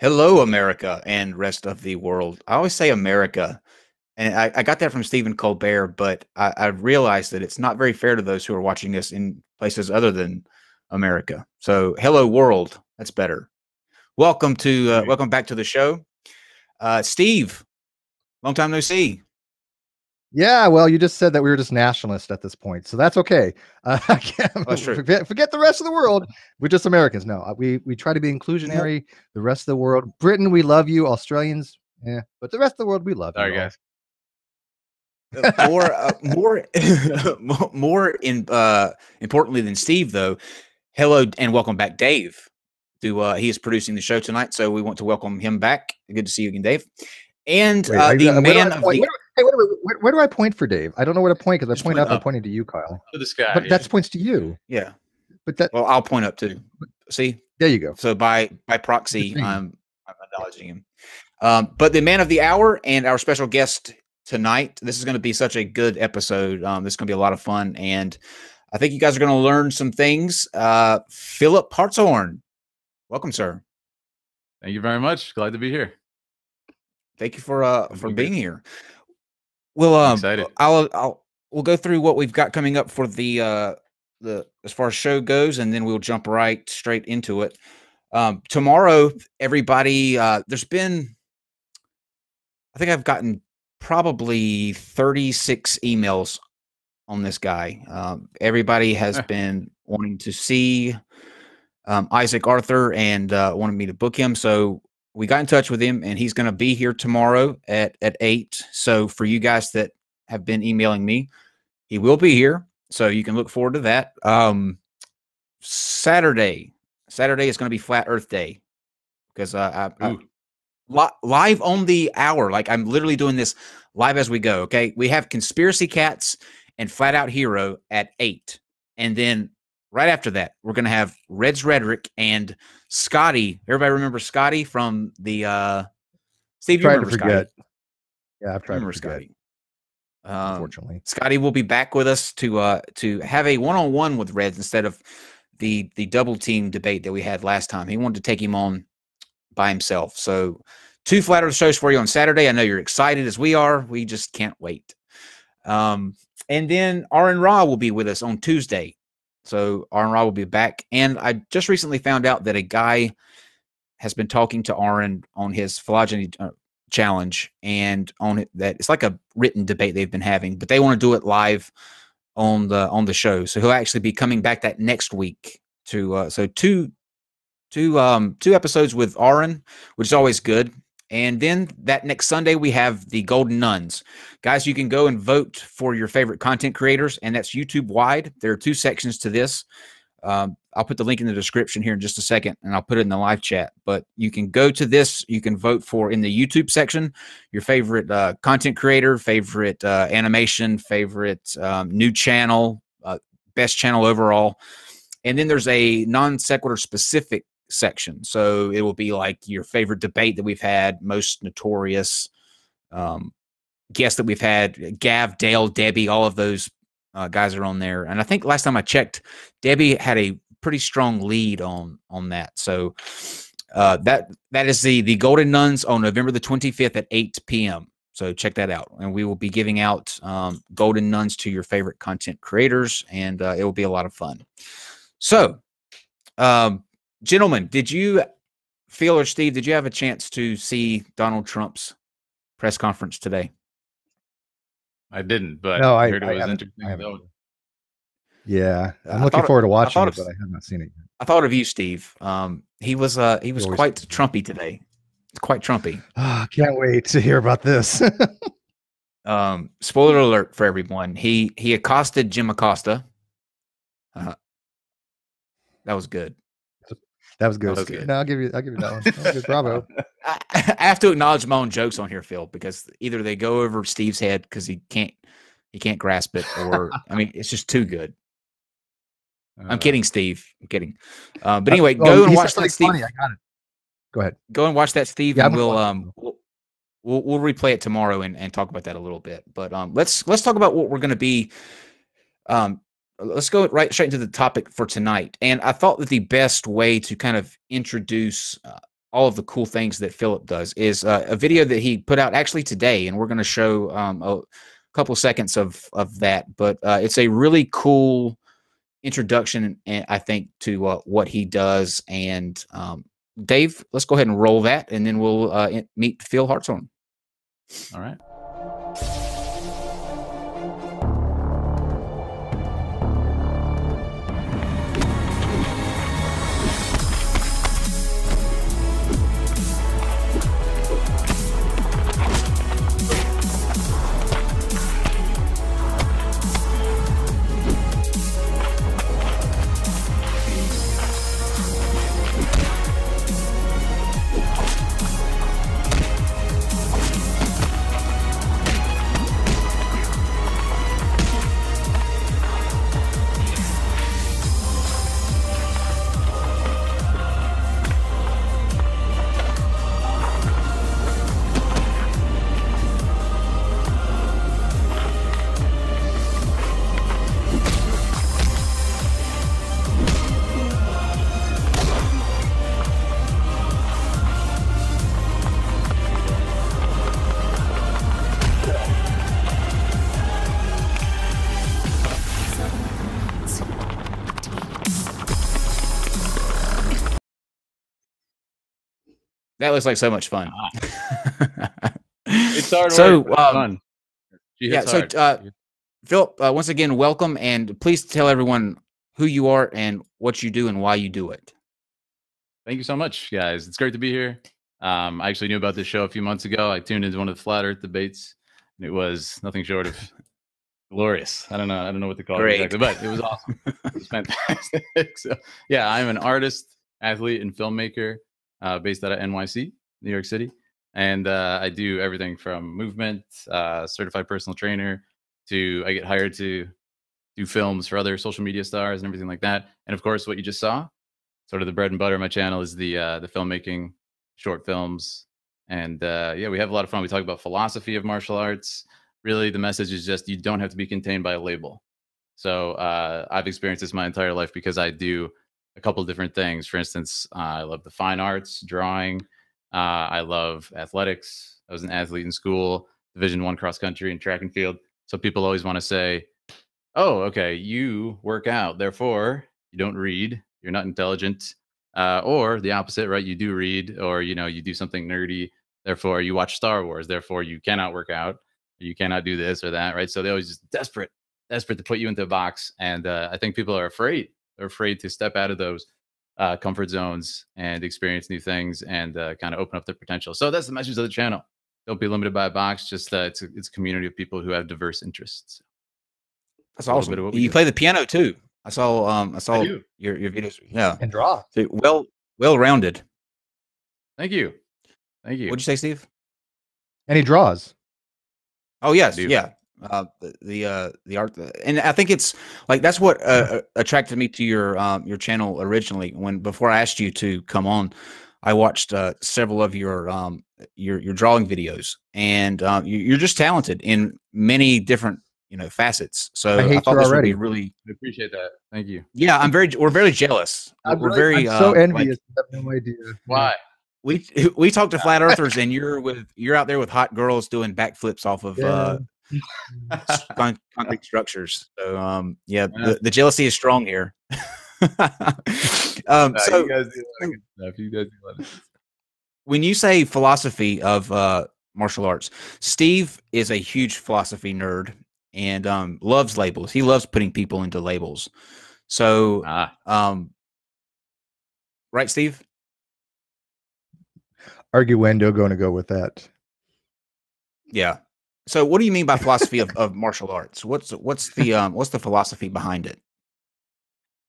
Hello, America and rest of the world. I always say America, and I got that from Stephen Colbert, but I realized that it's not very fair to those who are watching us in places other than America. So, hello, world. That's better. Right. Welcome back to the show, Steve. Long time no see. Yeah, well, you just said that we were just nationalists at this point, so that's okay. That's true. Forget the rest of the world. We're just Americans. No, we try to be inclusionary. The rest of the world, Britain, we love you. Australians, yeah, but the rest of the world, we love Sorry, you. guys. Importantly than Steve, though. Hello and welcome back, Dave. He is producing the show tonight, so we want to welcome him back. Good to see you again, Dave. And Wait, the man of the where do I point for Dave? I don't know where to point because I Just point point up. I'm up. pointing to you, Kyle. To the sky. But that points to you. Yeah. But that Well, I'll point up too. See, there you go. so by proxy, Good thing. I'm acknowledging him. But the man of the hour and our special guest tonight. This is going to be such a good episode. This is going to be a lot of fun, and I think you guys are going to learn some things. Philip Hartshorn, welcome, sir. Thank you very much. Glad to be here. Thank you for being here. Well, excited. We'll go through what we've got coming up for the as far as show goes, and then we'll jump right straight into it. Tomorrow, everybody, there's been, I think I've gotten probably 36 emails on this guy. Everybody has been wanting to see Isaac Arthur and wanted me to book him. So we got in touch with him, and he's going to be here tomorrow at 8. So for you guys that have been emailing me, he will be here. So you can look forward to that. Saturday is going to be Flat Earth Day because live on the hour. Like, I'm literally doing this live as we go. Okay. We have Conspiracy Cats and Flat Out Hero at 8. And then right after that, we're going to have Red's Rhetoric and Scotty. Everybody remember Scotty from the Steve? You remember Scotty? Yeah, I've tried to forget. Scotty. Unfortunately, Scotty will be back with us to have a one-on-one with Reds instead of the double team debate that we had last time. He wanted to take him on by himself. So 2 Flat Earth shows for you on Saturday. I know you're excited as we are. We just can't wait. And then Aaron Ra will be with us on Tuesday. So Aaron Ra will be back. And I just recently found out that a guy has been talking to Aaron on his phylogeny challenge, and on it, that it's like a written debate they've been having, but they want to do it live on the show. So he'll actually be coming back that next week to so two episodes with Aaron, which is always good. And then that next Sunday, we have the Golden Nuns. Guys, you can go and vote for your favorite content creators, and that's YouTube-wide. There are 2 sections to this. I'll put the link in the description here in just a second, and I'll put it in the live chat. But you can go to this. You can vote for, in the YouTube section, your favorite content creator, favorite animation, favorite new channel, best channel overall. And then there's a non-sequitur specific section. So it will be like your favorite debate that we've had, most notorious guests that we've had, Gav, Dale, Debbie, all of those guys are on there. And I think last time I checked, Debbie had a pretty strong lead on that. So that is the Golden Nuns on November the 25th at 8 p.m. So check that out. And we will be giving out Golden Nuns to your favorite content creators, and it will be a lot of fun. So, gentlemen, did you, Phil or Steve, did you have a chance to see Donald Trump's press conference today? I didn't, but no, I heard it was interesting. Yeah, I'm looking forward to watching it, but I have not seen it yet. I thought of you, Steve. He was quite Trumpy today. Quite Trumpy. Can't wait to hear about this. Spoiler alert for everyone. He accosted Jim Acosta. That was good. That was good. No, I'll give you that one. That was good. Bravo. I have to acknowledge my own jokes on here, Phil, because either they go over Steve's head because he can't grasp it, or I mean, it's just too good. I'm kidding, Steve. I'm kidding. But anyway, go and watch that, Steve. Funny. I got it. Go ahead. Go and watch that, Steve, yeah, and we'll replay it tomorrow and talk about that a little bit. But let's talk about what we're going to be. Let's go straight into the topic for tonight. And I thought that the best way to kind of introduce all of the cool things that Philip does is a video that he put out actually today, and we're going to show a couple seconds of that. But it's a really cool introduction, I think, to what he does. And Dave, let's go ahead and roll that, and then we'll meet Phil Hartshorn. All right. That looks like so much fun. It's hard so work, fun. Yeah, so Philip, once again, welcome, and please tell everyone who you are and what you do and why you do it. Thank you so much, guys. It's great to be here. I actually knew about this show a few months ago. I tuned into one of the Flat Earth debates, and it was nothing short of glorious. I don't know what to call it exactly, but it was awesome. It was fantastic. So, yeah, I'm an artist, athlete, and filmmaker based out of NYC, New York City. And I do everything from movement, certified personal trainer, to I get hired to do films for other social media stars and everything like that. And of course, what you just saw, sort of the bread and butter of my channel, is the filmmaking, short films. And yeah, we have a lot of fun. We talk about philosophy of martial arts. Really, the message is just you don't have to be contained by a label. So I've experienced this my entire life because I do a couple of different things. For instance, I love the fine arts, drawing. I love athletics. I was an athlete in school, Division I cross country and track and field. So people always want to say, oh, okay, you work out, therefore you don't read, you're not intelligent. Or the opposite, right? You do read, or, you do something nerdy, therefore you watch Star Wars, therefore you cannot work out, you cannot do this or that, right? So they're always just desperate to put you into a box. And I think people are afraid. They're afraid to step out of those comfort zones and experience new things and kind of open up their potential. So that's the message of the channel. Don't be limited by a box. Just it's a community of people who have diverse interests. That's awesome. You play the piano too. I saw your videos. Yeah, and draw. So well rounded. Thank you. What'd you say, Steve? And he draws. Oh yes, yeah. The art, and I think it's like that's what attracted me to your channel originally. Before I asked you to come on, I watched several of your drawing videos, and you're just talented in many different facets. So I thought this would be really. I appreciate that. Thank you. Yeah, we're very jealous. I'm so envious. I have no idea why. We talk to flat earthers, and you're out there with hot girls doing backflips off of concrete structures. So yeah, the jealousy is strong here. So you guys do a lot of good stuff. You guys do a lot of stuff. When you say philosophy of martial arts, Steve is a huge philosophy nerd and loves labels. He loves putting people into labels. So right, Steve? Arguendo going to go with that. Yeah. So what do you mean by philosophy of martial arts? What's the philosophy behind it?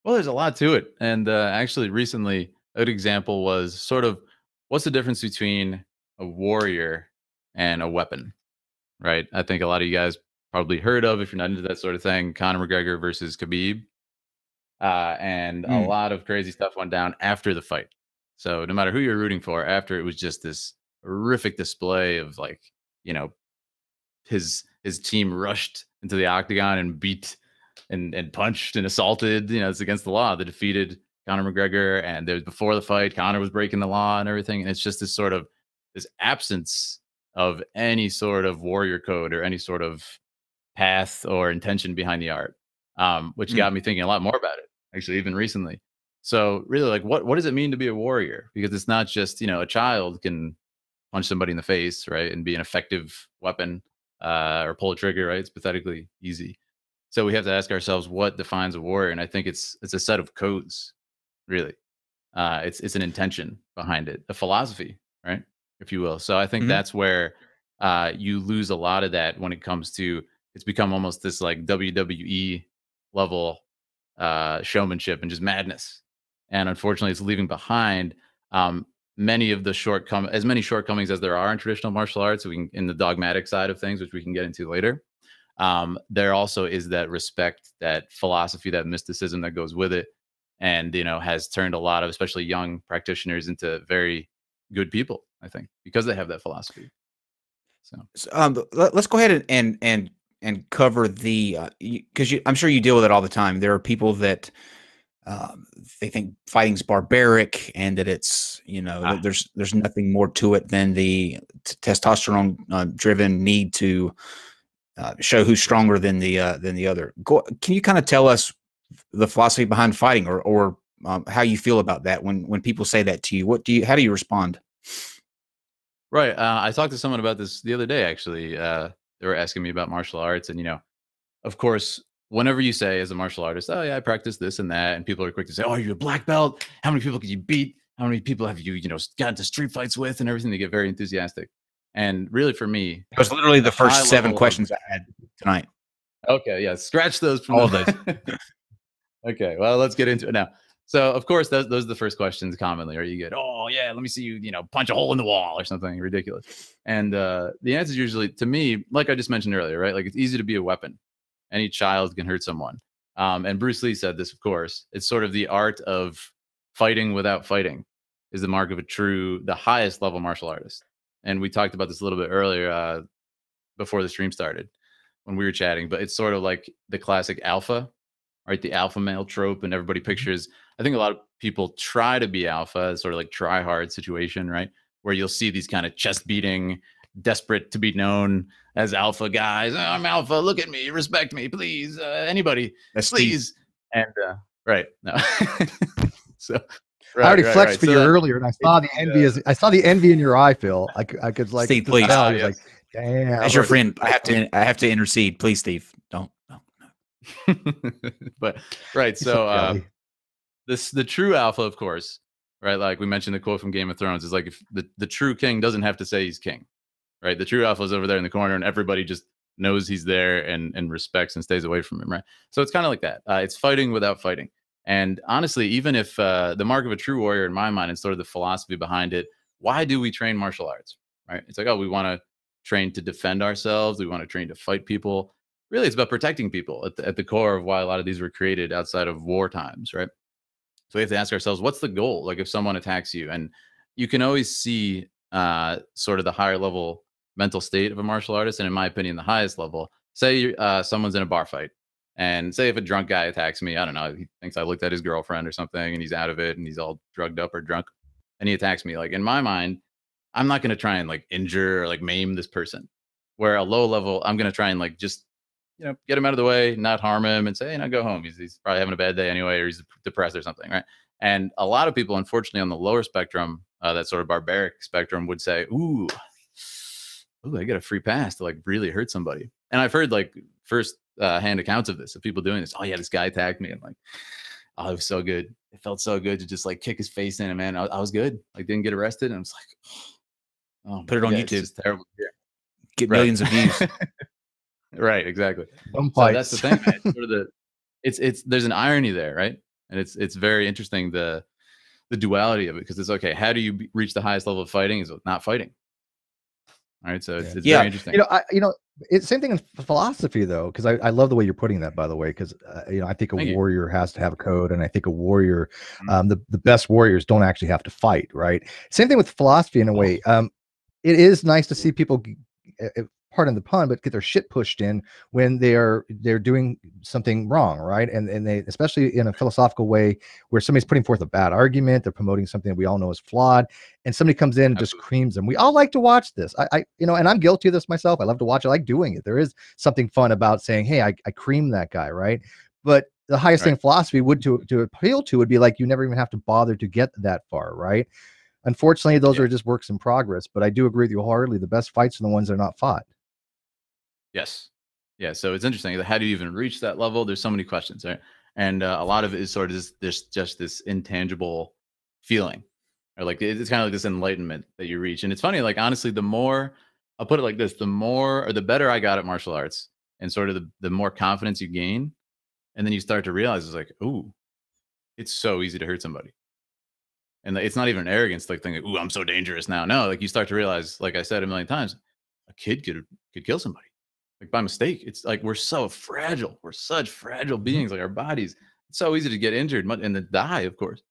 Well, there's a lot to it. And actually recently a good example was sort of what's the difference between a warrior and a weapon, right? I think a lot of you guys probably heard of, if you're not into that sort of thing, Conor McGregor versus Khabib. And a lot of crazy stuff went down after the fight. So no matter who you're rooting for, after, it was just this horrific display of his team rushed into the octagon and beat and punched and assaulted. It's against the law. The defeated Conor McGregor, and there was before the fight, Conor was breaking the law and everything, and it's just this sort of this absence of any sort of warrior code or any sort of path or intention behind the art, which got me thinking a lot more about it, actually, even recently. So really, like, what does it mean to be a warrior? Because it's not just, you know, a child can punch somebody in the face, right, and be an effective weapon, or pull a trigger, right? It's pathetically easy. So we have to ask ourselves what defines a warrior, and I think it's a set of codes, really. It's an intention behind it, a philosophy, right, if you will. So I think that's where you lose a lot of that when it comes to, it's become almost this like WWE level showmanship and just madness. And unfortunately, it's leaving behind many of the as many shortcomings as there are in traditional martial arts. We can, in the dogmatic side of things, which we can get into later. There also is that respect, that philosophy, that mysticism that goes with it, and, you know, has turned a lot of especially young practitioners into very good people, I think, because they have that philosophy. So let's go ahead and cover the because I'm sure you deal with it all the time. There are people that they think fighting's barbaric and that it's, you know, that there's nothing more to it than the testosterone driven need to show who's stronger than the other. Can you kind of tell us the philosophy behind fighting, or how you feel about that when people say that to you? How do you respond? Right. I talked to someone about this the other day, actually. They were asking me about martial arts, and, you know, of course, whenever you say as a martial artist, oh yeah, I practice this and that, and people are quick to say, oh, are you a black belt? How many people could you beat? How many people have you, you know, gotten into street fights with and everything? They get very enthusiastic. And really, for me, it was literally the first 7 questions I had tonight. Okay, yeah, scratch those from all of those. Okay, well, let's get into it now. So, of course, those are the first questions commonly. Or you get, oh yeah, let me see you, you know, punch a hole in the wall or something ridiculous. And the answer is usually, to me, like I just mentioned earlier, right? Like, it's easy to be a weapon. Any child can hurt someone. And Bruce Lee said this, of course. It's sort of the art of fighting without fighting is the mark of the highest level martial artist. And we talked about this a little bit earlier before the stream started when we were chatting. But it's sort of like the classic alpha, right? The alpha male trope, and everybody pictures. I think a lot of people try to be alpha, sort of like try hard situation, right? Where you'll see these kind of chest beating, desperate to be known as alpha guys. Oh, I'm alpha. Look at me. Respect me, please. Anybody, please. And right. No. So I already flexed for you earlier, and I saw the envy. I saw the envy in your eye, Phil. I could like. Steve, please. Yes. Like, damn. As your friend, I have to intercede. Please, Steve. Don't. But right. So the true alpha, of course, right? Like we mentioned, the quote from Game of Thrones is like, if the true king doesn't have to say he's king, right? The true alpha is over there in the corner, and everybody just knows he's there and respects and stays away from him, right? So it's kind of like that. It's fighting without fighting. And honestly, even if the mark of a true warrior, in my mind, is sort of the philosophy behind it. Why do we train martial arts, right? It's like, oh, we want to train to defend ourselves. We want to train to fight people. Really, it's about protecting people at the core of why a lot of these were created outside of war times, right? So we have to ask ourselves, what's the goal? Like if someone attacks you, and you can always see sort of the higher level mental state of a martial artist. And in my opinion, the highest level, say someone's in a bar fight, and say if a drunk guy attacks me, I don't know, he thinks I looked at his girlfriend or something, and he's out of it, and he's all drugged up or drunk, and he attacks me. Like in my mind, I'm not going to try and like injure or like maim this person. Where a low level, I'm going to try and like just, you know, get him out of the way, not harm him, and say, hey, now go home. He's probably having a bad day anyway, or he's depressed or something, right? And a lot of people, unfortunately, on the lower spectrum, that sort of barbaric spectrum, would say, ooh, I get a free pass to like really hurt somebody. And I've heard like first hand accounts of this, of people doing this. Oh yeah, this guy attacked me. And like, oh, it was so good. It felt so good to just like kick his face in, and man, I was good. Like didn't get arrested. And I was like, oh, put it on YouTube. It's terrible. Yeah. Get millions of views. Right, exactly. So that's the thing, man. Sort of it's there's an irony there, right? And it's very interesting, the duality of it, because it's okay. How do you reach the highest level of fighting? Is not fighting. All right, so it's very interesting. It's same thing in philosophy though, because I love the way you're putting that, by the way, because I think a warrior has to have a code, and I think a warrior, the best warriors don't actually have to fight, right? Same thing with philosophy in a way. It is nice to see people. pardon the pun, but get their shit pushed in when they're doing something wrong, right? And they, especially in a philosophical way where somebody's putting forth a bad argument, they're promoting something that we all know is flawed, and somebody comes in and just creams them. We all like to watch this. I you know, and I'm guilty of this myself. I love to watch it. I like doing it. There is something fun about saying, hey, I cream that guy, right? But the highest thing philosophy would to appeal to would be like, you never even have to bother to get that far, right? Unfortunately, those are just works in progress, but I do agree with you wholeheartedly. The best fights are the ones that are not fought. Yes. Yeah. So it's interesting. How do you even reach that level? There's so many questions, right? And a lot of it is sort of just this intangible feeling, or like it's kind of like this enlightenment that you reach. And it's funny, like honestly, the more, I'll put it like this, the more or the better I got at martial arts, and sort of the more confidence you gain, and then you start to realize it's like, ooh, it's so easy to hurt somebody. And it's not even arrogance, like thinking, ooh, I'm so dangerous now. No, like you start to realize, like I said a million times, a kid could kill somebody, like by mistake. It's like we're so fragile. We're such fragile beings, like our bodies. It's so easy to get injured and to die, of course.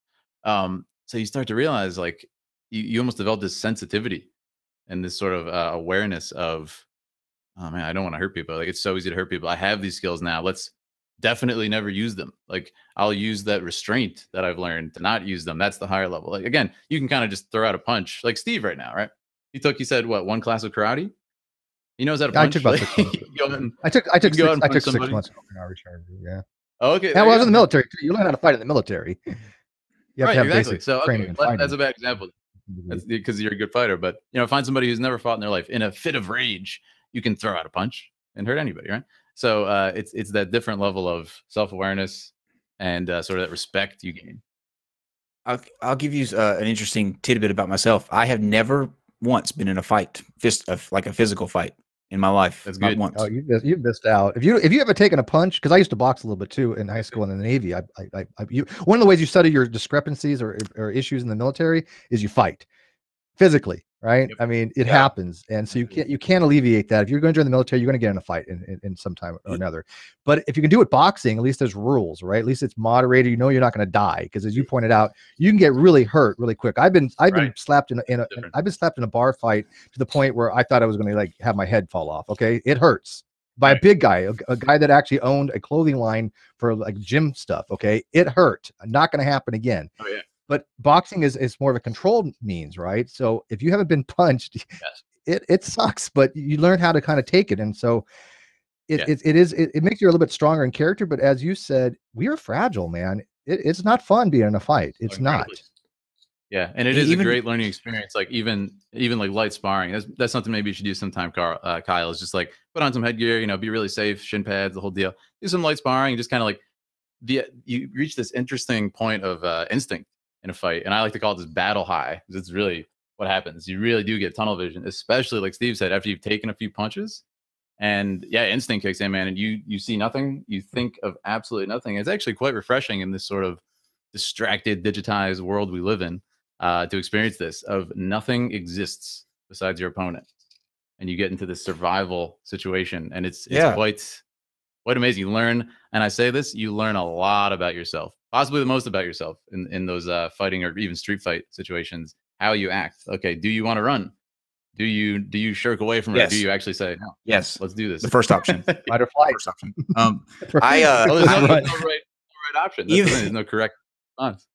So you start to realize, like, you almost develop this sensitivity and this sort of awareness of, oh man, I don't want to hurt people. Like it's so easy to hurt people. I have these skills now. Let's definitely never use them. Like I'll use that restraint that I've learned to not use them. That's the higher level. Like again, you can kind of just throw out a punch, like Steve right now, right? He said what, one class of karate? He knows how to punch. I took about 6 months. I took 6 months. Yeah. Oh, okay. Yeah, well, I was in the military too. You learn how to fight in the military. You have to have exactly. basic So training and fighting. that's a bad example. That's because you're a good fighter. But you know, find somebody who's never fought in their life. In a fit of rage, you can throw out a punch and hurt anybody, right? So it's that different level of self-awareness and sort of that respect you gain. I'll give you an interesting tidbit about myself. I have never once been in a fight, like a physical fight in my life. That's good. Not once. Oh, you've missed out. If you ever taken a punch, because I used to box a little bit too in high school and in the Navy. One of the ways you study your discrepancies or issues in the military is you fight physically, right? Yep. I mean, it happens, and so you can't alleviate that. If you're going to join the military, you're going to get in a fight in some time or another. But if you can do it boxing, at least there's rules, right? At least it's moderated. You know, you're not going to die, because as you pointed out, you can get really hurt really quick. I've been slapped in a bar fight to the point where I thought I was going to like have my head fall off. Okay, it hurts. By a big guy, a guy that actually owned a clothing line for like gym stuff. Okay, it hurt. Not going to happen again. Oh yeah. But boxing is more of a controlled means, right? So if you haven't been punched, it sucks, but you learn how to kind of take it. And so it makes you a little bit stronger in character. But as you said, we are fragile, man. It's not fun being in a fight. It's not. Yeah, and it is a great learning experience. Like even like light sparring. That's something maybe you should do sometime, Kyle. Is just like put on some headgear, you know, be really safe, shin pads, the whole deal. Do some light sparring, and just kind of like you reach this interesting point of instinct in a fight. And I like to call it this battle high, because it's really what happens. You really do get tunnel vision, especially like Steve said, after you've taken a few punches. And yeah, instinct kicks in, man, and you see nothing. You think of absolutely nothing. It's actually quite refreshing in this sort of distracted, digitized world we live in, to experience this of nothing exists besides your opponent, and you get into this survival situation, and it's quite amazing. You learn, and I say this, you learn a lot about yourself, possibly the most about yourself in those fighting or even street fight situations. How you act. Okay, do you want to run? Do you shirk away from it? Or do you actually say no? Yes, let's do this. The first option, fight or flight. First option. There's no right option. There's no correct response.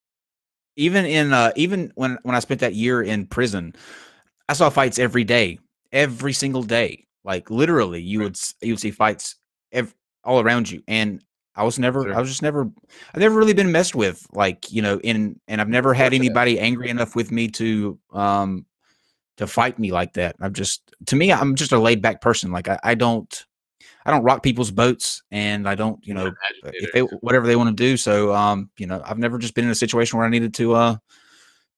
Even when I spent that year in prison, I saw fights every day, every single day. Like literally, you would see fights all around you, and I've never really been messed with, like, you know, and I've never had anybody angry enough with me to fight me like that. I'm just a laid back person. Like I don't rock people's boats, and I don't, you know, if whatever they want to do. So, you know, I've never just been in a situation where I needed to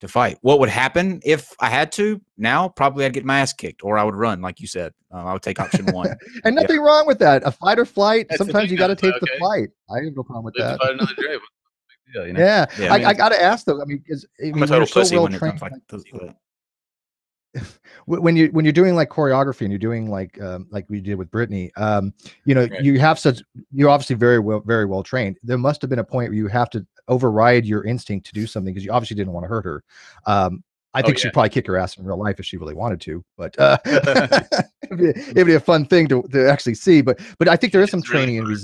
fight. What would happen if I had to? Now, probably I'd get my ass kicked, or I would run, like you said. I would take option one. And nothing wrong with that. A fight or flight. Sometimes you got to take the flight. I have no problem with that. Fight another day. What's the big deal, you know? Yeah. I got to ask though. I mean, because I'm a total pussy when it comes like when you're doing like choreography and you're doing like we did with Brittany, you know, you're obviously very well trained. There must have been a point where you have to override your instinct to do something, because you obviously didn't want to hurt her. I think she'd probably kick her ass in real life if she really wanted to, but it'd be a fun thing to actually see. But I think there is some training in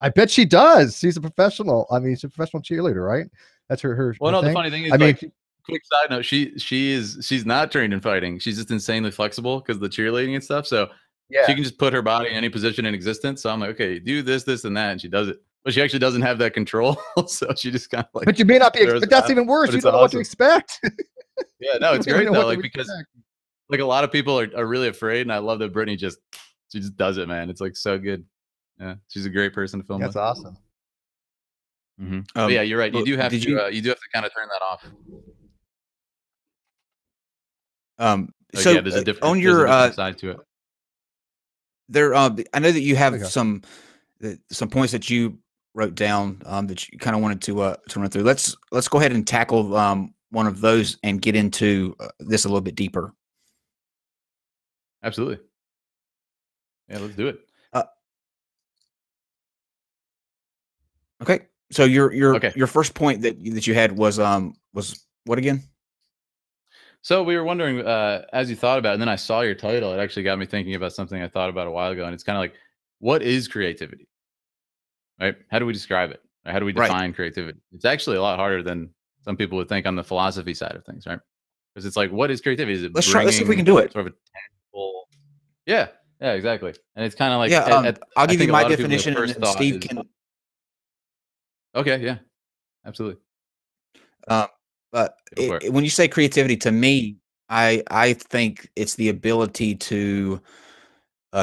I bet she does. She's a professional. I mean, she's a professional cheerleader, right? That's her. Well, no, thing. the funny thing is, I mean, quick side note, she's not trained in fighting. She's just insanely flexible because of the cheerleading and stuff. So she can just put her body in any position in existence. So I'm like, okay, do this, this, and that, and she does it. But she actually doesn't have that control. So she just kind of like. But you may not be. But that's even worse. You don't know what to expect. Yeah, no, it's great though. Like because like a lot of people are really afraid, and I love that Brittany she just does it, man. It's like so good. Yeah, she's a great person to film. That's awesome. Yeah, you're right. You do have to kind of turn that off. So yeah, there's a different, on your side to it. There, I know that you have some points that you wrote down that you kind of wanted to run through. Let's go ahead and tackle one of those and get into this a little bit deeper. Absolutely. Yeah, let's do it. Okay. So your first point that you had was what again? So we were wondering, as you thought about it, and then I saw your title, it actually got me thinking about something I thought about a while ago. And it's kind of like, what is creativity? Right? How do we describe it? How do we define creativity? It's actually a lot harder than some people would think on the philosophy side of things, right? Because it's like, what is creativity? Is it let's see if we can do it. Sort of a tangible. Yeah, exactly. And it's kind of like, I'll give you my definition, and Steve can. Okay, yeah, absolutely. When you say creativity, to me, I think it's the ability to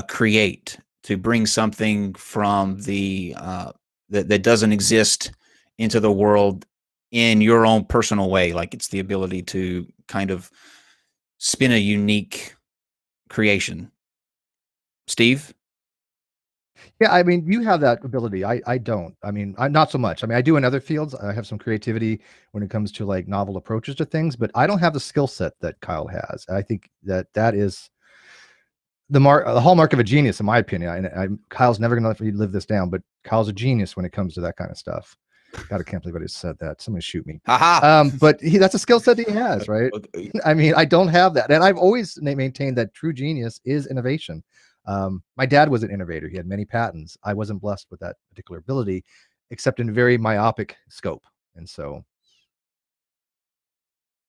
create, to bring something from the that doesn't exist into the world in your own personal way. Like it's the ability to kind of spin a unique creation. Steve? Yeah, I mean, you have that ability. I don't. I mean, I'm not so much. I mean, I do in other fields. I have some creativity when it comes to like novel approaches to things, but I don't have the skill set that Kyle has. I think that is the hallmark of a genius, in my opinion. And Kyle's never going to let me live this down, but Kyle's a genius when it comes to that kind of stuff. God, I can't believe I just said that. Somebody shoot me. But that's a skill set that he has, right? I mean, I don't have that. And I've always maintained that true genius is innovation. My dad was an innovator. He had many patents. I wasn't blessed with that particular ability, except in a very myopic scope. And so,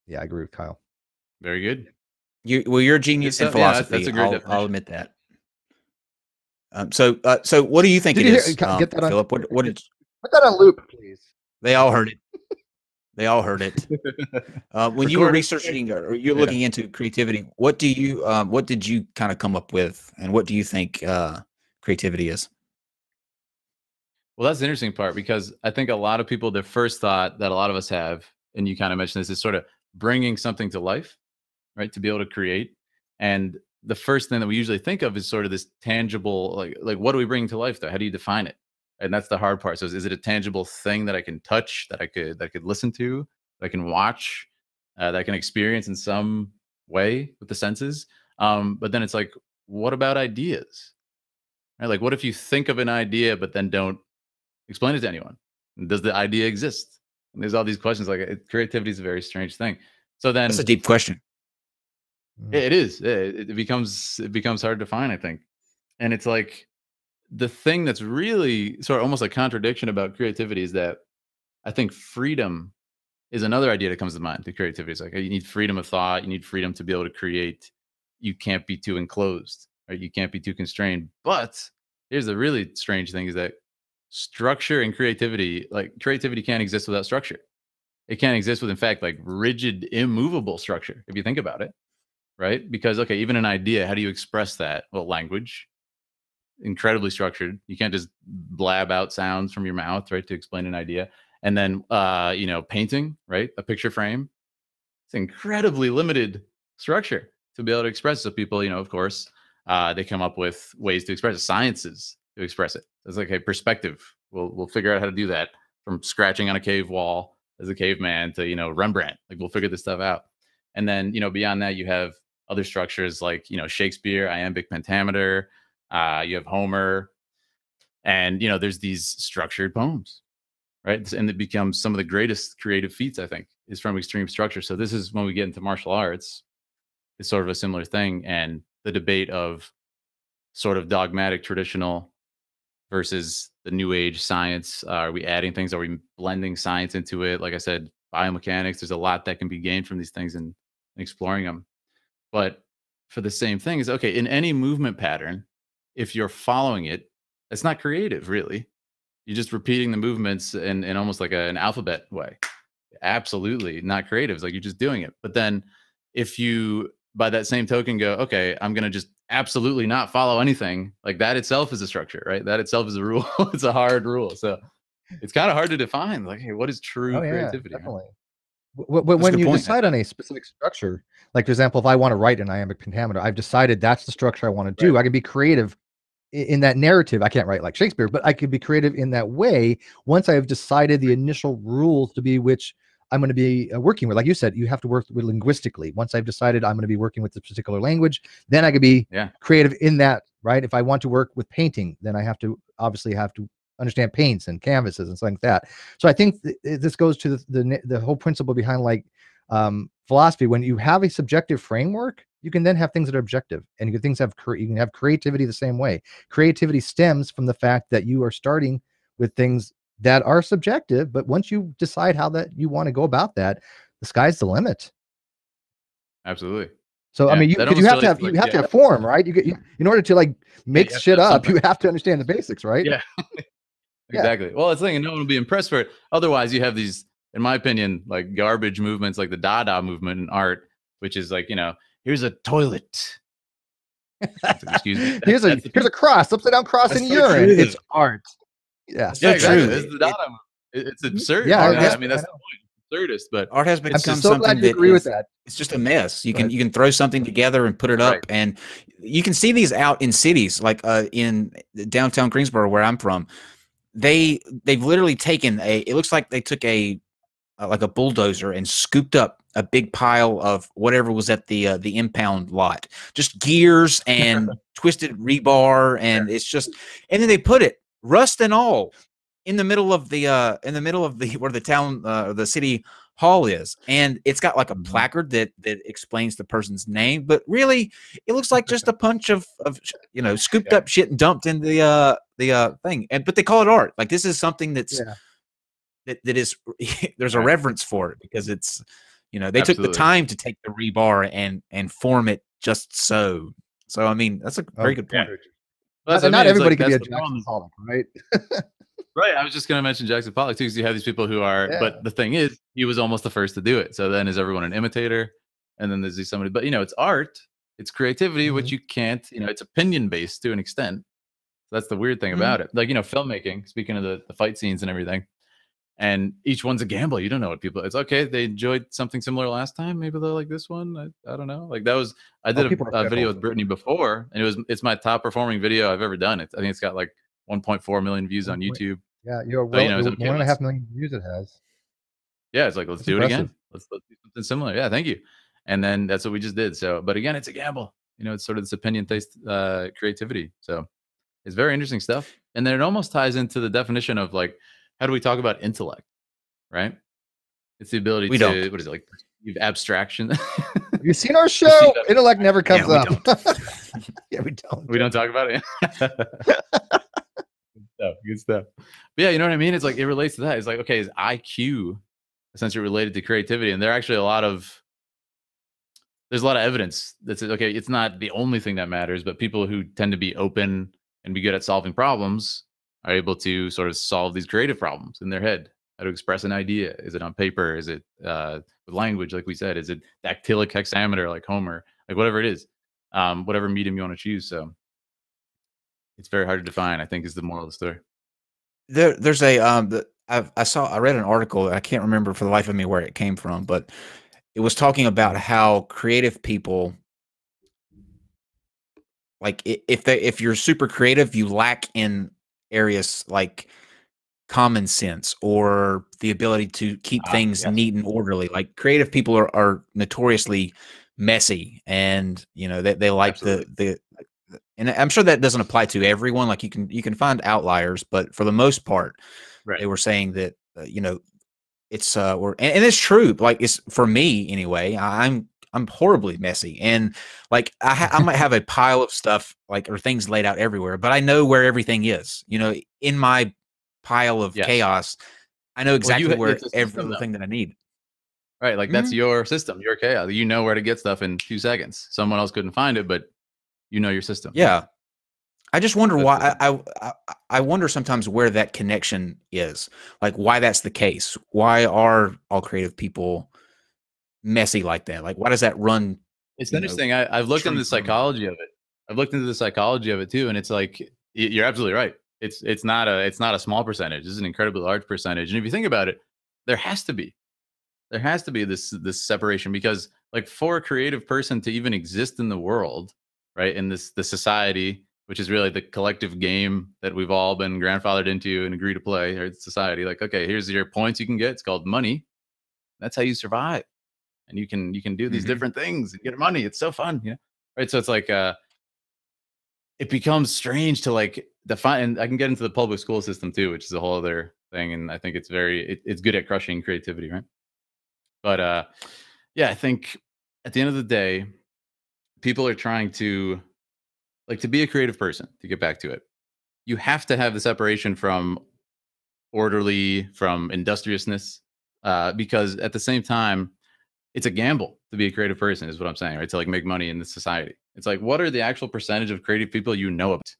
yeah, I agree with Kyle. Very good. You're a genius in philosophy. That's a great I'll admit that. So what do you think it is, get that Philip? What did put that on loop, please? They all heard it. They all heard it. When you were researching or you're looking into creativity, what did you kind of come up with, and what do you think creativity is? Well, that's the interesting part, because I think a lot of people, the first thought that a lot of us have, and you kind of mentioned this, is sort of bringing something to life, right? To be able to create. And the first thing that we usually think of is sort of this tangible, like what do we bring to life though? How do you define it? And that's the hard part. So is it a tangible thing that I can touch, that I could listen to, that I can watch, that I can experience in some way with the senses? But then it's like, what about ideas? Right? Like, what if you think of an idea, but then don't explain it to anyone? Does the idea exist? And there's all these questions. Like, creativity is a very strange thing. So then that's a deep question. It is. It becomes hard to find, I think. And it's like, the thing that's really sort of almost a contradiction about creativity is that I think freedom is another idea that comes to mind to creativity. It's like, you need freedom of thought. You need freedom to be able to create. You can't be too enclosed, right? You can't be too constrained. But here's the really strange thing, is that structure and creativity, like creativity can't exist without structure. It can't exist with, in fact, like rigid, immovable structure, if you think about it, right? Because, okay, even an idea, how do you express that? Well, language. Incredibly structured. You can't just blab out sounds from your mouth, right, to explain an idea. And then painting, right, a picture frame, it's incredibly limited structure to be able to express it. So people, of course, they come up with ways to express it, sciences to express it. It's like, hey, perspective, we'll figure out how to do that, from scratching on a cave wall as a caveman to Rembrandt. Like, we'll figure this stuff out. And then beyond that, you have other structures like Shakespeare, iambic pentameter. You have Homer, and there's these structured poems, right? And it becomes some of the greatest creative feats, I think, is from extreme structure. So this is when we get into martial arts, it's sort of a similar thing. And the debate of sort of dogmatic traditional versus the new age science. Are we adding things? Are we blending science into it? Like I said, biomechanics, there's a lot that can be gained from these things and exploring them. But for the same thing is, okay, in any movement pattern, if you're following it, it's not creative, really. You're just repeating the movements in almost like an alphabet way. Absolutely not creative. It's like you're just doing it. But then if you, by that same token, go, okay, I'm going to just absolutely not follow anything, like that itself is a structure, right? That itself is a rule. It's a hard rule. So it's kind of hard to define, like, hey, what is true creativity? Definitely. When you decide on a specific structure, like for example, if I want to write an iambic pentameter, I've decided that's the structure I want to do. I can be creative in that narrative. I can't write like Shakespeare, but I could be creative in that way once I have decided the initial rules to be which I'm going to be working with. Like you said, you have to work with linguistically. Once I've decided I'm going to be working with this particular language, then I could be creative in that, right? If I want to work with painting, then I have to obviously understand paints and canvases and something like that. So I think this goes to the whole principle behind like philosophy. When you have a subjective framework, you can then have things that are objective, and you can have creativity the same way. Creativity stems from the fact that you are starting with things that are subjective, but once you decide how that you want to go about that, the sky's the limit. Absolutely. So I mean, you have to have form, right? In order to like make shit up, you have to understand the basics, right? Yeah. Exactly. Well, it's like, and no one will be impressed for it. Otherwise, you have these, in my opinion, like garbage movements, like the Dada movement in art, which is like, here's a toilet. Excuse me. Here's a cross, upside down cross in urine. It's art. Yeah. Yeah, exactly. It's the Dada movement. It's absurd. Yeah, I mean, that's the point. Absurdist, but art has become so something that agree with that. It's just a mess. You can throw something together and put it up, and you can see these out in cities like in downtown Greensboro, where I'm from. They've literally taken it looks like they took like a bulldozer and scooped up a big pile of whatever was at the impound lot, just gears and twisted rebar, and it's just, and then they put it, rust and all, in the middle of the where the town the city hall is, and it's got like a placard that explains the person's name, but really it looks like just a bunch of scooped up shit and dumped in the thing, but they call it art. Like, this is something that's that is there's a reverence for it, because it's they took the time to take the rebar and form it just so. I mean, that's a very good point. Well, not everybody can be a Jackson Pollock, right? Right. I was just going to mention Jackson Pollock too, because you have these people who are, but the thing is, he was almost the first to do it. So then is everyone an imitator? And then there's somebody, but it's art, it's creativity, which you can't, it's opinion based to an extent. So that's the weird thing about it. Like, filmmaking, speaking of the fight scenes and everything, and each one's a gamble. You don't know what people, it's okay. They enjoyed something similar last time. Maybe they'll like this one. I don't know. Like, that was, I did a video with Brittany before, and it's my top performing video I've ever done. I think it's got like 1.4 million views on YouTube. Yeah, you're well, 1.5 million views it has. Yeah, it's like, let's do it again. Let's do something similar. Yeah, thank you. And then that's what we just did. So, but again, it's a gamble. It's sort of this opinion-based creativity. So it's very interesting stuff. And then it almost ties into the definition of like, how do we talk about intellect, right? It's the ability to, what is it, like, perceive abstraction. Have you seen our show? Intellect never comes up. Yeah, we don't. We don't talk about it. Good stuff. But yeah, you know what I mean? It's like, it relates to that. It's like, okay, is IQ essentially related to creativity? And there's a lot of evidence that says, okay, it's not the only thing that matters, but people who tend to be open and be good at solving problems are able to sort of solve these creative problems in their head. How to express an idea. Is it on paper? Is it with language, like we said? Is it dactylic hexameter, like Homer? Like, whatever it is, whatever medium you want to choose. So it's very hard to define, I think, is the moral of the story. There's a I read an article. I can't remember for the life of me where it came from, but it was talking about how creative people, like, if you're super creative, you lack in areas like common sense or the ability to keep things neat and orderly. Like, creative people are notoriously messy, and they like the and I'm sure that doesn't apply to everyone. Like, you can find outliers, but for the most part, they were saying that it's and it's true. Like, it's for me anyway. I'm horribly messy, and like I might have a pile of stuff like or things laid out everywhere, but I know where everything is. You know, in my pile of chaos, I know exactly where it's a every system, little thing that I need. right? Like that's your system, your chaos. You know where to get stuff in 2 seconds. Someone else couldn't find it, but you know your system. Yeah. I just wonder why. I wonder sometimes where that connection is, like why that's the case. Why are all creative people messy like that? Like, why does that run? It's interesting. I've looked into the psychology of it. I've looked into the psychology of it too, and it's like you're absolutely right. It's not a small percentage. It's an incredibly large percentage. And if you think about it, there has to be this separation, because like for a creative person to even exist in the world, right, in the society, which is really the collective game that we've all been grandfathered into and agree to play, or society, like, okay, here's your points you can get. It's called money. That's how you survive. And you can do these different things and get money. It's so fun, you know? Right. So it's like it becomes strange to like define, and I can get into the public school system too, which is a whole other thing. And I think it's it's good at crushing creativity, right? But yeah, I think at the end of the day, people are trying to like to be a creative person, to get back to it. You have to have the separation from orderly, from industriousness, because at the same time, it's a gamble to be a creative person, is what I'm saying, right? To like make money in this society. It's like, what are the actual percentage of creative people you know about?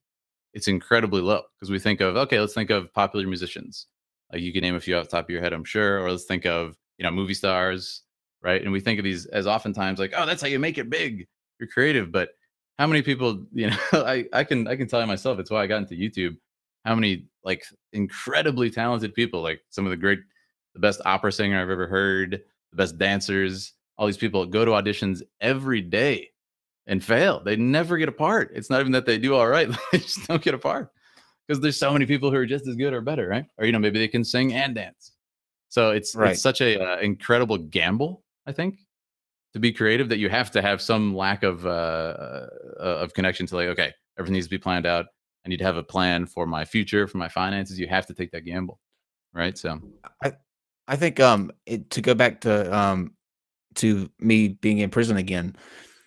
It's incredibly low, because we think of, okay, let's think of popular musicians. Like you can name a few off the top of your head, I'm sure, or let's think of, you know, movie stars, right? And we think of these as oftentimes like, oh, that's how you make it big. You're creative. But how many people, you know, I can tell you myself, it's why I got into YouTube. How many like incredibly talented people, like some of the best opera singer I've ever heard, the best dancers, all these people go to auditions every day and fail. They never get a part. It's not even that they do all right. They just don't get a part, because there's so many people who are just as good or better, right? Or, you know, maybe they can sing and dance. So it's such a incredible gamble, I think, to be creative, that you have to have some lack of connection to like, okay, everything needs to be planned out. I need to have a plan for my future, for my finances. You have to take that gamble, right? So I think to go back to me being in prison again,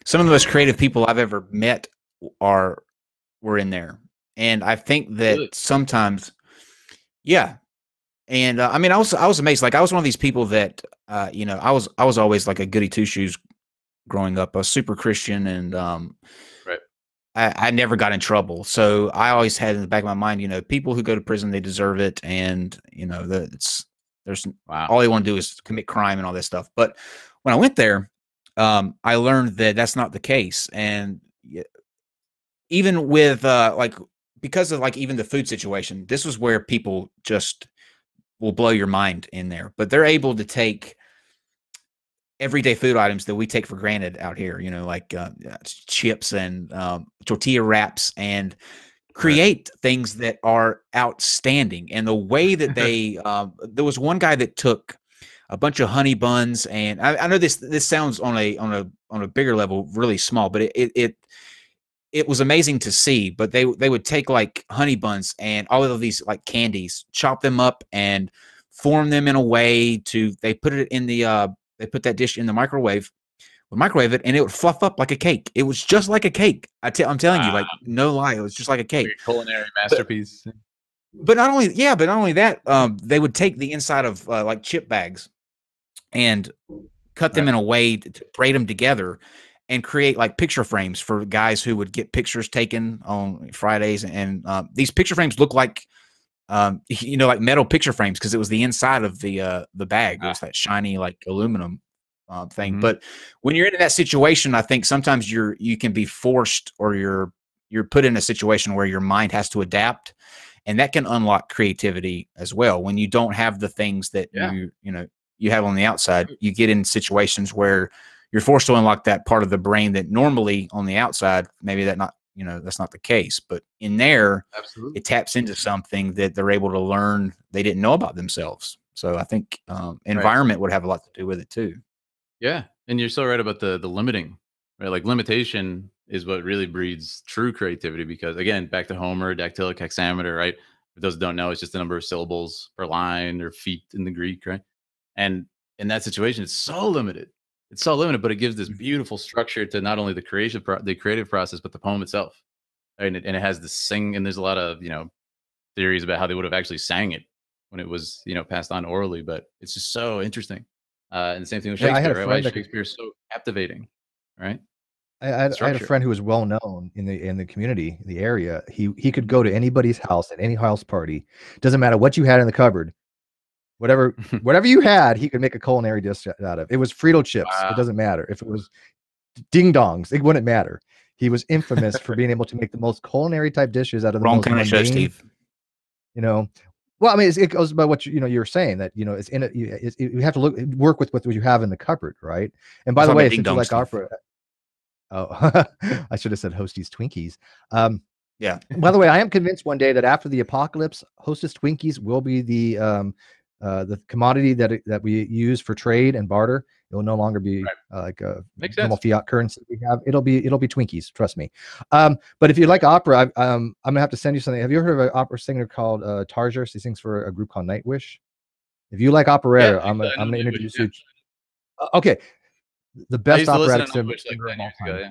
some of the most creative people I've ever met were in there, and I think that sometimes, yeah. And I mean, I was amazed. Like I was one of these people that you know, I was always like a goody two shoes growing up. I was super Christian, and right. I never got in trouble. So I always had in the back of my mind, you know, people who go to prison, they deserve it, and you know, there's all they want to do is commit crime and all this stuff. But when I went there, I learned that that's not the case, and even with like because of like even the food situation, this was where people just will blow your mind in there. But they're able to take everyday food items that we take for granted out here, you know, like chips and tortilla wraps, and create things that are outstanding. And the way that they, there was one guy that took a bunch of honey buns, and I know this sounds on a bigger level really small, but it was amazing to see. But they would take like honey buns and all of these like candies, chop them up and form them in a way to, they put it in the they put that dish in the microwave, would microwave it, and it would fluff up like a cake. It was just like a cake. I'm telling you, like no lie, it was just like a cake. Culinary masterpiece. But not only that, they would take the inside of like chip bags and cut them in a way to braid them together and create like picture frames for guys who would get pictures taken on Fridays. And these picture frames look like, you know, like metal picture frames, because it was the inside of the bag. It was that shiny like aluminum thing. But when you're in that situation, I think sometimes you can be forced, or you're put in a situation where your mind has to adapt, and that can unlock creativity as well. When you don't have the things that you have on the outside, you get in situations where you're forced to unlock that part of the brain that normally on the outside, maybe that's not the case, but in there, it taps into something that they're able to learn they didn't know about themselves. So I think environment would have a lot to do with it too. Yeah, and you're so right about the limiting, right? Like limitation is what really breeds true creativity, because again, back to Homer, dactylic hexameter, right? For those who don't know, it's just the number of syllables per line, or feet in the Greek, right? And in that situation, it's so limited. It's so limited, but it gives this beautiful structure to not only the creative process, but the poem itself. And it has the sing, and there's a lot of, you know, theories about how they would have actually sang it when it was, you know, passed on orally, but it's just so interesting. And the same thing with Yeah, I had Shakespeare, a right? Why friend is that could, Shakespeare so captivating, right? I had a Structure. friend who was well known in the community, the area. He could go to anybody's house at any house party. Doesn't matter what you had in the cupboard. Whatever you had, he could make a culinary dish out of. It was Frito chips. It Wow. doesn't matter. If it was ding dongs, it wouldn't matter. He was infamous for being able to make the most culinary type dishes out of the Wrong most kind of show, mundane, Steve. you know. Well, I mean, it goes by what you were saying, that, you know, it's in it. You have to work with what you have in the cupboard, right? And by the way, since you like opera, oh, I should have said Hostess Twinkies. Yeah. By the way, I am convinced one day that after the apocalypse, Hostess Twinkies will be the commodity that we use for trade and barter. It will no longer be like a normal fiat currency we have. It'll be Twinkies. Trust me. But if you like opera, I'm gonna have to send you something. Have you heard of an opera singer called Tarja? She sings for a group called Nightwish. If you like operetta, I'm gonna introduce you. Okay, the best operatic singer of all time. Yeah.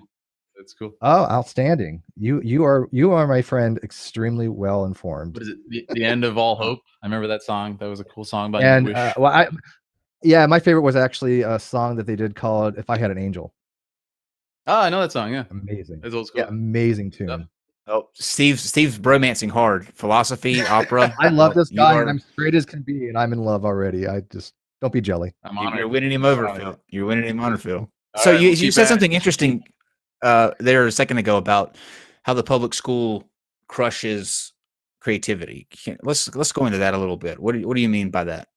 That's cool. Oh, outstanding! You are my friend, extremely well informed. What is it? The End of All Hope. I remember that song. That was a cool song by And Nightwish. well, yeah, my favorite was actually a song that they did called "If I Had an Angel." Oh, I know that song. Yeah, amazing. It's old school. Yeah, amazing tune. Yep. Oh, Steve's bromancing hard. Philosophy, opera. I love this guy, and I'm straight as can be, and I'm in love already. I just don't be jelly. You're winning him over, Phil. You're winning him on, Phil. So you said something interesting there a second ago about how the public school crushes creativity. Let's go into that a little bit. What do you mean by that?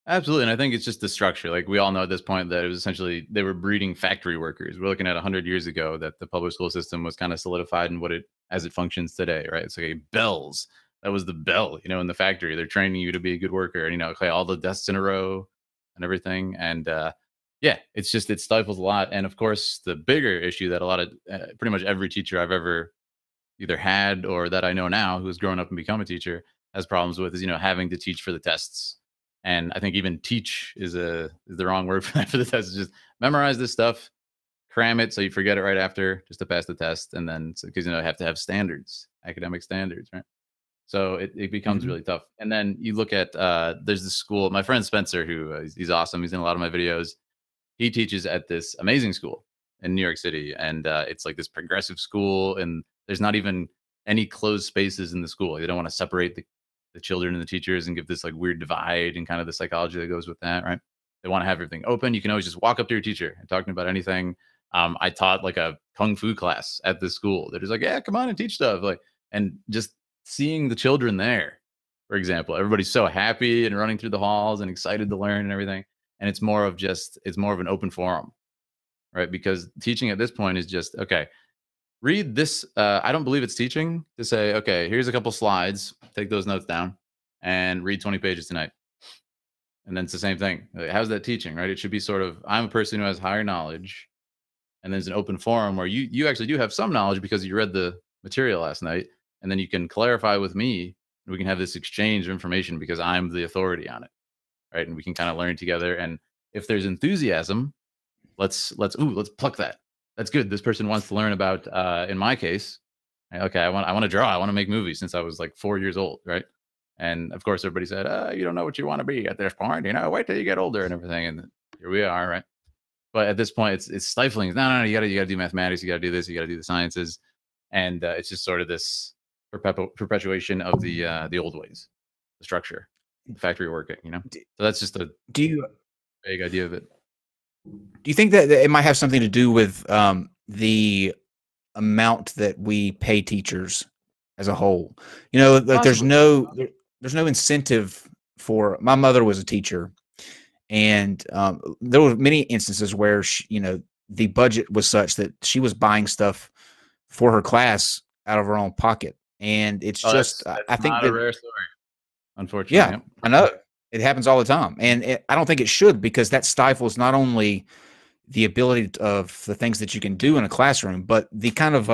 Absolutely. And I think it's just the structure. Like, we all know at this point that it was essentially, they were breeding factory workers. We're looking at 100 years ago that the public school system was kind of solidified in as it functions today, right? It's like bells. That was the bell, you know, in the factory. They're training you to be a good worker, and, you know, okay, all the desks in a row and everything. And yeah, it stifles a lot. And of course, the bigger issue that a lot of pretty much every teacher I've ever either had or that I know now who's grown up and become a teacher has problems with is, you know, having to teach for the tests. And I think even teach is the wrong word for that, for the test. Is just memorize this stuff, cram it so you forget it right after, just to pass the test. And then, because, you know, you have to have standards, academic standards, right? So it becomes really tough. And then you look at, there's this school, my friend Spencer, who he's awesome. He's in a lot of my videos. He teaches at this amazing school in New York City. And it's like this progressive school, and there's not even any closed spaces in the school. They don't want to separate the children and the teachers and give this like weird divide and kind of the psychology that goes with that, right? They want to have everything open. You can always just walk up to your teacher and talking about anything. I taught like a kung fu class at this school. They're just like, yeah, come on and teach stuff. Like, and just seeing the children there, for example, everybody's so happy and running through the halls and excited to learn and everything. And it's more of an open forum, right? Because teaching at this point is just, okay, read this. I don't believe it's teaching to say, okay, here's a couple slides, take those notes down and read 20 pages tonight. And then it's the same thing. Like, how's that teaching, right? It should be sort of, I'm a person who has higher knowledge, and there's an open forum where you actually do have some knowledge because you read the material last night, and then you can clarify with me, and we can have this exchange of information because I'm the authority on it, right? And we can kind of learn together. And if there's enthusiasm, let's pluck that. That's good. This person wants to learn about, in my case, okay, I want to draw. I want to make movies since I was like 4 years old, right? And of course, everybody said, you don't know what you want to be at this point, you know, wait till you get older and everything. And here we are, right? But at this point, it's stifling. No, you gotta do mathematics. You gotta do this. You gotta do the sciences, and it's just sort of this perpetuation of the old ways, the structure, the factory working. You know, so that's just a vague idea of it. Do you think that it might have something to do with the amount that we pay teachers as a whole? You know, that there's no incentive for. My mother was a teacher, and there were many instances where you know, the budget was such that she was buying stuff for her class out of her own pocket, and it's just that's I think not a rare story, unfortunately. Yeah, I know. It happens all the time. And I don't think it should, because that stifles not only the ability of the things that you can do in a classroom, but the kind of,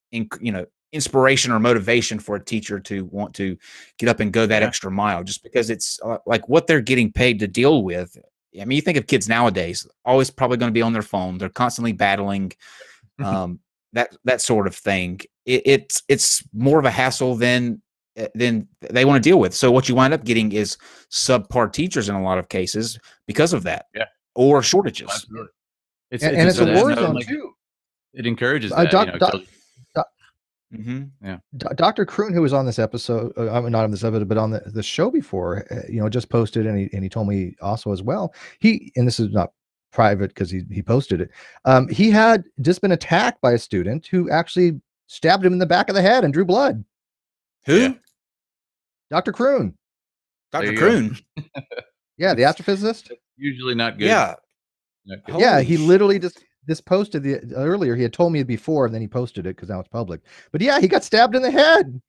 you know, inspiration or motivation for a teacher to want to get up and go that extra mile, just because it's like what they're getting paid to deal with. I mean, you think of kids nowadays, always probably going to be on their phone. They're constantly battling that sort of thing. It's more of a hassle than they want to deal with. So what you wind up getting is subpar teachers in a lot of cases because of that, or shortages. Absolutely. It's a war zone too. It encourages that. Dr. Chun, who was on this episode, not on this episode, but on the show before, just posted, and he told me also as well. And this is not private because he posted it. He had just been attacked by a student who actually stabbed him in the back of the head and drew blood. Who? Yeah. Dr. Chun. Dr. Chun. Yeah, the astrophysicist. Usually not good. Yeah. Yeah, he literally just posted earlier. He had told me before, and then he posted it because now it's public. But yeah, he got stabbed in the head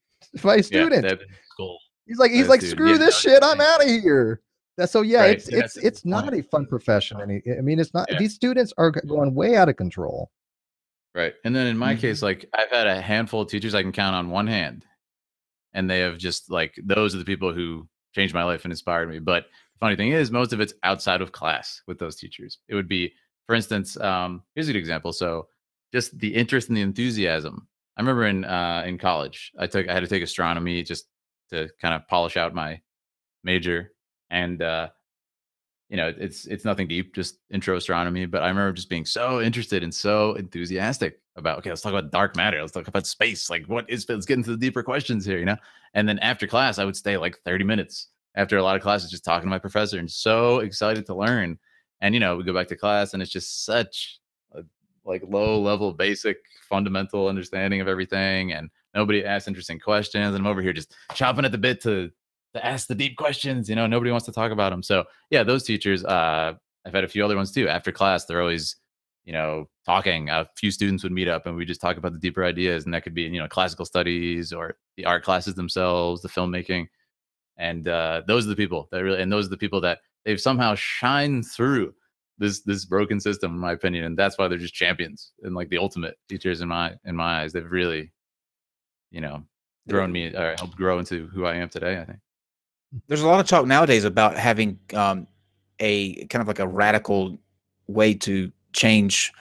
by a student. He's like, screw this shit. I'm out of here. It's not a fun profession. I mean, it's not. These students are going way out of control. Right. And then in my case, like I've had a handful of teachers I can count on one hand, and they have just like, those are the people who changed my life and inspired me. But the funny thing is, most of it's outside of class with those teachers. It would be, for instance, here's a good example. So just the interest and the enthusiasm. I remember in college, I had to take astronomy just to kind of polish out my major. And, it's nothing deep, just intro astronomy. But I remember just being so interested and so enthusiastic about, okay, let's talk about dark matter. Let's talk about space. Like, let's get into the deeper questions here, And then after class, I would stay like 30 minutes after a lot of classes, just talking to my professor and so excited to learn. And, we go back to class and it's just such a like low level, basic, fundamental understanding of everything. And nobody asks interesting questions. And I'm over here just chopping at the bit to ask the deep questions. Nobody wants to talk about them. So yeah, those teachers, I've had a few other ones too. After class, they're always, talking. A few students would meet up and we just talk about the deeper ideas. And that could be, classical studies or the art classes themselves, the filmmaking. And those are the people that they've somehow shined through this broken system, in my opinion. And that's why they're just champions and like the ultimate teachers in my eyes. They've really, grown me or helped grow into who I am today, I think. There's a lot of talk nowadays about having a kind of like a radical way to change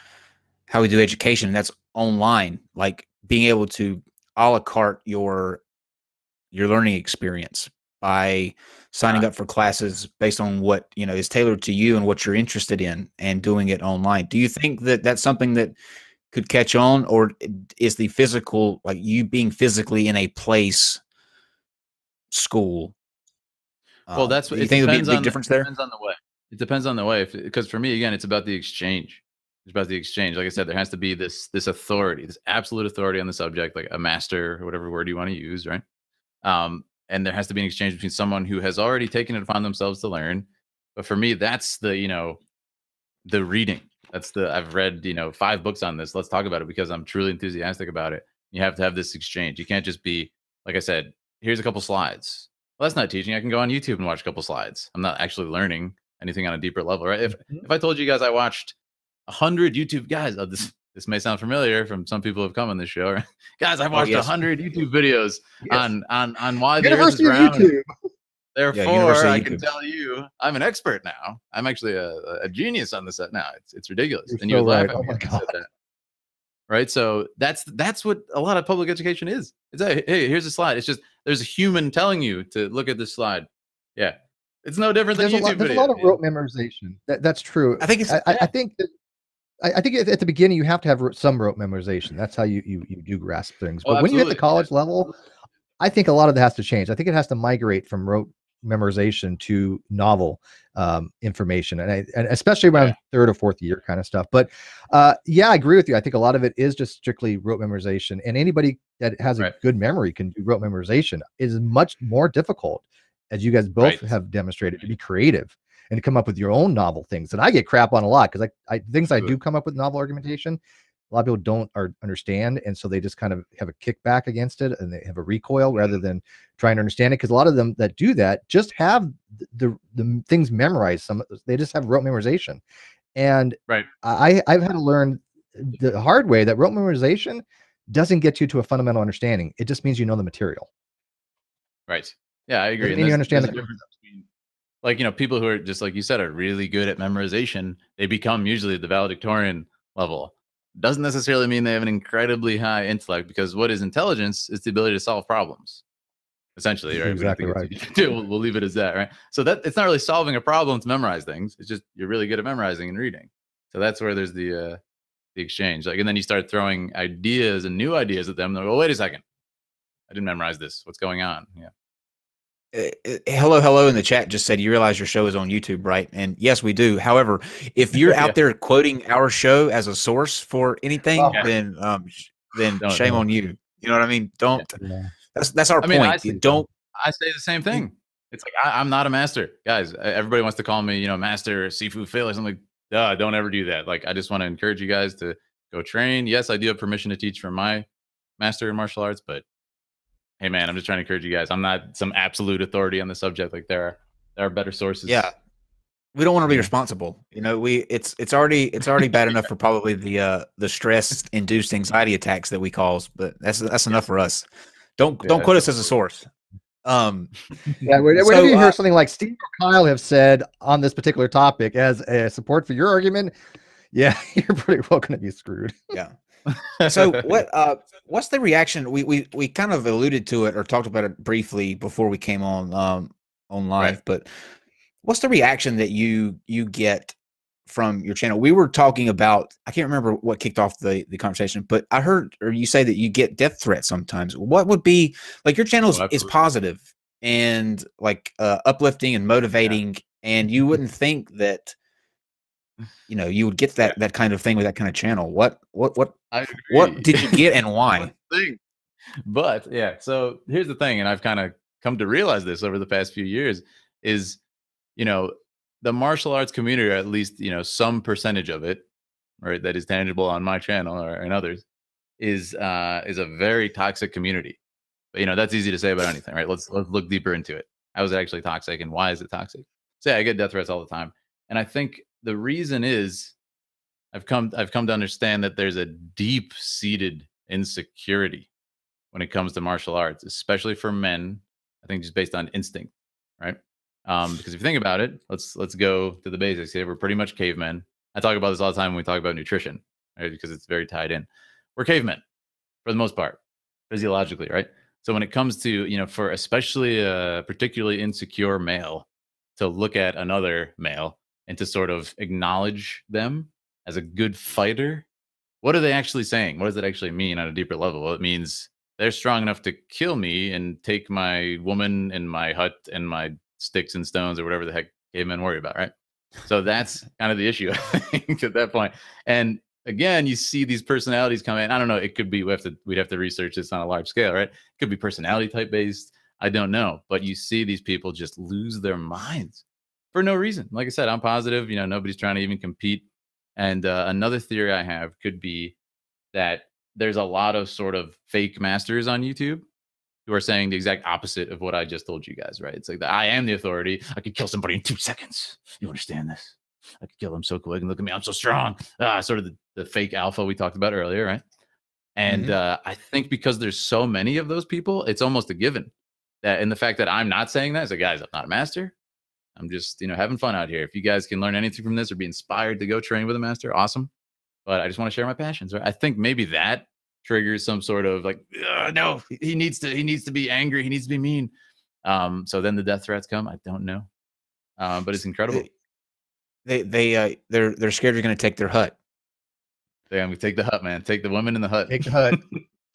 how we do education, and that's online, like being able to a la carte your learning experience by signing up for classes based on what is tailored to you and what you're interested in, and doing it online. Do you think that that's something that could catch on, or is the physical, like you being physically in a place, school? Well, that's what you think there'll be a big difference there. Depends on the way. It depends on the way, because for me, again, it's about the exchange. It's about the exchange. Like I said, there has to be this authority, this absolute authority on the subject, like a master or whatever word you want to use, right? And there has to be an exchange between someone who has already taken it upon themselves to learn. But for me, that's the reading. I've read 5 books on this. Let's talk about it because I'm truly enthusiastic about it. You have to have this exchange. You can't just be, like I said, here's a couple slides. Well, that's not teaching. I can go on YouTube and watch a couple slides. I'm not actually learning anything on a deeper level, right? If I told you guys I watched 100 YouTube guys, this may sound familiar from some people who have come on this show, right? Guys, I've watched 100 YouTube videos on why the Earth is round. YouTube. Therefore, I can tell you, I'm an expert now. I'm actually a genius on this set now. It's ridiculous. And you would laugh at me. Right? So that's what a lot of public education is. It's hey, here's a slide. It's just there's a human telling you to look at this slide. Yeah, it's no different than YouTube. There's a lot of rote memorization. That's true. I think I think that. I think at the beginning you have to have some rote memorization. That's how you do grasp things. But when you hit the college level, I think a lot of that has to change. I think it has to migrate from rote memorization to novel information, and especially around 3rd or 4th year kind of stuff. But yeah, I agree with you. I think a lot of it is just strictly rote memorization, and anybody that has a good memory can do rote memorization. It is much more difficult, as you guys both have demonstrated, to be creative and to come up with your own novel things. And I get crap on a lot because I do come up with novel argumentation, a lot of people don't understand, and so they just kind of have a kickback against it, and they have a recoil rather than trying to understand it. Because a lot of them that do that just have the things memorized. They just have rote memorization, and I've had to learn the hard way that rote memorization doesn't get you to a fundamental understanding. It just means you know the material. Right. Yeah, I agree. Doesn't mean you understand the difference between, like, you know, people who are just like you said are really good at memorization. They become usually the valedictorian level. Doesn't necessarily mean they have an incredibly high intellect, because what is intelligence is the ability to solve problems. Essentially, right? Exactly right. We'll leave it as that, right? So that it's not really solving a problem to memorize things. It's just you're really good at memorizing and reading. So that's where there's the exchange. Like, and then you start throwing ideas and new ideas at them. They're like, well, wait a second, I didn't memorize this. What's going on? Yeah. Hello in the chat just said, you realize your show is on YouTube, right? And yes, we do. However, if you're out there quoting our show as a source for anything, then shame on you. You know what I mean? Don't. Yeah. That's our point. I say the same thing. It's like I'm not a master, guys. Everybody wants to call me, you know, master Sifu Phil or something. Like, don't ever do that. Like, I just want to encourage you guys to go train. Yes, I do have permission to teach from my master in martial arts, but hey, man, I'm just trying to encourage you guys. I'm not some absolute authority on the subject. Like, there are better sources. Yeah, we don't want to be responsible. You know, it's already bad enough for probably the stress-induced anxiety attacks that we cause, but that's enough for us. Don't quote us as a source. Whenever you hear something like Steve or Kyle have said on this particular topic as a support for your argument, yeah, you're pretty well going to be screwed. Yeah. So what's the reaction? We kind of alluded to it or talked about it briefly before we came on live, right. But what's the reaction that you get from your channel? We were talking about, I can't remember what kicked off the conversation, but I heard or you say that you get death threats sometimes. What would be like your channel is positive and like uplifting and motivating, and you wouldn't think that, you know, you would get that kind of thing with that kind of channel. What did you get and why? But yeah, so here's the thing, and I've kind of come to realize this over the past few years is, you know, the martial arts community, or at least, you know, some percentage of it, right, that is tangible on my channel or and others, is a very toxic community. But, you know, that's easy to say about anything, right? Let's look deeper into it. How is it actually toxic, and why is it toxic? So yeah, I get death threats all the time, and I think the reason is I've come to understand that there's a deep-seated insecurity when it comes to martial arts, especially for men. I think just based on instinct, right? Because if you think about it, let's go to the basics here. We're pretty much cavemen. I talk about this all the time when we talk about nutrition, right? Because it's very tied in. We're cavemen for the most part, physiologically, right? So when it comes to, you know, for especially a particularly insecure male to look at another male and to sort of acknowledge them as a good fighter, what are they actually saying? What does it actually mean on a deeper level? Well, it means they're strong enough to kill me and take my woman and my hut and my sticks and stones or whatever the heck cavemen worry about, right? So that's kind of the issue, I think, at that point. And again, you see these personalities come in. I don't know. It could be we'd have to research this on a large scale, right? It could be personality type based. I don't know. But you see these people just lose their minds for no reason. Like I said, I'm positive. You know, nobody's trying to even compete. And another theory I have could be that there's a lot of sort of fake masters on YouTube who are saying the exact opposite of what I just told you guys, right? It's like I am the authority. I could kill somebody in 2 seconds. You understand this? I could kill him so quick, and look at me, I'm so strong. Sort of the fake alpha we talked about earlier, right? And I think because there's so many of those people, it's almost a given that, and the fact that I'm not saying that, is like, guys, I'm not a master. I'm just, you know, having fun out here. If you guys can learn anything from this or be inspired to go train with a master, awesome. But I just want to share my passions, right? I think maybe that triggers some sort of like, no, he needs to be angry. He needs to be mean. So then the death threats come. I don't know. But it's incredible. They're scared you're going to take their hut. Damn, we take the hut, man. Take the women in the hut. Take the hut.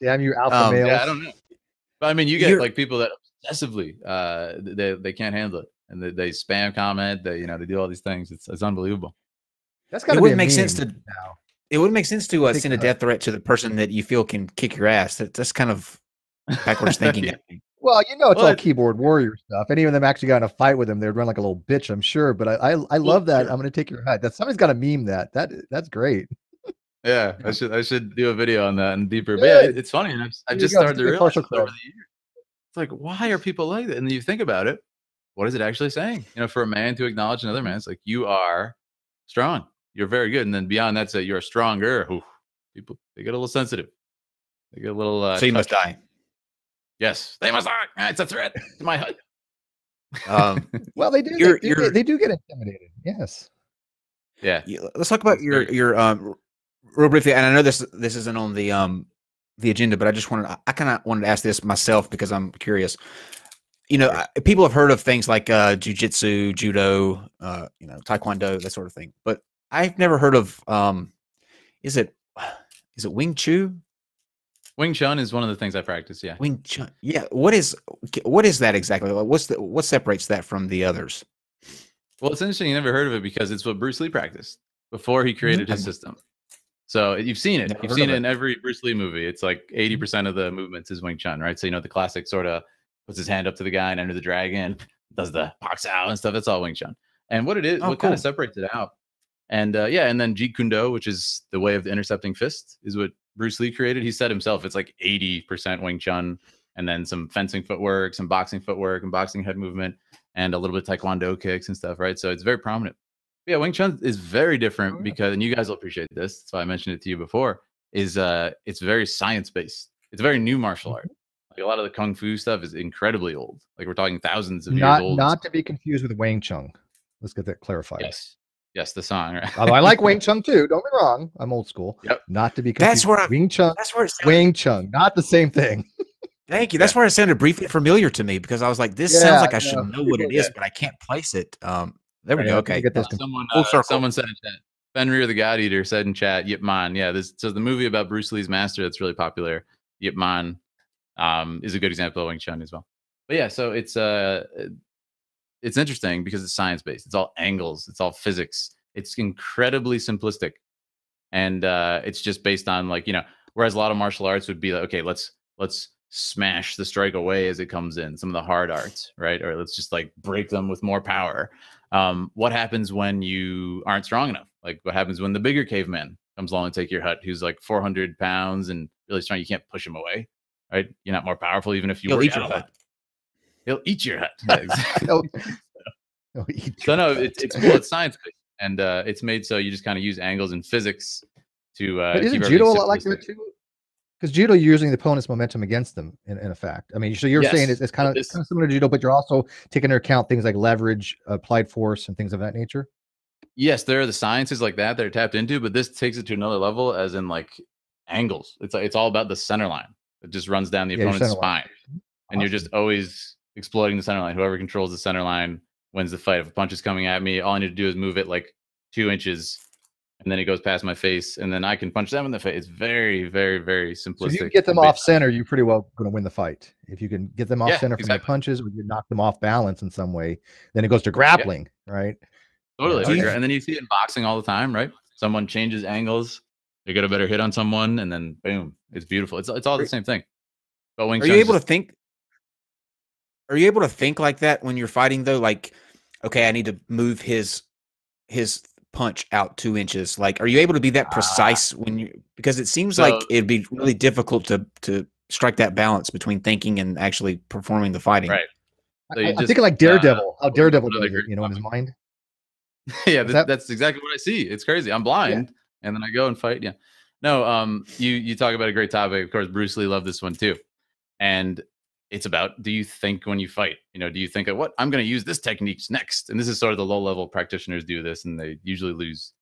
Damn you, alpha males. Yeah, I don't know. But I mean, you get like people that obsessively they can't handle it, and they spam comment. They they do all these things. It's unbelievable. That's got to make sense to now. It would make sense to send a death threat to the person that you feel can kick your ass. That's kind of backwards thinking. Yeah. Well, it's all keyboard warrior stuff. Any of them actually got in a fight with him, they'd run like a little bitch, I'm sure. But I love that. I'm going to take your hat. Somebody's got to meme that. That's great. Yeah, I should do a video on that and deeper. But yeah, it's funny. And I just started to realize over the years. It's like, why are people like that? And then you think about it. What is it actually saying? For a man to acknowledge another man, it's like, you are strong. You're very good. And then beyond that, say you're stronger. Ooh, people, they get a little sensitive. Like a little. So you must die. Yes, they must die. It's a threat to my hut. Well, they do. They do get intimidated. Yes. Yeah. Let's talk about your real briefly. And I know this isn't on the agenda, but I kind of wanted to ask this myself because I'm curious. You know, people have heard of things like jujitsu, judo, you know, taekwondo, that sort of thing. But I've never heard of is it Wing Chun? Wing Chun is one of the things I practice. Yeah. Wing Chun. Yeah. What is that exactly? Like, what separates that from the others? Well, it's interesting. You never heard of it because it's what Bruce Lee practiced before he created his system. So you've seen it. You've seen it in every Bruce Lee movie. It's like 80% of the movements is Wing Chun, right? So, you know, the classic sort of puts his hand up to the guy and Enter the Dragon, does the box out and stuff. That's all Wing Chun. And what it is, what kind of separates it out. And yeah, and then Jeet Kune Do, which is the way of the intercepting fist, is what Bruce Lee created. He said himself, it's like 80% Wing Chun, and then some fencing footwork, some boxing footwork, and boxing head movement, and a little bit of Taekwondo kicks and stuff, right? So it's very prominent. But yeah, Wing Chun is very different because, and you guys will appreciate this, that's why I mentioned it to you before, is it's very science-based. It's a very new martial art. Like a lot of the Kung Fu stuff is incredibly old. Like we're talking thousands of years old. Not to be confused with Wing Chun. Let's get that clarified. Yes, the song. Right? Although I like Wing Chun too. Don't be wrong. I'm old school. Yep. Not to be confused. That's where Wing Chun. That's where it sounded, Wing Chun. Not the same thing. Thank you. That's where it sounded briefly familiar to me because I was like, this sounds like I should know what it is, but I can't place it. There we go. Okay. Get this someone said in chat. Fenrir the God Eater said in chat, Yip Man. Yeah, so the movie about Bruce Lee's master that's really popular, Yip Man, is a good example of Wing Chun as well. But yeah, so it's interesting because it's science-based. It's all angles. It's all physics. It's incredibly simplistic. And it's just based on, like, you know, whereas a lot of martial arts would be like, okay, let's smash the strike away as it comes in, some of the hard arts, right? Or let's just like break them with more power. What happens when you aren't strong enough? Like what happens when the bigger caveman comes along and take your hut, who's like 400 pounds and really strong? You can't push him away, right? You're not more powerful even if you He'll work eat your out. hut. He'll eat your hut. Yeah, exactly. So no, it's science-based, and it's made so you just kind of use angles and physics to but isn't judo a lot like that too? Because judo, you're using the opponent's momentum against them, in effect. I mean, so you're saying it's kind of similar to judo, but you're also taking into account things like leverage, applied force, and things of that nature. Yes, there are the sciences like that are tapped into, but this takes it to another level, as in like angles. It's all about the center line. It just runs down the opponent's spine, and you're just always exploiting the center line. Whoever controls the center line wins the fight. If a punch is coming at me, all I need to do is move it like 2 inches, and then it goes past my face, and then I can punch them in the face. It's very, very, very simplistic. So if you get them off center, you're pretty well going to win the fight. If you can get them off center from your punches, or you knock them off balance in some way, then it goes to grappling, right? Totally. And then you see it in boxing all the time, right? Someone changes angles, they get a better hit on someone, and then boom, it's beautiful. It's all the same thing. But Wing Chun, are you able to think? Are you able to think like that when you're fighting though? Like, okay, I need to move his punch out 2 inches. Like, are you able to be that precise when you? Because it seems like it'd be really difficult to strike that balance between thinking and actually performing the fighting. Right. So I think like Daredevil. How Daredevil does it, in his mind. Yeah, that's exactly what I see. It's crazy. I'm blind, and then I go and fight. Yeah. No. You talk about a great topic. Of course, Bruce Lee loved this one too, and it's about, do you think when you fight? You know, do you think of what I'm going to use this technique next? And this is sort of the low level practitioners do this, and they usually lose.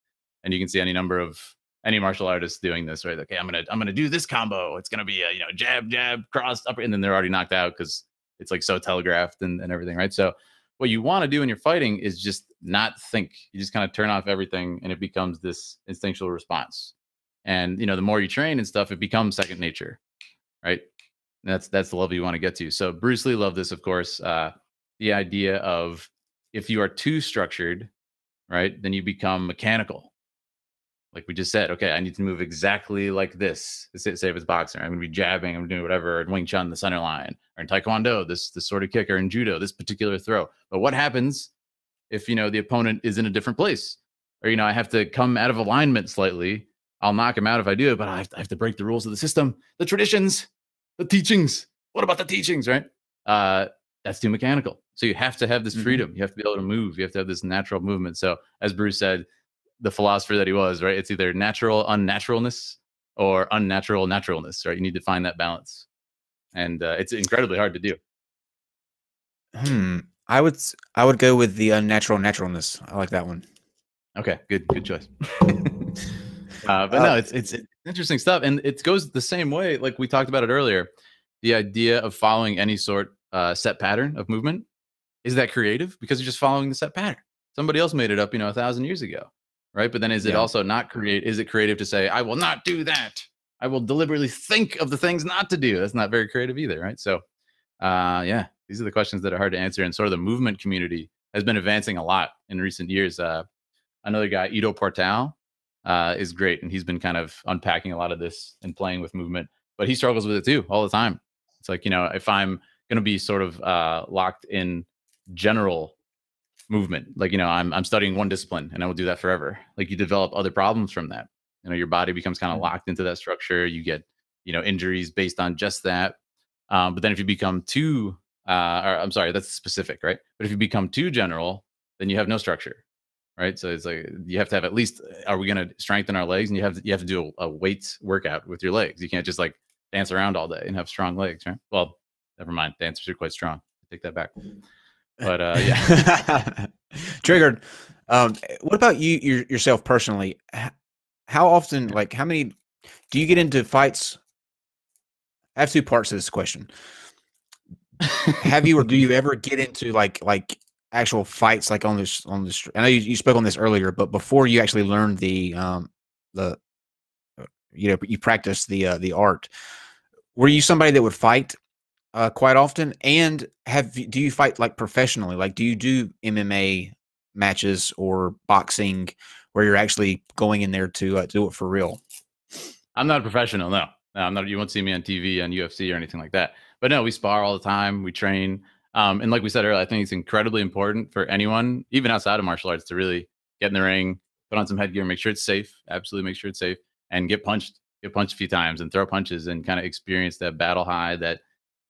And you can see any martial artists doing this, right? Okay, I'm gonna do this combo. It's gonna be a jab, cross, upper, and then they're already knocked out because it's like so telegraphed and everything, right? So what you want to do in your fighting is just not think. You just kind of turn off everything, and it becomes this instinctual response. And the more you train and stuff, it becomes second nature, right? And that's the level you want to get to. So Bruce Lee loved this, of course. The idea of, if you are too structured, right, then you become mechanical. Like we just said, okay, I need to move exactly like this. Say if it's boxing, I'm going to be jabbing, I'm doing whatever. In Wing Chun, the center line, or in Taekwondo, this sort of kick, or in Judo, this particular throw. But what happens if the opponent is in a different place, or I have to come out of alignment slightly? I'll knock him out if I do it, but I have to break the rules of the system, the traditions, the teachings. What about the teachings, right? That's too mechanical. So you have to have this freedom. You have to be able to move. You have to have this natural movement. So as Bruce said, the philosopher that he was, right? It's either natural unnaturalness or unnatural naturalness, right? You need to find that balance, and it's incredibly hard to do. I would go with the unnatural naturalness. I like that one. Okay, good choice. But no, it's interesting stuff, and it goes the same way. Like we talked about it earlier, the idea of following any sort set pattern of movement, is that creative? Because you're just following the set pattern. Somebody else made it up, 1,000 years ago, right? But then is it also not create? Is it creative to say, I will not do that? I will deliberately think of the things not to do. That's not very creative either, right? So, yeah, these are the questions that are hard to answer. And sort of the movement community has been advancing a lot in recent years. Another guy, Ido Portal, is great, and he's been kind of unpacking a lot of this and playing with movement. But he struggles with it too all the time. It's like, if I'm going to be sort of locked in general movement, like, I'm studying one discipline and I will do that forever. Like, you develop other problems from that. Your body becomes kind of locked into that structure. You get, injuries based on just that. But then if you become too, or I'm sorry, that's specific, right? But if you become too general, then you have no structure, right? So it's like you have to have at least, are we going to strengthen our legs? And you have to do a weights workout with your legs. You can't just like dance around all day and have strong legs, right? Well, never mind. Dancers are quite strong. I take that back. But yeah. Triggered. What about you yourself personally? How often, like, how many do you get into fights? I have two parts to this question. Have you or do you ever get into like actual fights, like on this? I know you spoke on this earlier, but before you actually learned you practice the art, were you somebody that would fight quite often? And do you fight like professionally? Like, do you do MMA matches or boxing where you're actually going in there to do it for real? I'm not a professional. No, I'm not. You won't see me on TV, on UFC or anything like that. But no, we spar all the time. We train. And like we said earlier, I think it's incredibly important for anyone, even outside of martial arts, to really get in the ring, put on some headgear, make sure it's safe. Absolutely make sure it's safe, and get punched a few times and throw punches and kind of experience that battle high, that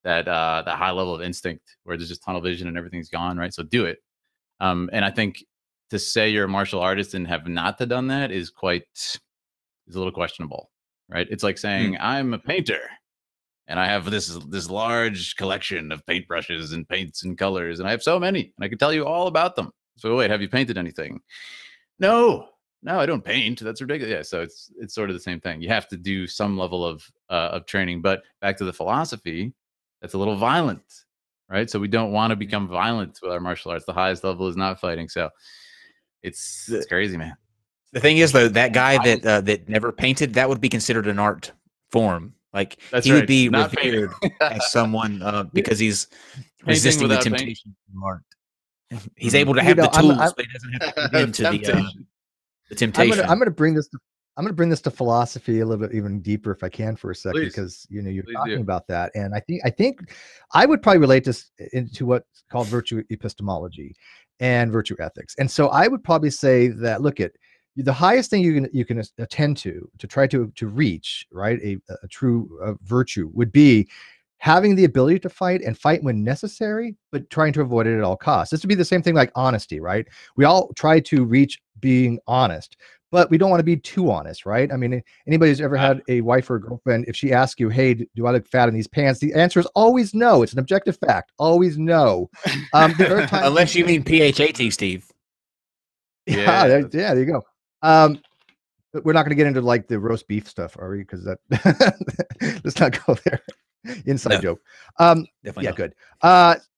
high level of instinct where there's just tunnel vision and everything's gone, right? So do it. And I think to say you're a martial artist and have not done that is a little questionable, right? It's like saying I'm a painter and I have this large collection of paintbrushes and paints and colors, and I have so many, and I can tell you all about them. So wait, have you painted anything? No, I don't paint. That's ridiculous. Yeah, so it's sort of the same thing. You have to do some level of training. But back to the philosophy, that's a little violent, right? So we don't want to become violent with our martial arts. The highest level is not fighting. So it's crazy, man. The thing is, though, that guy that never painted, that would be considered an art form. Like, he would be revered as someone because he's resisting the temptation of art. He's able to have the tools, but he doesn't have to get into the temptation. I'm going to bring this to philosophy a little bit even deeper if I can for a second, because you're talking about that, and I think I would probably relate this into what's called virtue epistemology and virtue ethics. And so I would probably say that, look, at the highest thing you can attend to try to reach, right, a true virtue would be having the ability to fight and fight when necessary, but trying to avoid it at all costs. This would be the same thing like honesty, right? We all try to reach being honest, but we don't want to be too honest, right? I mean, anybody who's ever had a wife or a girlfriend, if she asks you, hey, do I look fat in these pants? The answer is always no. It's an objective fact. Always no. There are times unless you mean PHAT, Steve. Yeah, there you go. But we're not going to get into like the roast beef stuff, are we? Because that let's not go there. Inside joke. Definitely not. Good.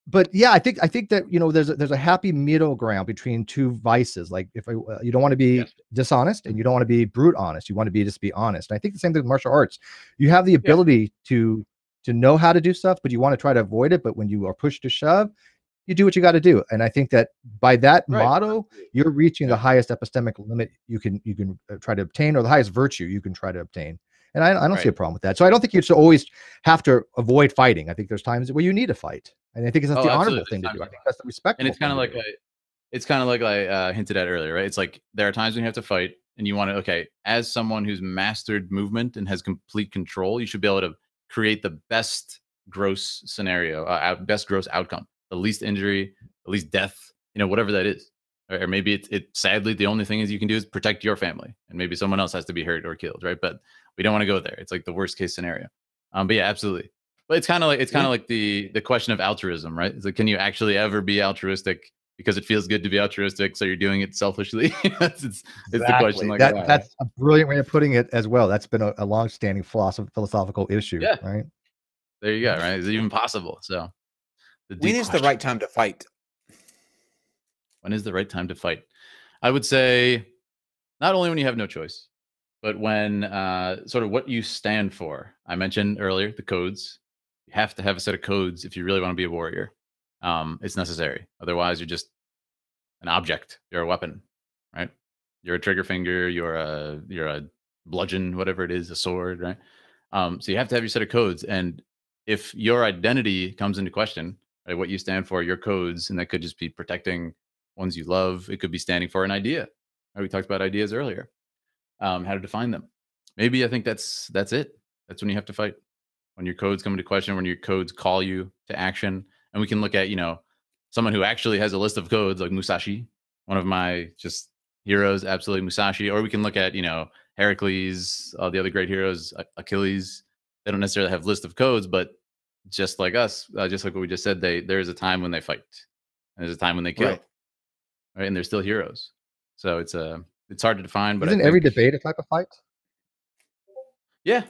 But yeah, I think that there's a happy middle ground between two vices. Like, if you don't want to be dishonest and you don't want to be brute honest, you want to just be honest. And I think the same thing with martial arts. You have the ability to know how to do stuff, but you want to try to avoid it. But when you are pushed to shove, you do what you got to do. And I think that by that motto, you're reaching the highest epistemic limit you can try to obtain, or the highest virtue you can try to obtain. And I don't see a problem with that. So I don't think you should always have to avoid fighting. I think there's times where you need to fight. And I think it's the honorable thing to do. I think that's the respectful. And it's kind of like I hinted at earlier, right? It's like there are times when you have to fight and you want to, as someone who's mastered movement and has complete control, you should be able to create the best gross scenario, best gross outcome, the least injury, the least death, whatever that is. or maybe it's sadly the only thing is you can do is protect your family, and maybe someone else has to be hurt or killed, right? But we don't want to go there. It's like the worst case scenario. But yeah, absolutely. But it's kind of like the question of altruism, right? It's like, can you actually ever be altruistic because it feels good to be altruistic, so you're doing it selfishly? It's the question. Like that's a brilliant way of putting it as well. That's been a long-standing philosophical issue, yeah, right? there you go. Right? Is it even possible? So when is the right time to fight? When is the right time to fight? I would say not only when you have no choice, but when sort of what you stand for. I mentioned earlier the codes. You have to have a set of codes if you really want to be a warrior. It's necessary. Otherwise, you're just an object. You're a weapon, right? You're a trigger finger. You're a bludgeon, whatever it is, a sword, right? So you have to have your set of codes. And if your identity comes into question, right, what you stand for, your codes, and that could just be protecting ones you love. It could be standing for an idea. Right? We talked about ideas earlier. How to define them. Maybe I think that's it. That's when you have to fight. When your codes come into question, when your codes call you to action. And we can look at, someone who actually has a list of codes like Musashi, one of my just heroes, absolutely Musashi. Or we can look at, Heracles, all the other great heroes, Achilles. They don't necessarily have list of codes, but just like us, just like what we just said, there is a time when they fight. And there's a time when they kill. Right? And they're still heroes. So it's hard to define, but isn't every debate a type of fight? Yeah.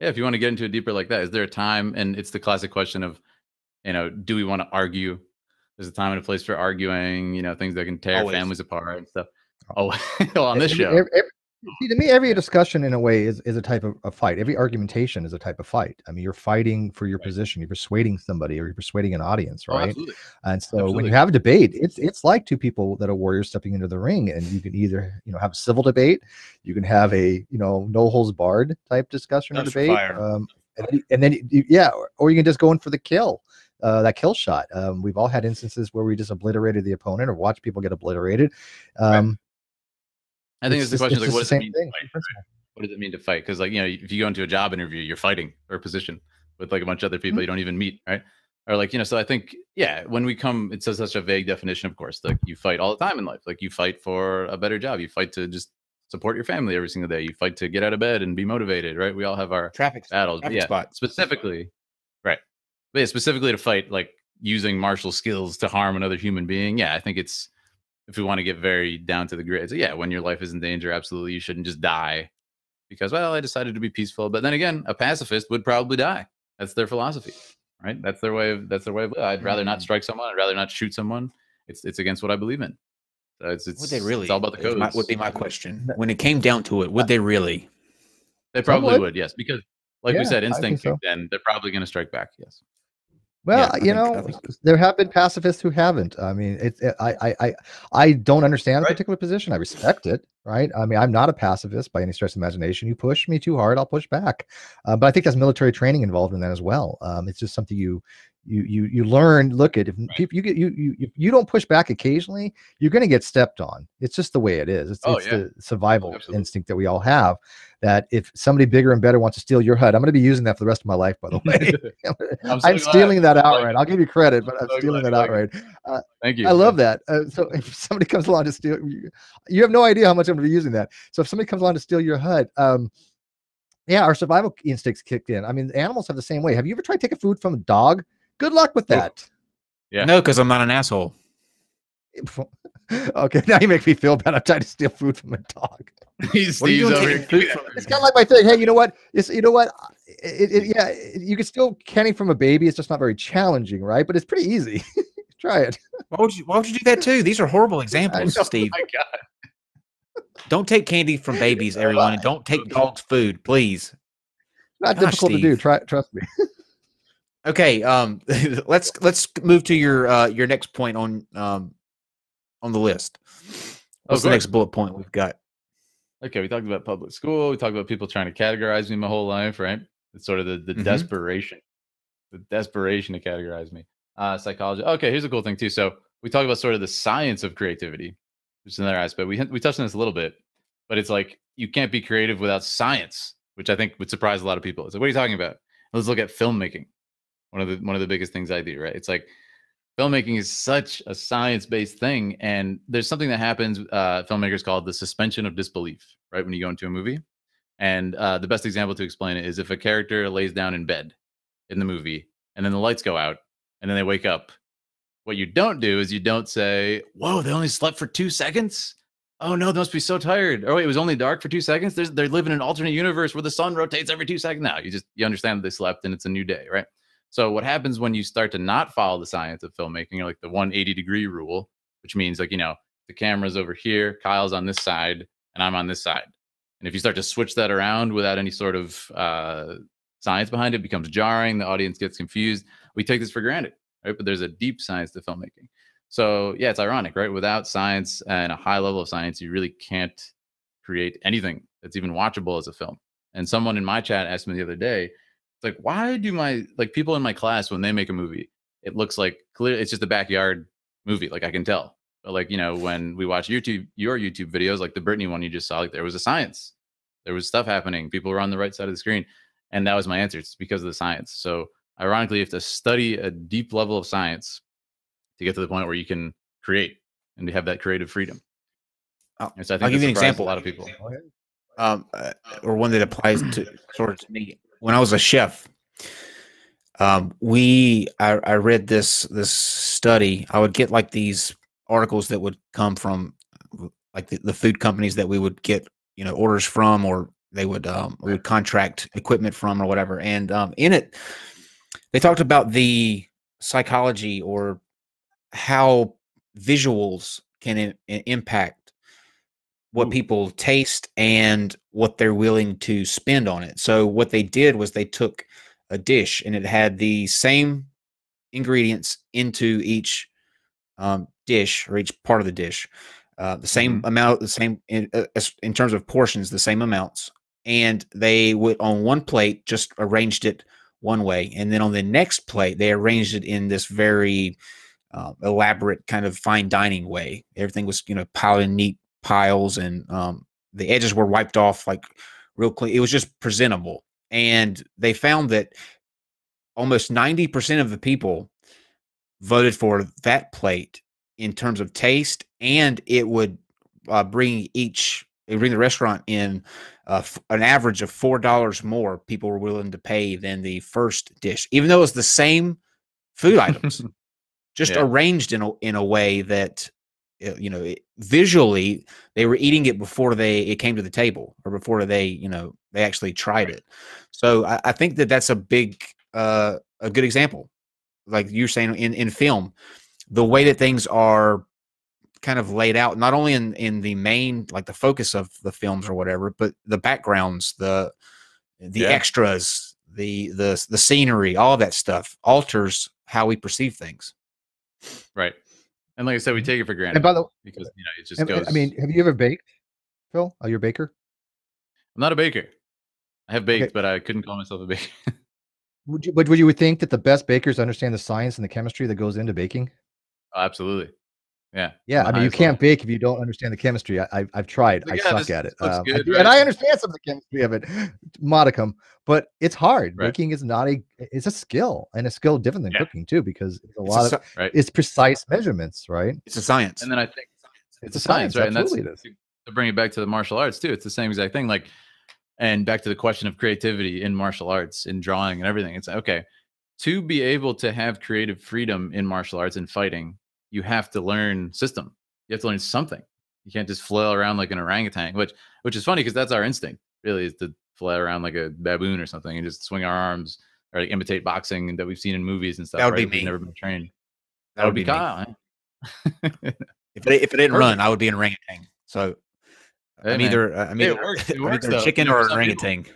Yeah. If you want to get into it deeper like that, is there a time? And it's the classic question of, do we want to argue? There's a time and a place for arguing, things that can tear families apart and stuff. Oh, on this show. See, to me, every discussion in a way is a type of a fight. Every argumentation is a type of fight. I mean, you're fighting for your position. You're persuading somebody, or you're persuading an audience, right? Absolutely. And so when you have a debate, it's like two people that are warriors stepping into the ring, and you can either have a civil debate, you can have a no holds barred type discussion or debate, and then or you can just go in for the kill. That kill shot. We've all had instances where we just obliterated the opponent or watch people get obliterated. I think it's the question is like, what does it mean to fight? What does it mean to fight? Because if you go into a job interview, you're fighting for a position with like a bunch of other people you don't even meet, right? Or so I think, when we come, it's such a vague definition, of course. Like you fight all the time in life. Like you fight for a better job. You fight to just support your family every single day. You fight to get out of bed and be motivated, right? We all have our battles. Specifically, right. But specifically to fight, like using martial skills to harm another human being. Yeah, I think it's, if we want to get very down to the grid, when your life is in danger, absolutely, you shouldn't just die because, I decided to be peaceful. But then again, a pacifist would probably die. That's their philosophy, right? That's their way of I'd rather not strike someone. I'd rather not shoot someone. It's against what I believe in. So it's would they really? It's all about the codes. Would be my question. When it came down to it, would they really? They probably would, yes, because like we said, instinct. So. Then they're probably going to strike back. Yes. Well, I think there have been pacifists who haven't. I mean, I don't understand a particular position. I respect it, right? I mean, I'm not a pacifist by any stretch of imagination. You push me too hard, I'll push back. But I think there's military training involved in that as well. It's just something you learn. Look at if people you don't push back occasionally, you're going to get stepped on. It's just the way it is. It's the survival instinct that we all have. That if somebody bigger and better wants to steal your hut, I'm going to be using that for the rest of my life. By the way, I'm stealing that outright. I'll give you credit, but I'm stealing that outright. Thank you. I love that. So if somebody comes along to steal, you have no idea how much I'm going to be using that. So if somebody comes along to steal your hut, our survival instincts kicked in. I mean, animals have the same way. Have you ever tried taking food from a dog? Good luck with that. Yeah. No, because I'm not an asshole. Okay, now you make me feel bad. I'm trying to steal food from a dog. He's over here. It's kind of like my thing. Hey, you know what? You can still canning from a baby. It's just not very challenging, right? But it's pretty easy. Try it. Why would you do that too? These are horrible examples, Steve. Oh my God. Don't take candy from babies, everyone, and don't take dogs' food, please. Not difficult to do. Trust me. Okay, let's move to your next point on the list. What's the next bullet point we've got? Okay, we talked about public school. We talked about people trying to categorize me my whole life, right? It's sort of the desperation to categorize me. Psychology. Okay, here's a cool thing too. So we talk about sort of the science of creativity, which is another aspect. We touched on this a little bit, but it's like you can't be creative without science, which I think would surprise a lot of people. So what are you talking about? Let's look at filmmaking. One of the biggest things I do, right? It's like filmmaking is such a science-based thing, and there's something that happens. Filmmakers call it the suspension of disbelief, right? When you go into a movie, and the best example to explain it is if a character lays down in bed in the movie, and then the lights go out, and then they wake up. What you don't do is you don't say, "Whoa, they only slept for 2 seconds. Oh no, they must be so tired. Oh, wait, it was only dark for 2 seconds. They live in an alternate universe where the sun rotates every 2 seconds." Now you understand that they slept and it's a new day, right? So what happens when you start to not follow the science of filmmaking, or like the 180-degree rule, which means like the camera's over here, Kyle's on this side, and I'm on this side. And if you start to switch that around without any sort of science behind it, it becomes jarring. The audience gets confused. We take this for granted, right? But there's a deep science to filmmaking. So yeah, it's ironic, right? Without science and a high level of science, you really can't create anything that's even watchable as a film. And someone in my chat asked me the other day, it's like, why do people in my class, when they make a movie, it looks like clearly it's just a backyard movie. Like I can tell. But like, when we watch your YouTube videos, like the Britney one you just saw, like there was a science. There was stuff happening. People were on the right side of the screen. And that was my answer. It's because of the science. So ironically, you have to study a deep level of science to get to the point where you can create and to have that creative freedom. And so I think I'll give you an example. A lot of people. Or one that applies to sort of to me. When I was a chef, I read this study. I would get like these articles that would come from like the food companies that we would get orders from, or we would contract equipment from, or whatever. And in it, they talked about the psychology or how visuals can impact what people taste and what they're willing to spend on it. So what they did was they took a dish and it had the same ingredients into each dish, or each part of the dish, the same amount, the same in terms of portions, the same amounts. And they would, on one plate, just arranged it one way, and then on the next plate they arranged it in this very elaborate kind of fine dining way. Everything was piled in neat piles, and the edges were wiped off like real clean. It was just presentable. And they found that almost 90% of the people voted for that plate in terms of taste, and it would bring the restaurant in an average of $4 more people were willing to pay than the first dish, even though it was the same food items, just arranged in a way that visually they were eating it before it came to the table, or before they actually tried it. So I think that's a good example, like you're saying in film, the way that things are kind of laid out, not only in the main, like the focus of the films or whatever, but the backgrounds, the extras, the scenery, all of that stuff alters how we perceive things. Right. And like I said, we take it for granted. And by the way, because it just goes. I mean, have you ever baked, Phil? Are you a baker? I'm not a baker. I have baked, but I couldn't call myself a baker. Would you think that the best bakers understand the science and the chemistry that goes into baking? Oh, absolutely. Yeah. Yeah. I mean, you can't bake if you don't understand the chemistry. I've tried. I suck at it. Good, and I understand some of the chemistry of it, modicum, but it's hard. Right. Baking is it's a skill, and a skill different than cooking too, because it's precise measurements, right? It's a science. And then I think it's a science, right? Absolutely, and that's to bring it back to the martial arts too. It's the same exact thing. And back to the question of creativity in martial arts, in drawing and everything. It's okay, to be able to have creative freedom in martial arts and fighting, you have to learn system. You have to learn something. You can't just flail around like an orangutan, which is funny because that's our instinct, really, is to flail around like a baboon or something and just swing our arms, or like imitate boxing that we've seen in movies and stuff. That would right? be me. We've never been trained. That would be Kyle. If it didn't run, I would be an orangutan. So I'm either it works, either a chicken or an orangutan.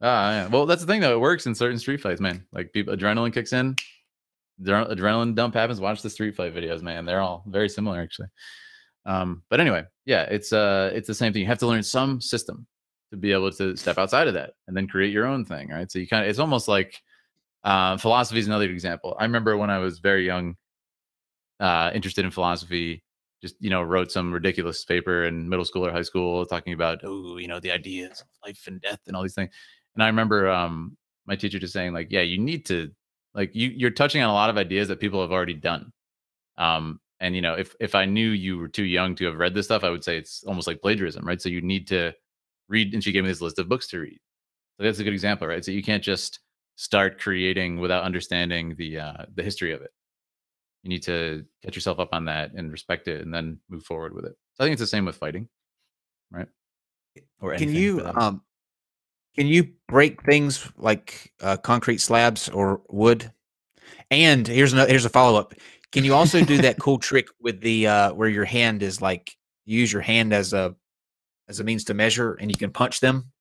Yeah. Well, that's the thing though. It works in certain street fights, man. Like adrenaline kicks in. Adrenaline dump happens. Watch the street fight videos, man. They're all very similar, actually. But anyway, yeah, it's the same thing. You have to learn some system to be able to step outside of that and then create your own thing, right? So it's almost like philosophy is another example. I remember when I was very young, interested in philosophy, just wrote some ridiculous paper in middle school or high school talking about the ideas of life and death and all these things. And I remember my teacher just saying, like, yeah, you need to Like you're touching on a lot of ideas that people have already done. And you know, if I knew you were too young to have read this stuff, I would say it's almost like plagiarism, right? So you need to read, and she gave me this list of books to read. So that's a good example, right? So you can't just start creating without understanding the history of it. You need to catch yourself up on that and respect it, and then move forward with it. So I think it's the same with fighting, right? Or Can anything. you can you break things like concrete slabs or wood? And here's a follow up. Can you also do that cool trick with the where your hand is like you use your hand as a means to measure and you can punch them?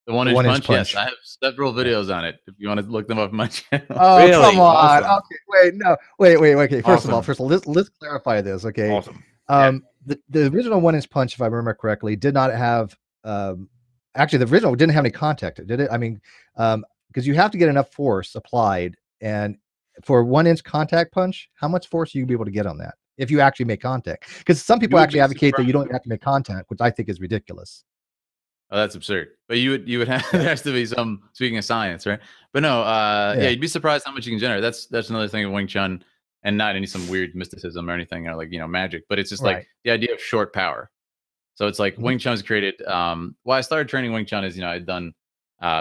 The one-inch punch? Yes, I have several videos on it. If you want to look them up on my channel. Oh, really? Come on. Awesome. Okay, wait, no, wait. Okay, first Awesome. of all, let's clarify this. Okay. Awesome. The original 1-inch punch, if I remember correctly, did not have actually the original didn't have any contact, did it? I mean, because you have to get enough force applied, and for a 1-inch contact punch, how much force are you be able to get on that if you actually make contact? Because some people actually advocate that you don't have to make contact, which I think is ridiculous. Oh, that's absurd. But you would have there has to be some, speaking of science, right? But no, yeah, you'd be surprised how much you can generate. That's another thing of Wing Chun, and not any some weird mysticism or anything, or like, you know, magic, but it's just like the idea of short power. So it's like Wing Chun's created. Well, I started training Wing Chun is, you know, I'd done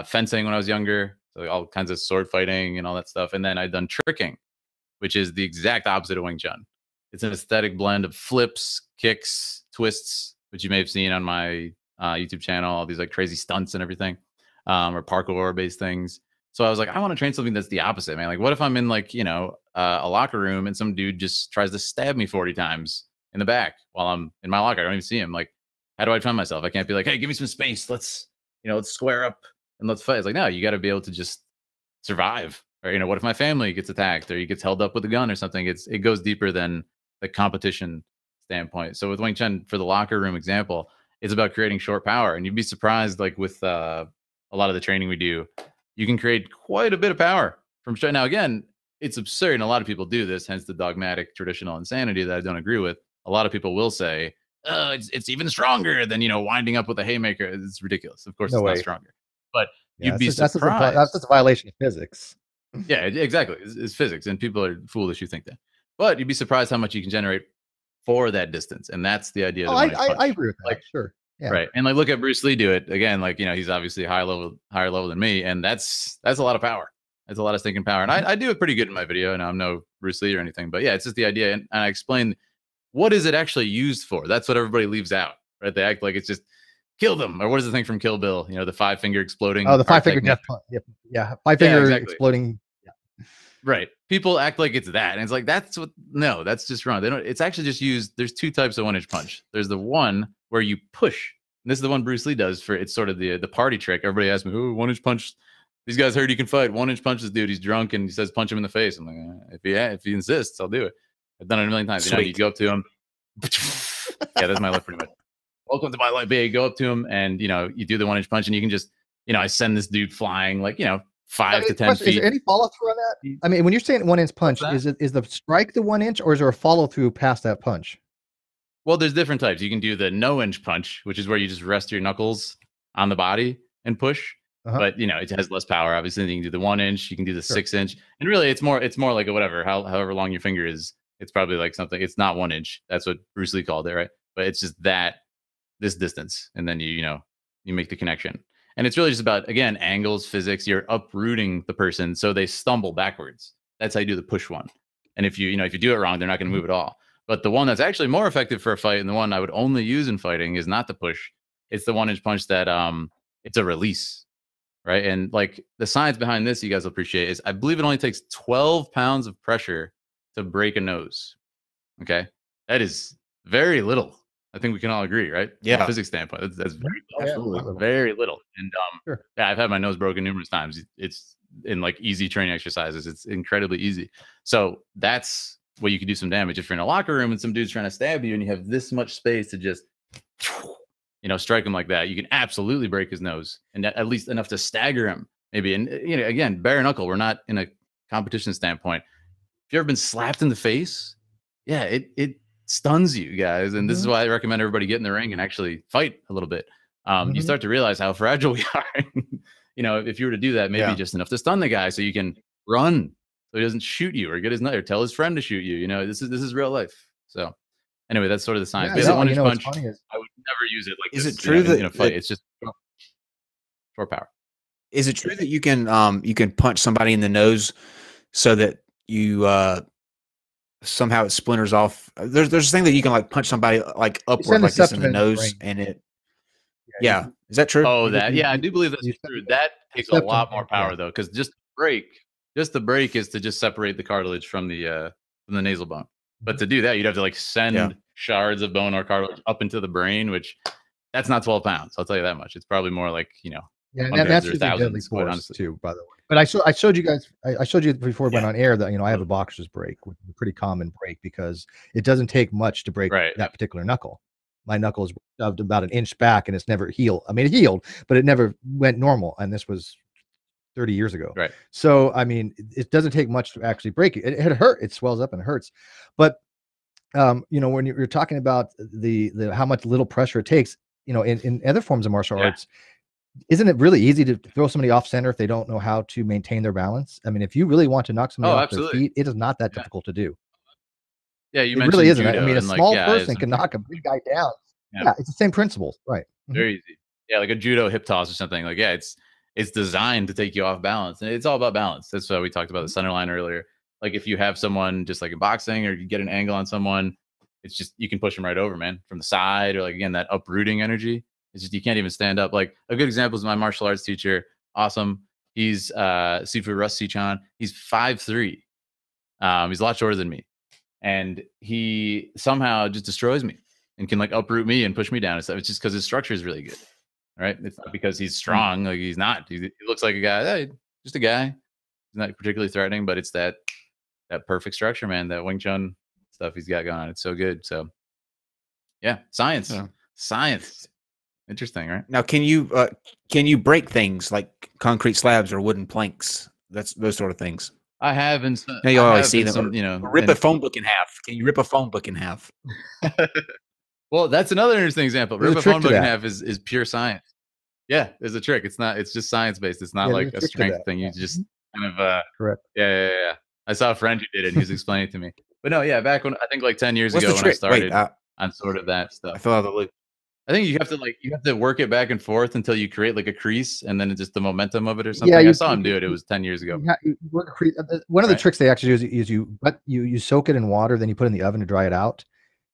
fencing when I was younger, so all kinds of sword fighting and all that stuff, and then I'd done tricking, which is the exact opposite of Wing Chun. It's an aesthetic blend of flips, kicks, twists, which you may have seen on my YouTube channel, all these like crazy stunts and everything, or parkour based things. So I was like, I want to train something that's the opposite, man. Like, what if I'm in like, you know, a locker room and some dude just tries to stab me 40 times in the back while I'm in my locker? I don't even see him. Like, how do I defend myself? I can't be like, hey, give me some space. Let's square up and let's fight. It's like, no, you got to be able to just survive. Or, you know, what if my family gets attacked or he gets held up with a gun or something? It goes deeper than the competition standpoint. So with Wing Chun, for the locker room example, it's about creating short power. And you'd be surprised, like with a lot of the training we do, you can create quite a bit of power from straight. Now, again, it's absurd. And a lot of people do this, hence the dogmatic traditional insanity that I don't agree with. A lot of people will say, it's even stronger than, you know, winding up with a haymaker. It's ridiculous. Of course, it's not stronger. But you'd be surprised. That's just a violation of physics. Yeah, exactly. It's physics. And people are foolish who think that. But you'd be surprised how much you can generate for that distance. And that's the idea. I agree with that. Like, sure. Yeah. Right. And like, look at Bruce Lee do it again. Like, you know, he's obviously higher level than me. And that's a lot of power. That's a lot of stinking power. And I do it pretty good in my video. And I'm no Bruce Lee or anything, but yeah, it's just the idea. And I explain what is it actually used for? That's what everybody leaves out, right? They act like it's just kill them. Or what is the thing from Kill Bill? You know, the 5-finger exploding. Oh, the 5-finger death punch. Yeah. 5-finger exploding. Right. People act like it's that. And it's like, no, that's just wrong. It's actually just used. There's two types of 1-inch punch. There's the one where you push. And this is the one Bruce Lee does it's sort of the party trick. Everybody asks me, oh, 1-inch punch. These guys heard you can fight. 1-inch punch this dude. He's drunk and he says, punch him in the face. I'm like, if he insists, I'll do it. I've done it a million times. You know, you go up to him. Yeah, that's my life pretty much. Welcome to my life. You go up to him and, you know, you do the 1-inch punch and you can just, you know, I send this dude flying like, you know, 5 to 10 feet. Is there any follow through on that? I mean, when you're saying 1-inch punch, is the strike the 1-inch or is there a follow through past that punch? Well, there's different types. You can do the no-inch punch, which is where you just rest your knuckles on the body and push. But you know, it has less power. Obviously, you can do the 1-inch, you can do the 6-inch, and really, it's more like a whatever, however long your finger is. It's probably like something. It's not 1-inch. That's what Bruce Lee called it, right? But it's just this distance, and then you make the connection. And it's really just about, again, angles, physics. You're uprooting the person so they stumble backwards. That's how you do the push one. And if you do it wrong, they're not going to move at all. But the one that's actually more effective for a fight, and the one I would only use in fighting, is not the push. It's the 1-inch punch that it's a release, right? And like the science behind this, you guys will appreciate, is I believe it only takes 12 pounds of pressure to break a nose. Okay, that is very little. I think we can all agree, right? Yeah. From a physics standpoint, that's very little. And yeah, I've had my nose broken numerous times. It's in like easy training exercises. It's incredibly easy. So that's where you can do some damage. If you're in a locker room and some dude's trying to stab you and you have this much space to just, you know, strike him like that, you can absolutely break his nose, and at least enough to stagger him, maybe. And you know, again, bare knuckle. We're not in a competition standpoint. If you've ever been slapped in the face, yeah, it stuns you guys. And this is why I recommend everybody get in the ring and actually fight a little bit. You start to realize how fragile we are. You know, if you were to do that, maybe just enough to stun the guy so you can run so he doesn't shoot you or get his nut or tell his friend to shoot you. You know, this is real life. So anyway, that's sort of the science. Yeah, But yeah, no, one you inch know what's punch, funny is I would never use it like Is this. it true in a fight? It's just short power. Is it true that you can punch somebody in the nose so that you somehow it splinters off? There's this thing that you can like punch somebody like upward send the like this in the septum into the nose, brain. and it Yeah, is that true? Oh, you that you I you do believe that's you send true. the That takes a septum lot more in, power yeah. though, because just the break is to just separate the cartilage from the nasal bone. But to do that, you'd have to like send shards of bone or cartilage up into the brain, which that's not 12 pounds. I'll tell you that much. It's probably more like, you know, Yeah, and hundreds that's or usually deadly thousands, quite force honestly. too, by the way. But I showed you guys, I showed you before we went Yeah. on air that, you know, I have a boxer's break, which is a pretty common break because it doesn't take much to break Right. that particular knuckle. My knuckle is shoved about an inch back and it's never healed. I mean, it healed, but it never went normal. And this was 30 years ago. Right. So, I mean, it doesn't take much to actually break it. It hurt. It swells up and it hurts. But, you know, when you're talking about the how much little pressure it takes, you know, in other forms of martial arts, isn't it really easy to throw somebody off center if they don't know how to maintain their balance? I mean, if you really want to knock somebody off their feet, it is not that difficult to do. Yeah, you It mentioned really isn't. judo, I mean, a and like, small I have person some can knock a big guy down. Yeah. Yeah, it's the same principles, right? Very easy. Yeah, like a judo hip toss or something. Like, yeah, it's designed to take you off balance, and it's all about balance. That's why we talked about the center line earlier. Like if you have someone just like in boxing, or you get an angle on someone, it's just you can push them right over, man, from the side, or like again that uprooting energy. It's just you can't even stand up. Like a good example is my martial arts teacher. Awesome. He's Sifu Russ Chun. He's 5'3". He's a lot shorter than me, and he somehow just destroys me and can like uproot me and push me down and stuff. It's just because his structure is really good. Right? It's not because he's strong. Like he's not. He looks like a guy. Hey, just a guy. He's not particularly threatening, but it's that perfect structure, man. That Wing Chun stuff he's got going on. It's so good. So yeah, science. Interesting, right? Now, can you break things like concrete slabs or wooden planks? That's those sort of things. I have, and now you always see them. Some, you know, rip a phone book in half. Can you rip a phone book in half? Well, that's another interesting example. Rip a phone book in half is pure science. Yeah, there's a trick. It's not. It's just science based. It's not like a strength thing. You just kind of correct. Yeah. I saw a friend who did it. And he was explaining it to me. But no, yeah, back when I think like 10 years ago when I started on sort of that stuff. I fell out of the loop. I think you have to work it back and forth until you create like a crease, and then it's just the momentum of it or something. Yeah, I saw him do it. It was 10 years ago. One of the tricks they actually do is you soak it in water, then you put it in the oven to dry it out.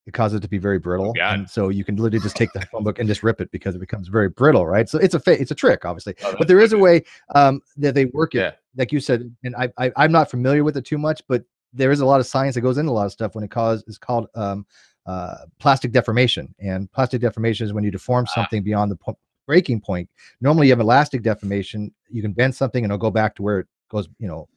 It causes it to be very brittle, and so you can literally just take the phone book and just rip it because it becomes very brittle, right? So it's a trick, obviously, but there is a way that they work it, like you said, and I'm not familiar with it too much, but there is a lot of science that goes into a lot of stuff when it's called plastic deformation, and plastic deformation is when you deform something beyond the breaking point. Normally, you have elastic deformation; you can bend something and it'll go back to where it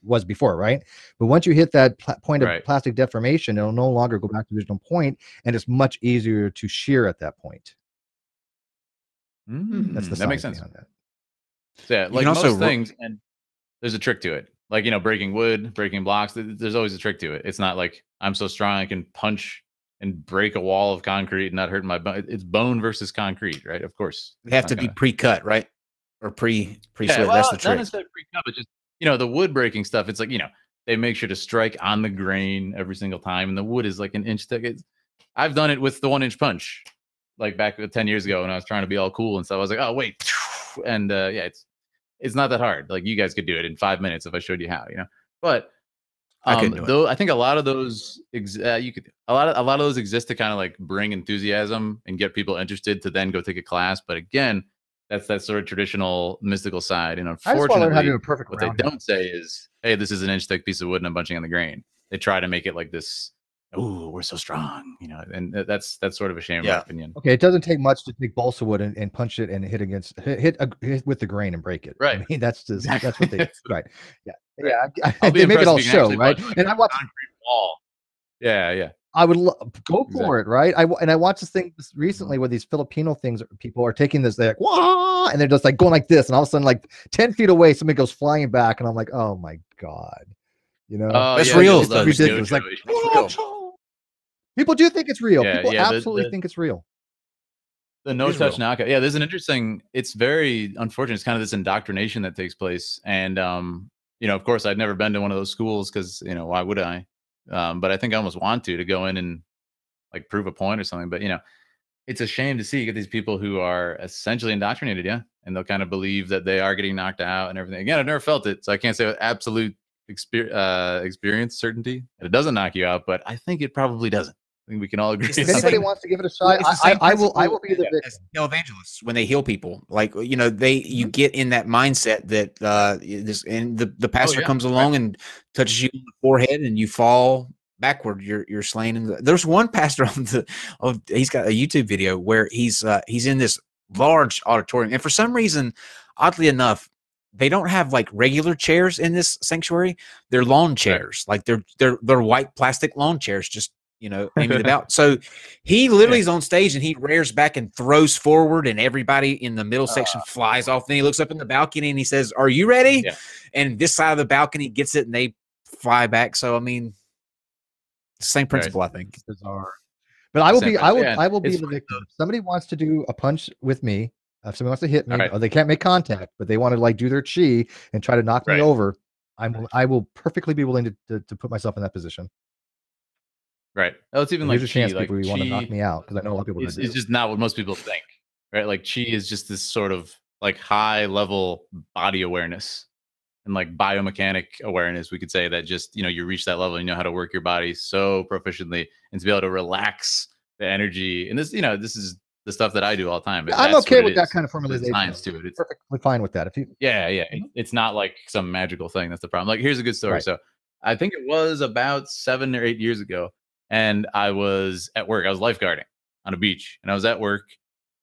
was before, right? But once you hit that point of plastic deformation, it'll no longer go back to the original point, and it's much easier to shear at that point. That's the that makes sense. That. So yeah, like most things, and there's a trick to it. Like, you know, breaking wood, breaking blocks, there's always a trick to it. It's not like I'm so strong I can punch and break a wall of concrete and not hurt my bone. It's bone versus concrete, right? Of course. They have to be pre-cut, right? Or pre-slit. Well, that's the trick. Not necessarily pre-cut, but just, you know, the wood breaking stuff. It's like, you know, they make sure to strike on the grain every single time, and the wood is like an inch thick. I've done it with the 1 inch punch, like back 10 years ago when I was trying to be all cool and stuff. I was like, oh wait, and yeah, it's not that hard. Like you guys could do it in 5 minutes if I showed you how, you know. But though I think a lot of those a lot of those exist to kind of like bring enthusiasm and get people interested to then go take a class. But again, that's that sort of traditional mystical side. And unfortunately, what they don't say is, hey, this is an inch thick piece of wood and I'm punching on the grain. They try to make it like this, oh, we're so strong, you know, and that's sort of a shame, in my opinion. Okay, it doesn't take much to take balsa wood and punch it and hit with the grain and break it. Right. I mean, that's what they right. Yeah. Right. Yeah. They make it all show, right? And I watch concrete wall. Yeah. I would go for it, right? I watched this thing recently where these Filipino people are taking this, they're like, wah, and they're just like going like this, and all of a sudden, like 10 feet away, somebody goes flying back, and I'm like, oh my god, you know, that's real. It's ridiculous. Like, people do think it's real. People absolutely think it's real. The no-touch knockout. Yeah, there's an interesting. It's very unfortunate. It's kind of this indoctrination that takes place, and you know, of course, I'd never been to one of those schools because, you know, why would I? But I think I almost want to go in and like prove a point or something. But, you know, it's a shame to see you get these people who are essentially indoctrinated, yeah, and they'll kind of believe that they are getting knocked out and everything. Again, I've never felt it, so I can't say with absolute experience certainty that it doesn't knock you out, but I think it probably doesn't. I think we can all agree. If anybody wants to give it a shot, I will be the victim. Evangelists, when they heal people, like, you know, you get in that mindset that the pastor comes along and touches you on the forehead and you fall backward, you're slain. And there's one pastor he's got a YouTube video where he's in this large auditorium, and for some reason, oddly enough, they don't have like regular chairs in this sanctuary. They're lawn chairs, like they're white plastic lawn chairs, just, you know, aiming about. So he literally is on stage and he rears back and throws forward, and everybody in the middle section flies off. Then he looks up in the balcony and he says, "Are you ready?" Yeah. And this side of the balcony gets it and they fly back. So I mean, same principle, I think. It's bizarre. But I will be the victim. If somebody wants to do a punch with me, if somebody wants to hit me, or they can't make contact, but they want to like do their chi and try to knock me over, I will perfectly be willing to put myself in that position. Right. Oh, it's even like there's a chance people want to knock me out, because I know a lot of people. It's just not what most people think, right? Like chi is just this sort of like high level body awareness and like biomechanic awareness. We could say that just, you know, you reach that level, you know how to work your body so proficiently, and to be able to relax the energy. And this, you know, this is the stuff that I do all the time. I'm okay with that kind of formalization. Science to it. It's perfectly fine with that. If you, it's not like some magical thing. That's the problem. Like, here's a good story. So I think it was about 7 or 8 years ago, and I was at work. I was lifeguarding on a beach, and I was at work,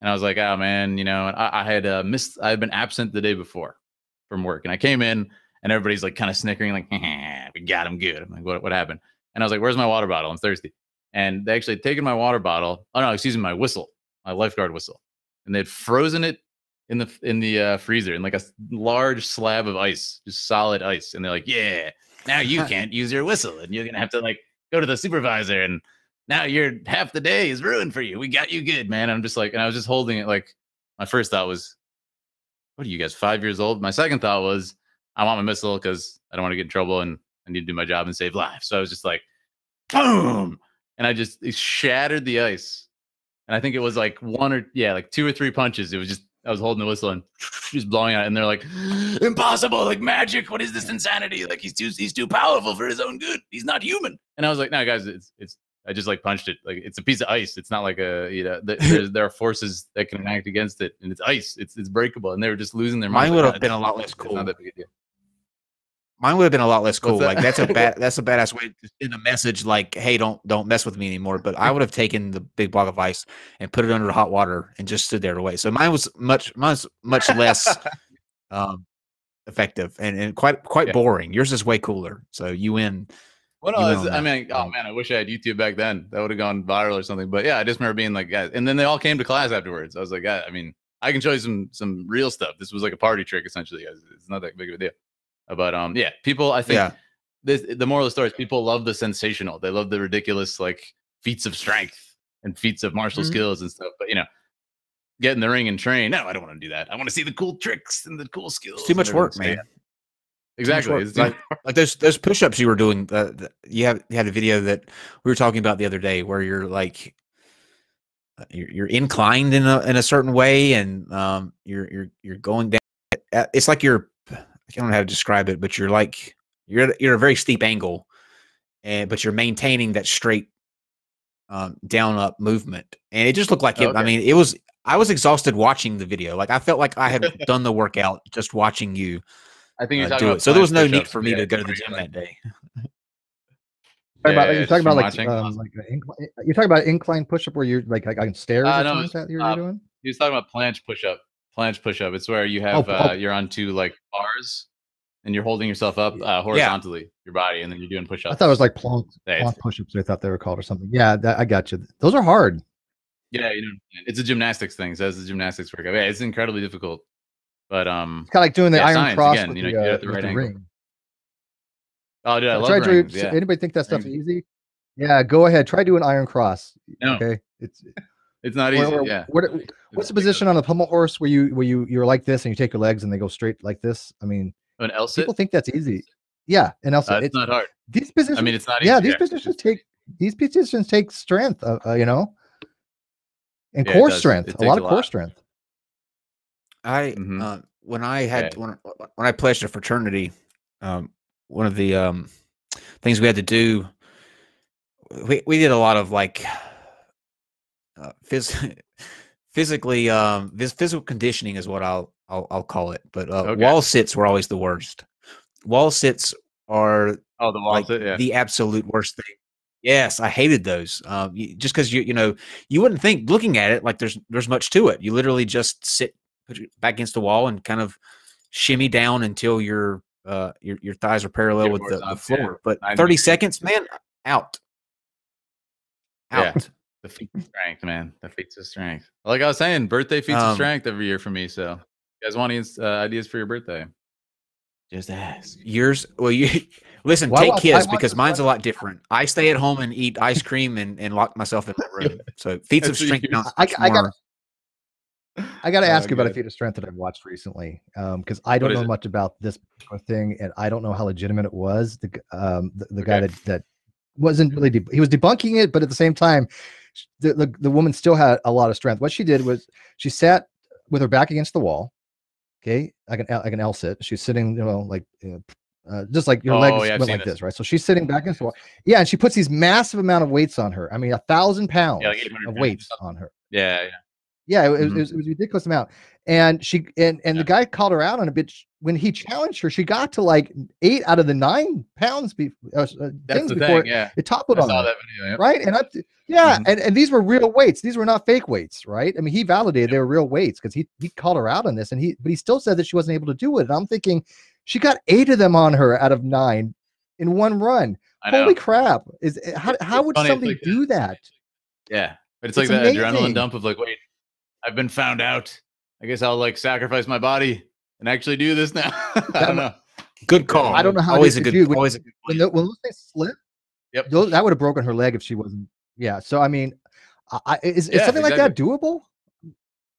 and I was like, oh man, you know, and I had I had been absent the day before from work, and I came in, and everybody's like kind of snickering, like, we got him good. I'm like, what happened? And I was like, where's my water bottle? I'm thirsty. And they actually had taken my water bottle. Oh no, excuse me, my whistle. My lifeguard whistle, and they'd frozen it in the freezer in like a large slab of ice, just solid ice. And they're like, yeah, now you can't use your whistle, and you're gonna have to like go to the supervisor, and now your half the day is ruined for you. We got you good, man. I'm just like, and I was just holding it. Like, my first thought was, what are you guys, 5 years old? My second thought was, I want my missile because I don't want to get in trouble and I need to do my job and save lives. So I was just like, boom, and it shattered the ice. And I think it was like like 2 or 3 punches. It was just, I was holding the whistle and just blowing out. And they're like, impossible, like magic. What is this insanity? Like, he's too powerful for his own good. He's not human. And I was like, no, guys, it's I just like punched it. Like, it's a piece of ice. It's not like a, you know, there are forces that can act against it, and it's ice. It's breakable. And they were just losing their mind. Mine would have been a lot less cool. Not that big a deal. Mine would have been a lot less cool. Like, that's a badass way to send a message like, hey, don't mess with me anymore. But I would have taken the big block of ice and put it under hot water and just stood there to wait. So mine was much less effective and quite boring. Yours is way cooler. So you win. Well, no, I mean, oh man, I wish I had YouTube back then. That would have gone viral or something. But yeah, I just remember being like, guys, and then they all came to class afterwards. I was like, I mean, I can show you some real stuff. This was like a party trick, essentially, guys. It's not that big of a deal. But yeah, people, I think the moral of the story is people love the sensational. They love the ridiculous, like, feats of strength and feats of martial skills and stuff. But, you know, get in the ring and train. No, I don't want to do that. I want to see the cool tricks and the cool skills. It's too much work, man. Exactly. Like those push-ups you were doing. You had a video that we were talking about the other day where you're like, you're inclined in a certain way, and you're going down. It's like I don't know how to describe it, but you're at a very steep angle, but you're maintaining that straight down up movement, and it just looked like it. I mean, I was exhausted watching the video. Like, I felt like I had done the workout just watching you. I think you're do it. So there was no need for me to go to the gym that day. You're talking about incline push-up where you're like on stairs or something like that you're doing? He was talking about planche push-up. Planche push-up. It's where you have you're onto like bars and you're holding yourself up horizontally, your body, and then you're doing push-ups. I thought it was like plank push-ups. I thought they were called or something. Yeah, I got you. Those are hard. Yeah, you know, it's a gymnastics thing. So that's a gymnastics workout. Yeah, it's incredibly difficult. But it's kind of like doing the iron cross again. You know, you're at the right angle. Ring. Oh, dude, I love rings. Yeah. Anybody think that stuff's easy? Yeah, go ahead. Try doing iron cross. No. Okay, it's not easy. What's the position on a pommel horse where you're like this and you take your legs and they go straight like this? I mean, An L sit? People think that's easy. Yeah, an L sit. It's not hard. These positions. I mean, it's not Yeah, easy. these positions take strength. You know, and Yeah, core it does. strength. It A lot takes of a core lot. strength. When I had when I pledged a fraternity, one of the things we had to do, we did a lot of like physically this physical conditioning is what I'll call it. But wall sits were always the worst. Wall sits are the wall like sit, the absolute worst thing. Yes, I hated those. Just because you know you wouldn't think looking at it like there's much to it. You literally just sit, put your back against the wall, and kind of shimmy down until your thighs are parallel with the floor. But 30 seconds, man, out. Yeah. The feats of strength, man. The feats of strength. Like I was saying, birthday feats of strength every year for me. So, you guys want any ideas for your birthday? Just ask. Yours? Well, you listen. Take his because mine's a lot different. I stay at home and eat ice cream and lock myself in my room. So feats of strength. I got to ask you about a feat of strength that I've watched recently, because I don't know much about this thing, and I don't know how legitimate it was. The guy that wasn't really he was debunking it, but at the same time, the woman still had a lot of strength. What she did was she sat with her back against the wall, okay, like an L sit. She's sitting, you know, like just like your legs went like this, right? So she's sitting back against the wall. Yeah, and she puts these massive amount of weights on her. I mean, 1,000 pounds of weights on her. Yeah, it was a ridiculous amount. And the guy called her out on a bit. When he challenged her, she got to like 8 out of the 9 pounds things before it toppled on her. Right? And and these were real weights. These were not fake weights, right? I mean, he validated they were real weights because he called her out on this, and but he still said that she wasn't able to do it. And I'm thinking, she got 8 of them on her out of 9 in one run. Holy crap! How would somebody do that? Yeah, but it's like that adrenaline dump of like, wait, I've been found out. I guess I'll like sacrifice my body and actually do this now. I don't know. Good call. I don't know how always a good always a good when those things slip. Yep. That would have broken her leg if she wasn't. Yeah. So I mean, is something like that doable?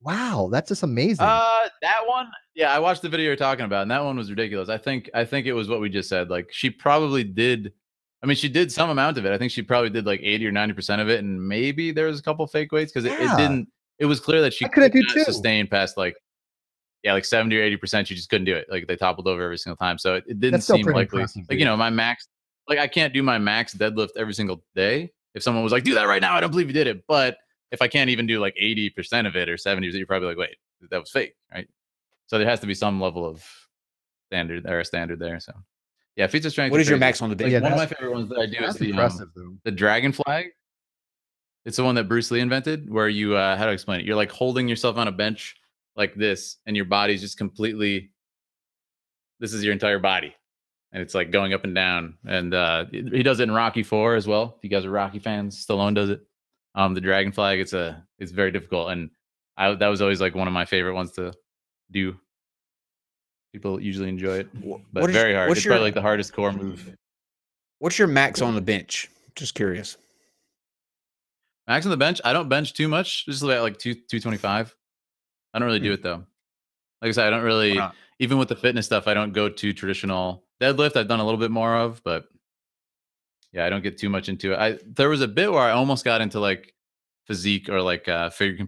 Wow, that's just amazing. That one, yeah, I watched the video you're talking about, and that one was ridiculous. I think it was what we just said. Like she probably did. I mean, she did some amount of it. I think she probably did like 80 or 90% of it, and maybe there was a couple fake weights because it didn't. It was clear that she couldn't sustain past like 70 or 80%. She just couldn't do it. Like they toppled over every single time. So it didn't seem likely. Like, you know, my max, like I can't do my max deadlift every single day. If someone was like, do that right now, I don't believe you did it. But if I can't even do like 80% of it or 70%, you're probably like, wait, that was fake, right? So there has to be some level of standard there. So yeah, feats of strength. What is your max on the bench? One of my favorite ones that I do is the dragon flag. It's the one that Bruce Lee invented, where you how to explain it? You're like holding yourself on a bench like this, and your body's just completely. This is your entire body, and it's like going up and down. And he does it in Rocky IV as well. If you guys are Rocky fans, Stallone does it. The dragon flag. It's very difficult, and that was always like one of my favorite ones to do. People usually enjoy it, but very hard. It's probably like the hardest core move. What's your max on the bench? Just curious. Max on the bench? I don't bench too much. Just like 225. I don't really do it though. Like I said, I don't really, even with the fitness stuff, I don't go to traditional deadlift. I've done a little bit more of, but yeah, I don't get too much into it. There was a bit where I almost got into like physique or like figure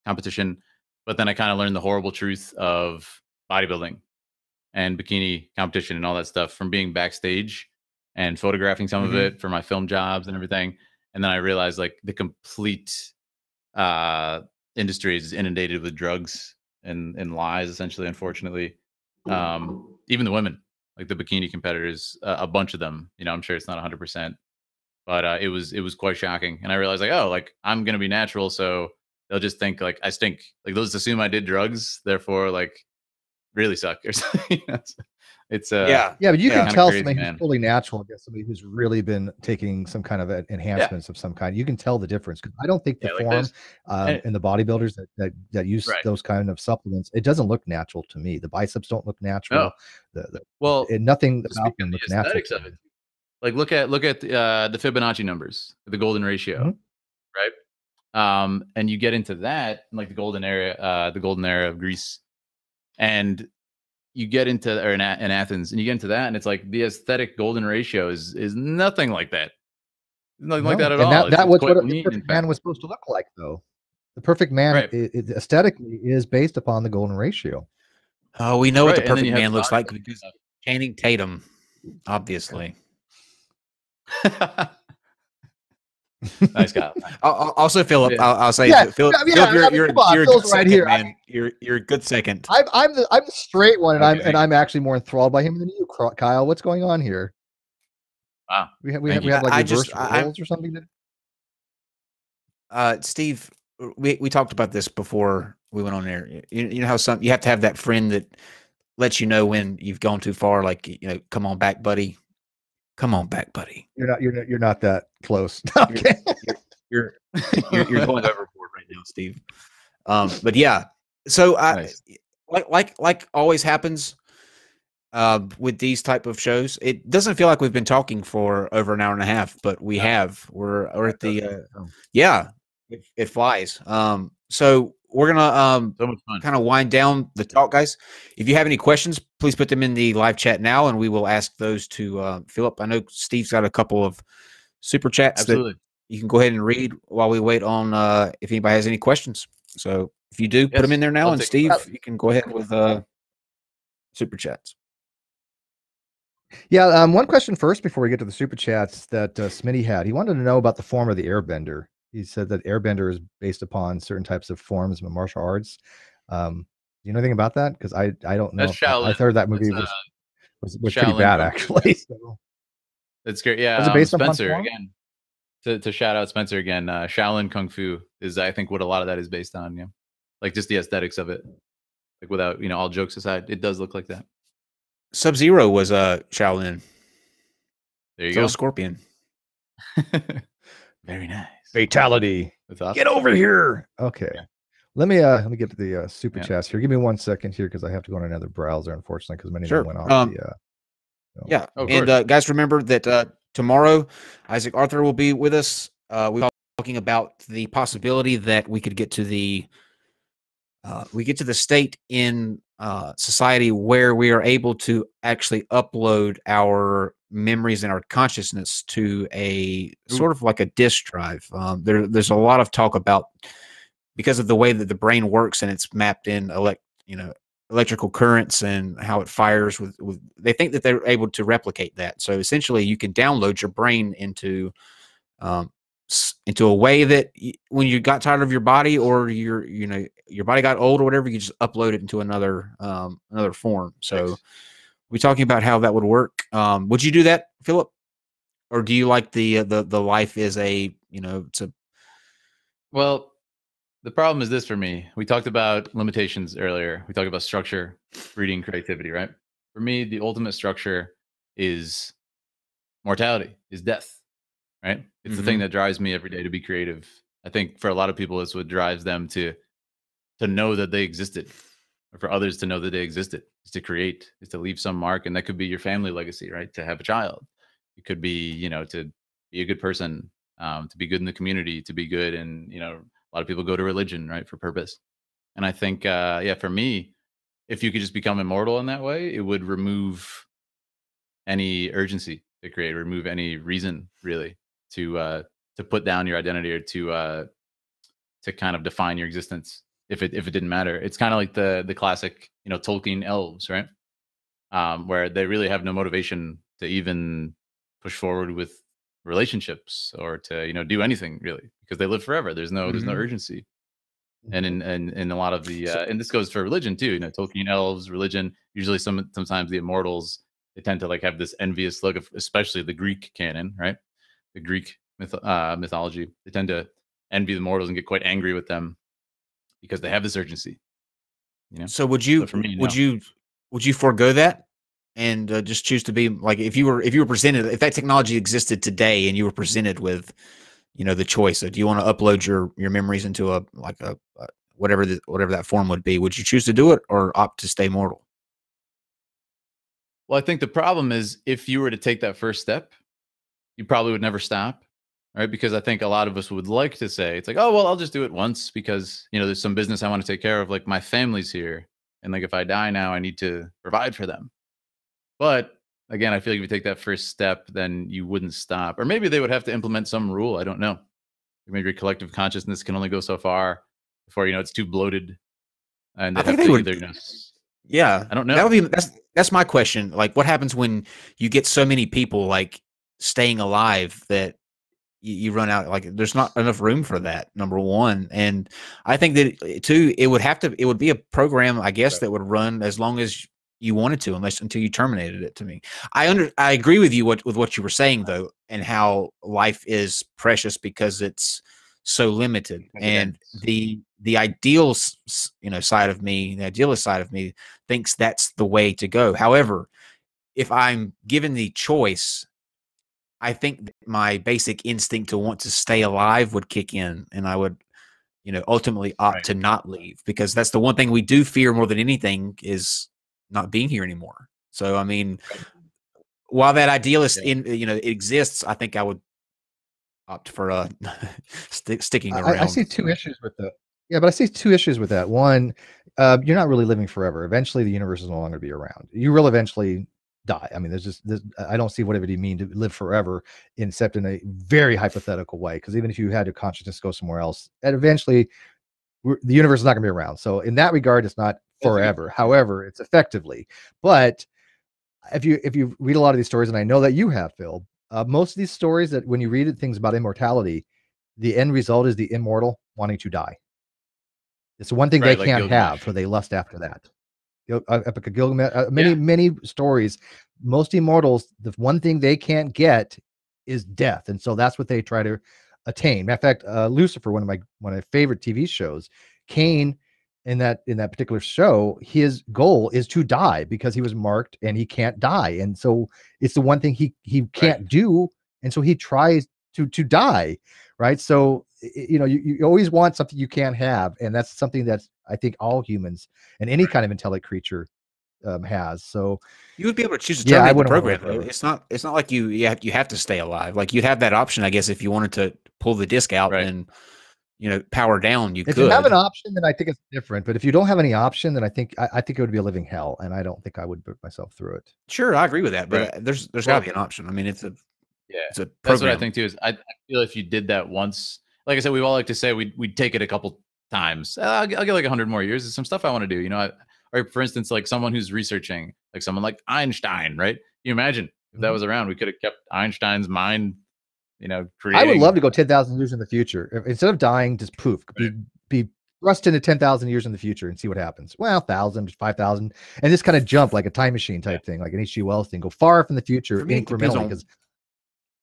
competition, but then I kind of learned the horrible truth of bodybuilding and bikini competition and all that stuff from being backstage and photographing some of it for my film jobs and everything. And then I realized like the complete industry is inundated with drugs and lies, essentially, unfortunately. Even the women, like the bikini competitors, a bunch of them, you know, I'm sure it's not 100%, but it was quite shocking. And I realized like, oh, like I'm going to be natural. So they'll just think like I stink. Like they'll just assume I did drugs. Therefore, like really suck or something. It's but you can tell somebody who's fully natural against somebody who's really been taking some kind of enhancements of some kind. You can tell the difference because I don't think the form in the bodybuilders that use those kind of supplements, it doesn't look natural to me. The biceps don't look natural. Nothing about them looks natural. Of it. Like look at the Fibonacci numbers, the golden ratio, right? And you get into that like the golden era of Greece, and you get into, or in Athens, and you get into that, and it's like the aesthetic golden ratio is nothing like that. Nothing like that at all. That was quite what the lean, perfect man was supposed to look like, though. The perfect man, Right. aesthetically, is based upon the golden ratio. Oh, we know what the Right, and then perfect you have man the looks body like because Channing Tatum, obviously. Nice guy. Also, Philip, Yeah. I'll say, Yeah, Philip, yeah, Philip, I mean, you're come on, a Phil's good right second, here. man. You're a good second. I'm the straight one, and Okay, I'm actually more enthralled by him than you, Kyle. What's going on here? Wow. We have Thank you. like I reverse just- roles or something. Steve, we talked about this before we went on there. You know how you have to have that friend that lets you know when you've gone too far. Like, come on back, buddy. Come on back, buddy. You're not that close. Okay. You're going overboard right now, Steve. But yeah, so Nice. like always happens with these type of shows, it doesn't feel like we've been talking for over an hour and a half, but we have. We're at the yeah, it flies. So we're gonna So much fun. kind of wind down the talk, guys. If you have any questions, please put them in the live chat now, and we will ask those to Philip. I know Steve's got a couple of super chats Absolutely. that you can go ahead and read while we wait on if anybody has any questions. So if you do, put them in there now, I'll and take Steve, you can go ahead with super chats. Yeah, one question first before we get to the super chats that Smitty had. He wanted to know about the form of the airbender. He said that airbender is based upon certain types of forms of martial arts. Do you know anything about that? Because I don't know. That's Shaolin. I heard that movie That's, was pretty Shaolin bad, Kung Fu. actually. That's great. Yeah, Was it based upon Spencer form? again. To shout out Spencer again, Shaolin Kung Fu is, I think, what a lot of that is based on. Yeah, like just the aesthetics of it. Like without, all jokes aside, it does look like that. Sub-Zero was Shaolin. There you So go. was Scorpion. Very nice. Fatality. That's awesome. Get over here. Okay. Yeah. Let me get to the super chats here. Give me 1 second here because I have to go on another browser, unfortunately, because many of them went off the yeah. Oh, And guys, remember that tomorrow Isaac Arthur will be with us. We're talking about the possibility that we could get to the state in society where we are able to actually upload our memories and our consciousness to a sort of like a disk drive. There's a lot of talk about, because of the way that the brain works and it's mapped in electrical currents and how it fires with they think that they're able to replicate that. So essentially you can download your brain into a way that when you got tired of your body, or your body got old or whatever, you just upload it into another form. So we're talking about how that would work. Would you do that, Philip? Or do you like the life is it's a... Well, the problem is this for me. We talked about limitations earlier. We talked about structure, breeding creativity, right? For me, the ultimate structure is mortality, is death, right? It's the thing that drives me every day to be creative. I think for a lot of people, it's what drives them to know that they existed, or for others to know that they existed, is to create, is to leave some mark. And that could be your family legacy, right? To have a child. It could be, to be a good person, to be good in the community, to be good. And, a lot of people go to religion, right, for purpose. And I think, for me, if you could just become immortal in that way, it would remove any urgency to create, remove any reason really to put down your identity, or to kind of define your existence if it didn't matter. It's kind of like the classic, Tolkien elves, right? Where they really have no motivation to even push forward with relationships, or to do anything really, because they live forever. There's no urgency. And in a lot of the and this goes for religion too, Tolkien elves, religion, usually sometimes the immortals, they tend to like have this envious look of, especially the Greek canon, right? The Greek mythology, they tend to envy the mortals and get quite angry with them because they have this urgency. So would you for me, would you forego that and just choose to be like, if you were presented, if that technology existed today and you were presented with the choice of, do you want to upload your memories into a whatever that form would be, would you choose to do it or opt to stay mortal? Well, I think the problem is, if you were to take that first step, you probably would never stop, right? Because I think a lot of us would like to say, it's like, oh, well, I'll just do it once because, there's some business I want to take care of. Like, my family's here. and like if I die now, I need to provide for them. But again, I feel like if you take that first step, then you wouldn't stop. Or maybe they would have to implement some rule. I don't know. Maybe your collective consciousness can only go so far before, you know, it's too bloated, and I they'd think have they to would. either, you know, Yeah, I don't that know. would be that's my question. Like, what happens when you get so many people like staying alive that you run out? Like, there's not enough room for that. Number one, and I think that too, it would be a program, I guess, Right. that would run as long as you wanted to, until you terminated it. To me, I agree with you with what you were saying though, and how life is precious because it's so limited, Because it and ends. the ideal side of me, the idealist side of me, thinks that's the way to go. However, if I'm given the choice, I think that my basic instinct to want to stay alive would kick in, and I would, ultimately opt Right. to not leave, because that's the one thing we do fear more than anything is not being here anymore. So, I mean, Right. while that idealist Yeah. exists, I think I would opt for sticking I around. see two issues with the yeah, but I see two issues with that. One, you're not really living forever. Eventually, the universe is no longer be around. You will eventually die. I mean, I don't see what it would mean to live forever, except in a very hypothetical way. Because even if you had your consciousness go somewhere else, and eventually the universe is not going to be around. So in that regard, it's not That's a good forever. point. However, it's effectively. But if you read a lot of these stories, and I know that you have, Phil, most of these stories that when you read things about immortality, the end result is the immortal wanting to die. It's the one thing they Right, like can't have, Gilgamesh. so they lust after that. Epic of Gilgamesh, many Yeah. many stories. Most immortals, the one thing they can't get is death, and so that's what they try to attain. Matter of fact, Lucifer, one of my favorite TV shows, Cain, in that particular show, his goal is to die because he was marked and he can't die, and so it's the one thing he Right. can't do, and so he tries to die, right? So you always want something you can't have, and that's something that's I think all humans and any kind of intelligent creature has. So You would be able to choose to yeah, I terminate the wouldn't want to live program, though. forever. It's not like you have to stay alive. Like, you'd have that option, I guess, if you wanted to pull the disc out Right. and power down. You If you have an could. option, then I think it's different. But if you don't have any option, then I think it would be a living hell, and I don't think I would put myself through it. Sure, I agree with that, but Right. there's got to Well, be an option. I mean, it's a yeah, that's what I program. think too. Is I feel if you did that once, like I said, we all like to say we'd take it a couple times. I'll get like 100 more years. There's some stuff I want to do, or for instance, like someone who's researching, like someone like Einstein, right? You imagine if that was around, we could have kept Einstein's mind, I would love creating. to go 10,000 years in the future. Instead of dying, just poof, Right. be thrust into 10,000 years in the future and see what happens. Well, 1,000, 5,000, and just kind of jump like a time machine Yeah. type thing, like an H.G. Wells thing. Go far from the future For me, it depends incrementally, on. because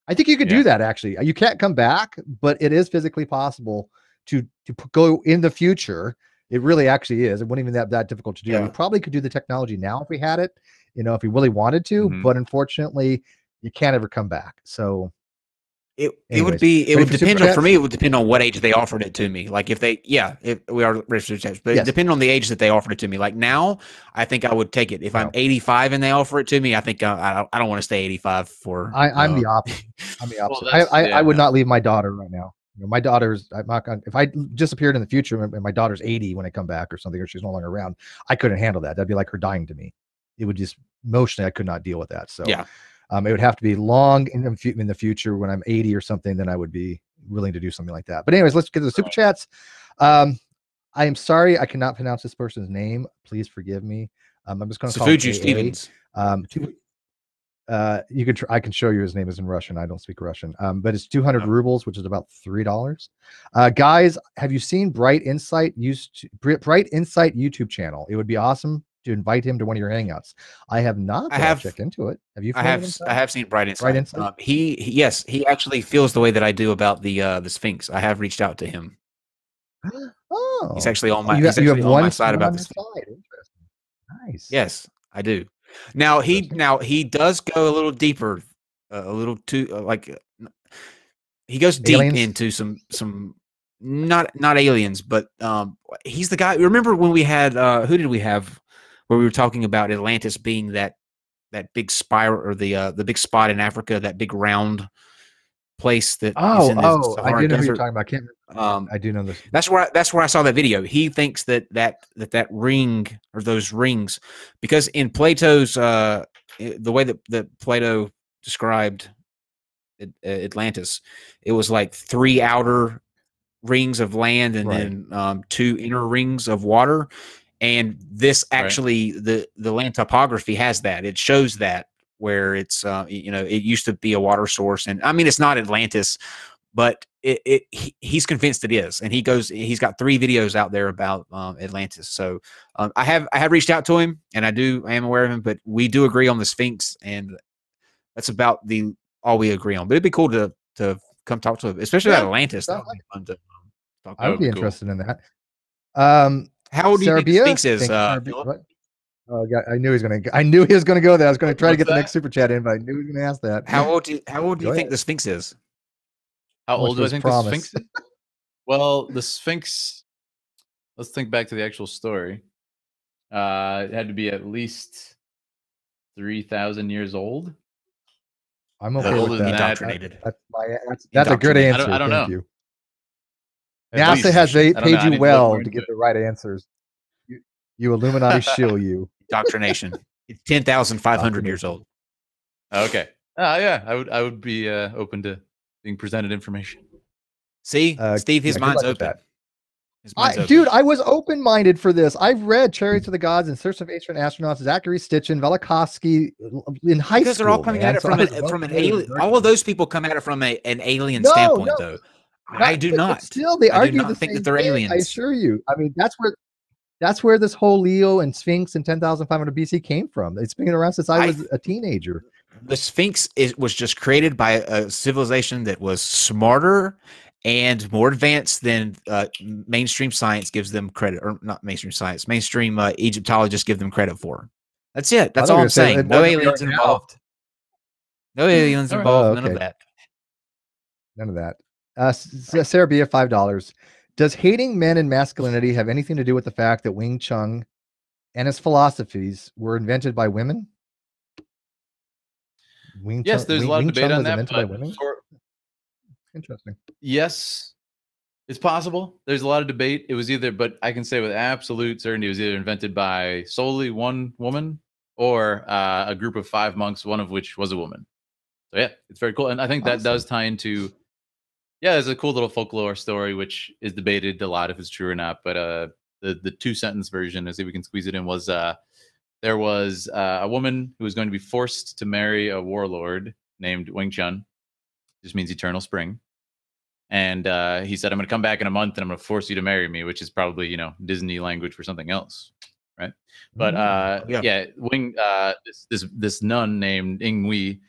I think you could Yeah. do that. Actually, you can't come back, but it is physically possible to go in the future. It really actually is. It wouldn't even that difficult to do. We Yeah. probably could do the technology now if we had it, if we really wanted to. Mhm. But unfortunately, you can't ever come back. So, It anyways, would ready for super depend on, for chats? me, it would depend on what age they offered it to me. Like, if we are registered chats, but Yes. depending on the age that they offered it to me. Like, now, I think I would take it. If I'm No. 85 and they offer it to me, I think I don't want to stay 85 for. I'm the opposite. I'm the opposite. that's- I would yeah. not leave my daughter right now. My daughter's. I'm not gonna. If I disappeared in the future and my daughter's 80 when I come back or something, or she's no longer around, I couldn't handle that. That'd be like her dying to me. It would just emotionally, I could not deal with that. So Yeah. it would have to be long in the future when I'm 80 or something. Then I would be willing to do something like that. But anyways, let's get to the super chats. I am sorry I cannot pronounce this person's name. Please forgive me. I'm just going to call him Sufuju AA. Stevens. You can I can show you his name is in Russian. I don't speak Russian. But it's 200 rubles, which is about $3. Guys, have you seen Bright Insight YouTube channel? It would be awesome to invite him to one of your hangouts. I have not. I have checked into it. Have you? I have seen Bright Insight. Bright Insight? Yes, he actually feels the way that I do about the Sphinx. I have reached out to him. Oh, He's actually on my you have on my one side about on this. your side. Interesting. Nice. Yes, I do. Now he does go a little deeper, a little too he goes deep Aliens? into some not aliens, but he's the guy. Remember when we had who did we have where we were talking about Atlantis being that big spiral, or the big spot in Africa, that big round place that is in the Oh, I Sahara do know who you're Desert. talking about. I can't remember. I do know this. That's where I saw that video. He thinks that ring or those rings, because in Plato's the way that Plato described Atlantis, it was like 3 outer rings of land and then 2 inner rings of water. And this actually the land topography has that. It shows that where it's it used to be a water source, and I mean it's not Atlantis, but he's convinced it is, and he's got 3 videos out there about Atlantis. So I have reached out to him, and I am aware of him, but we do agree on the Sphinx, and that's about all we agree on. But it'd be cool to come talk to him, especially about Atlantis. That would be fun to talk. I would be interested in that. How old do you think the Sphinx is? Oh, God, I knew he was going to. I knew he was going to go there. I was going to try to get the next super chat in, but I knew he was going to ask that. How old do you think the Sphinx is? How old do I think the Sphinx is? Well, the Sphinx. Let's think back to the actual story. It had to be at least 3,000 years old. I'm okay with that. Indoctrinated. That's a good answer. I don't know. Thank you. NASA has paid you well to get the right answers. You Illuminati shill you. Indoctrination. It's 10,500 years old. Okay. Yeah, I would be open to being presented information. See, Steve, his mind's open. Dude, I was open-minded for this. I've read Chariots of the Gods and Search of Ancient Astronauts, Zachary Stitchin, Velikovsky in high school. Because they're all coming at it from an alien. All of those people come at it from an alien standpoint, though. I do not. Still, they argue the think that they're aliens. I assure you. I mean, that's where this whole Leo and Sphinx in 10,500 BC came from. It's been around since I was a teenager. The Sphinx was just created by a civilization that was smarter and more advanced than mainstream science gives them credit, or not mainstream science, mainstream Egyptologists give them credit for. That's it. That's all I'm saying. No aliens involved. No aliens involved. None of that. None of that. Sarah Bia, $5. Does hating men and masculinity have anything to do with the fact that Wing Chun and his philosophies were invented by women? Yes, there's a lot of debate on that. Interesting. Yes, it's possible. There's a lot of debate. It was either, but I can say with absolute certainty, it was either invented by solely one woman or a group of 5 monks, one of which was a woman. So yeah, it's very cool. And I think that does tie into, there's a cool little folklore story, which is debated a lot if it's true or not. But the 2-sentence version, let's see if we can squeeze it in, was there was a woman who was going to be forced to marry a warlord named Wing Chun. Just means eternal spring. And he said, I'm going to come back in a month and I'm going to force you to marry me, which is probably, Disney language for something else. Right. But Wing, this nun named Ying Wei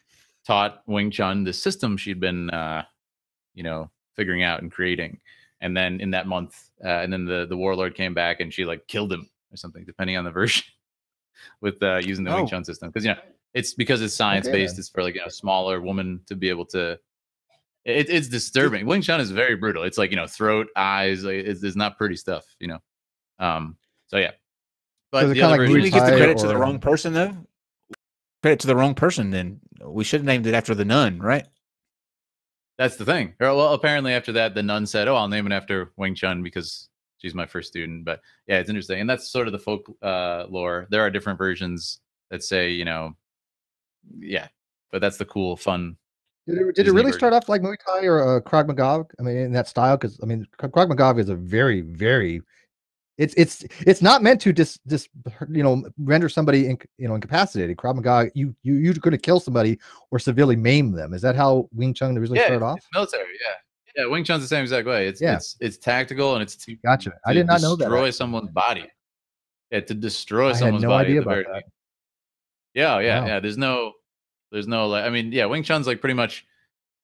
taught Wing Chun the system she'd been, figuring out and creating. And then in that month, and then the warlord came back and she killed him or something, depending on the version, with using the Wing Chun system. Because it's science based. It's for a smaller woman to be able to. It's disturbing. Wing Chun is very brutal. It's throat, eyes. It's not pretty stuff. So yeah. But the other version, we give the credit to the wrong person, though. Credit to the wrong person. Then we should have named it after the nun, right? That's the thing. Well, apparently after that, the nun said, "Oh, I'll name it after Wing Chun because she's my first student." But yeah, it's interesting, and that's sort of the folk lore. There are different versions that say, but that's the cool, fun. Did it really start off like Muay Thai or Krav Maga? I mean, in that style, because Krav Maga is a very, very. It's not meant to render somebody incapacitated. Krav Maga, you're going to kill somebody or severely maim them. Is that how Wing Chun originally started off? It's military, yeah. Wing Chun's the same exact way. It's tactical and it's to I did not know that. Destroy someone's body. Yeah, to destroy someone's body. I had no idea about that. Yeah. There's no Wing Chun's pretty much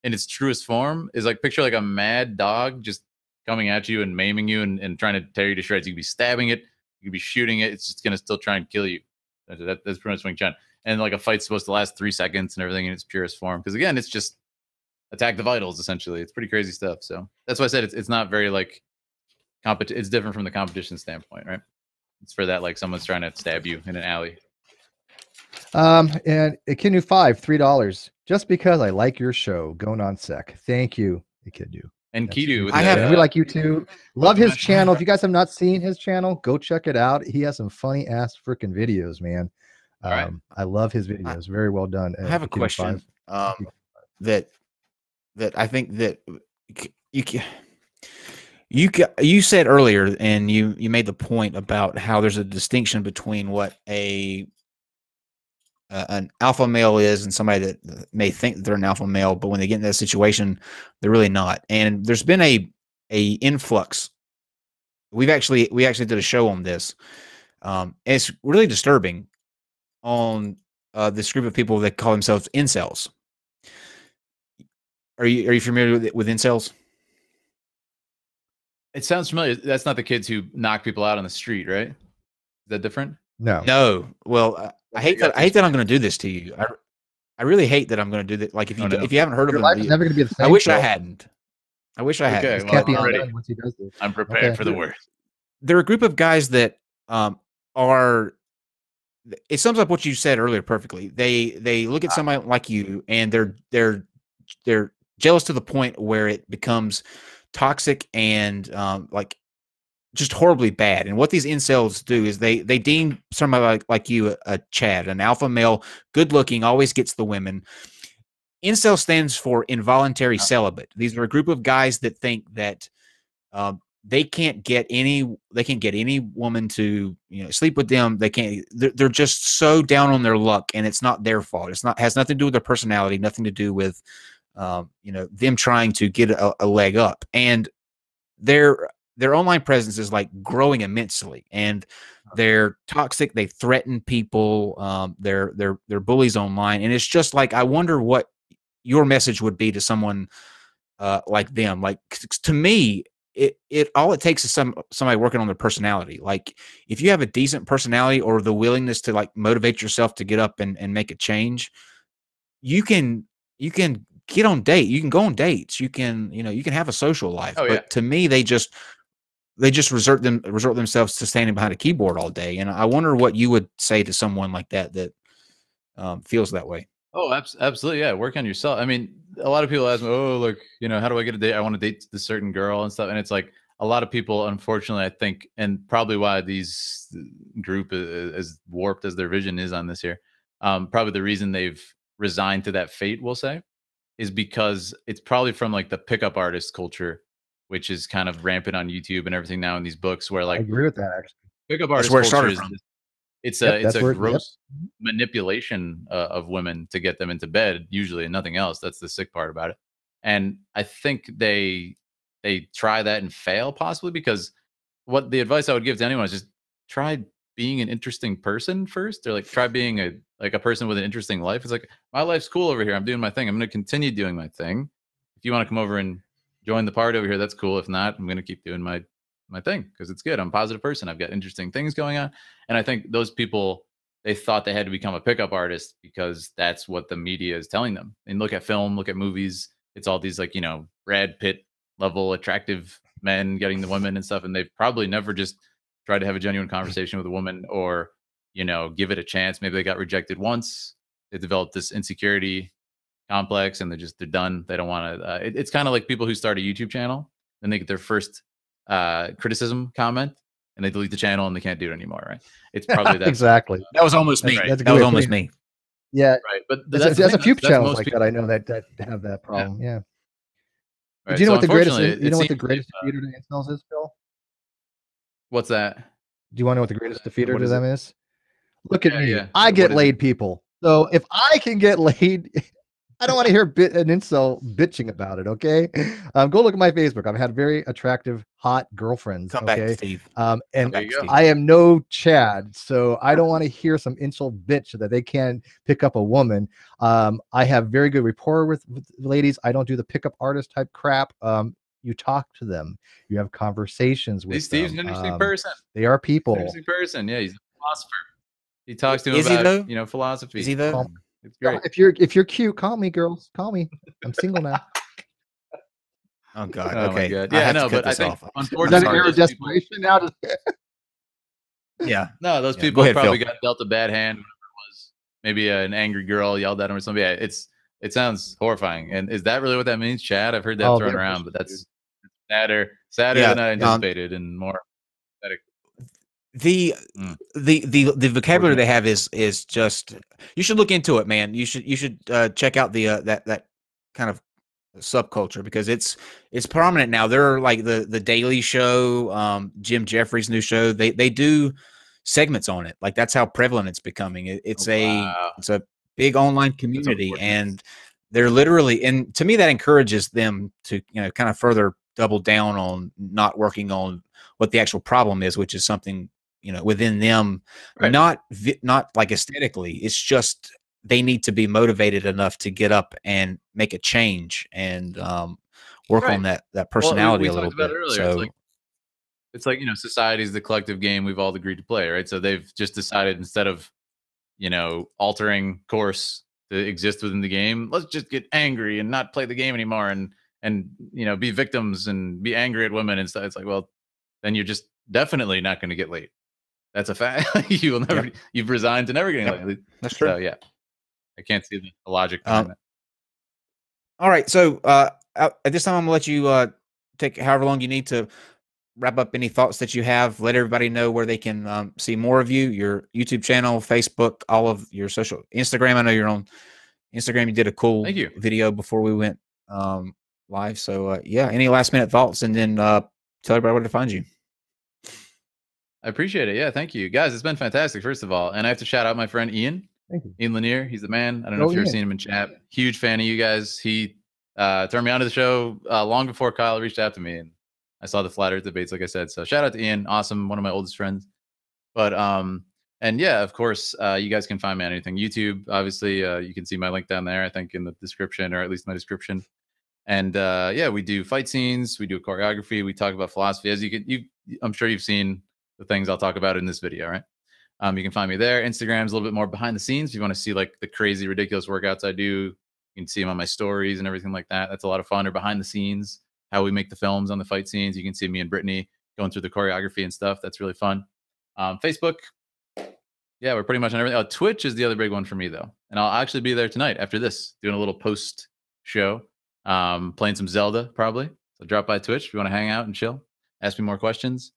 in its truest form is picture a mad dog just coming at you and maiming you and trying to tear you to shreds. You could be stabbing it, you could be shooting it. It's just gonna still try and kill you. That's pretty much Wing Chun. And a fight's supposed to last 3 seconds and everything in its purest form. Because again, it's just attack the vitals essentially. It's pretty crazy stuff. So that's why I said it's not very it's different from the competition standpoint, right? It's for that someone's trying to stab you in an alley. And Ikinu 5, $3. Just because I like your show, go non-sec. Thank you, Ikinu. And That's Kidu, you with I too, have- man. We like you too. Love the his mesh. channel. If you guys have not seen his channel, go check it out. He has some funny ass freaking videos, man. All right. I love his videos. Very well done. I have a Ikinu 5. question. That I think that you said earlier, and you made the point about how there's a distinction between what an alpha male is and somebody that may think that they're an alpha male, but when they get in that situation, they're really not. And there's been a influx. We actually did a show on this. It's really disturbing on this group of people that call themselves incels. Are you familiar with incels? It sounds familiar. That's not the kids who knock people out on the street, right? Is that different? No. No. Well, I hate that I'm going to do this to you. I really hate that I'm going to do that. Like if you haven't heard of Your them, life is never going to be the same. I wish I Phil. hadn't. I wish I Okay, hadn't. This well, can't be I'm ready. undone once he does this. I'm prepared Okay. for the worst. They're a group of guys that are. It sums up what you said earlier perfectly. They look at somebody like you, and they're jealous to the point where it becomes toxic and like just horribly bad. And what these incels do is they deem somebody like you a Chad, an alpha male, good looking, always gets the women. Incel stands for involuntary celibate. These are a group of guys that think that they can't get any woman to sleep with them. They can't. They're just so down on their luck, and it's not their fault. Has nothing to do with their personality, nothing to do with them trying to get a leg up. And their online presence is like growing immensely, and they're toxic. They threaten people. They're bullies online, and it's just like, I wonder what your message would be to someone like them. Like, to me, it all it takes is somebody working on their personality. Like, if you have a decent personality or the willingness to like motivate yourself to get up and make a change, you can get on date. You can go on dates. You can have a social life. Oh, but yeah. to me, they just resort themselves to standing behind a keyboard all day. And I wonder what you would say to someone like that feels that way. Oh, absolutely. Yeah. Work on yourself. I mean, a lot of people ask me, oh, look, how do I get a date? I want to date this certain girl and stuff. And it's like, a lot of people, unfortunately, I think, and probably why these group is as warped as their vision is on this here, probably the reason they've resigned to that fate, we'll say, is because it's probably from like the pickup artist culture, which is kind of rampant on YouTube and everything now in these books, where I like agree with that, actually. pickup That's artist where it culture started is from. it's Yep, a gross manipulation of women to get them into bed, usually, and nothing else. That's the sick part about it. And I think they try that and fail, possibly because what the advice I would give to anyone is just try being an interesting person first, or like try being a person with an interesting life. It's like, my life's cool over here. I'm doing my thing. I'm going to continue doing my thing. If you want to come over and join the party over here, that's cool. If not, I'm going to keep doing my thing because it's good. I'm a positive person. I've got interesting things going on. And I think those people, they thought they had to become a pickup artist because that's what the media is telling them. And look at film, look at movies. It's all these like, Brad Pitt level attractive men getting the women and stuff. And they've probably never just tried to have a genuine conversation with a woman or, give it a chance. Maybe they got rejected once. They developed this insecurity complex and they're done. They don't want to. It's kind of like people who start a YouTube channel and they get their first criticism comment and they delete the channel and they can't do it anymore, right? It's probably that. Exactly. That was almost me. That's a That good was way of almost putting me. Yeah. Right. But There's that's a few that's channels most like people, that I know that have that problem. Yeah. right? Do you know So what the greatest unfortunately, you know it what the seems- greatest defeater to incels is, Phil? What's that? Do you want to know what the greatest defeater What to is them is? Look at Yeah, me. yeah. I What get is laid, people. So if I can get laid, I don't want to hear an incel bitching about it. Okay, go look at my Facebook. I've had very attractive, hot girlfriends. Come back to Okay, Steve. and There you go. I am no Chad, so I don't want to hear some incel bitch that they can't pick up a woman. I have very good rapport with ladies. I don't do the pickup artist type crap. You talk to them. You have conversations with Steve's them. an interesting person. They are people. Interesting person. Yeah, he's a philosopher. He talks to him Is he about though? philosophy. Is he though? It's great. If you're cute, call me, girls. Call me. I'm single now. Oh God. Oh, my Okay. God. I Yeah, have no, to cut but I this think off. Is unfortunately, that an era of those people- desperation now? Yeah. no, those Yeah, people go ahead, probably Phil. got dealt a bad hand. Whatever it was. maybe an angry girl yelled at him or something. Yeah, it sounds horrifying. And is that really what that means, Chad? I've heard that thrown around, but that's sadder than I anticipated, and more pathetic. The vocabulary they have is just, you should look into it, man. You should check out the that kind of subculture, because it's prominent now. There are like the Daily Show, Jim Jeffries' new show. They do segments on it. Like, that's how prevalent it's becoming. It's a big online community, and they're literally, and to me that encourages them to, you know, kind of further double down on not working on what the actual problem is, which is something, you know, within them, not like aesthetically. It's just they need to be motivated enough to get up and make a change and work on that personality a little bit. So it's like, you know, society is the collective game we've all agreed to play, right? So they've just decided, instead of, you know, altering course to exist within the game, let's just get angry and not play the game anymore, and you know, be victims and be angry at women and stuff. It's like, well, then you're just definitely not going to get laid. That's a fact. You will never. You've resigned to never getting laid. That's true. So yeah, I can't see the logic behind that. All right, so at this time, I'm gonna let you take however long you need to wrap up any thoughts that you have. Let everybody know where they can see more of you, your YouTube channel, Facebook, all of your social, Instagram. I know you're on Instagram. You did a cool video before we went live. So yeah, any last minute thoughts, and then tell everybody where to find you. I appreciate it. Yeah, thank you, guys. It's been fantastic, first of all, and I have to shout out my friend Ian. Thank you. Ian Lanier. He's the man. I don't know if you've ever seen him in chat. Huge fan of you guys. He turned me on to the show long before Kyle reached out to me, and I saw the Flat Earth debates, like I said. So shout out to Ian. Awesome. One of my oldest friends. But and yeah, of course, you guys can find me on anything. YouTube, obviously, you can see my link down there, I think, in the description, or at least my description. And yeah, we do fight scenes, we do choreography, we talk about philosophy. As I'm sure you've seen the things I'll talk about in this video, right? You can find me there. Instagram's a little bit more behind the scenes. If you want to see like the crazy, ridiculous workouts I do, you can see them on my stories and everything like that. That's a lot of fun. Or behind the scenes, how we make the films on the fight scenes. You can see me and Brittany going through the choreography and stuff. That's really fun. Facebook, yeah, we're pretty much on everything. Twitch is the other big one for me, though. And I'll actually be there tonight after this, doing a little post show, playing some Zelda probably. So drop by Twitch if you want to hang out and chill, ask me more questions.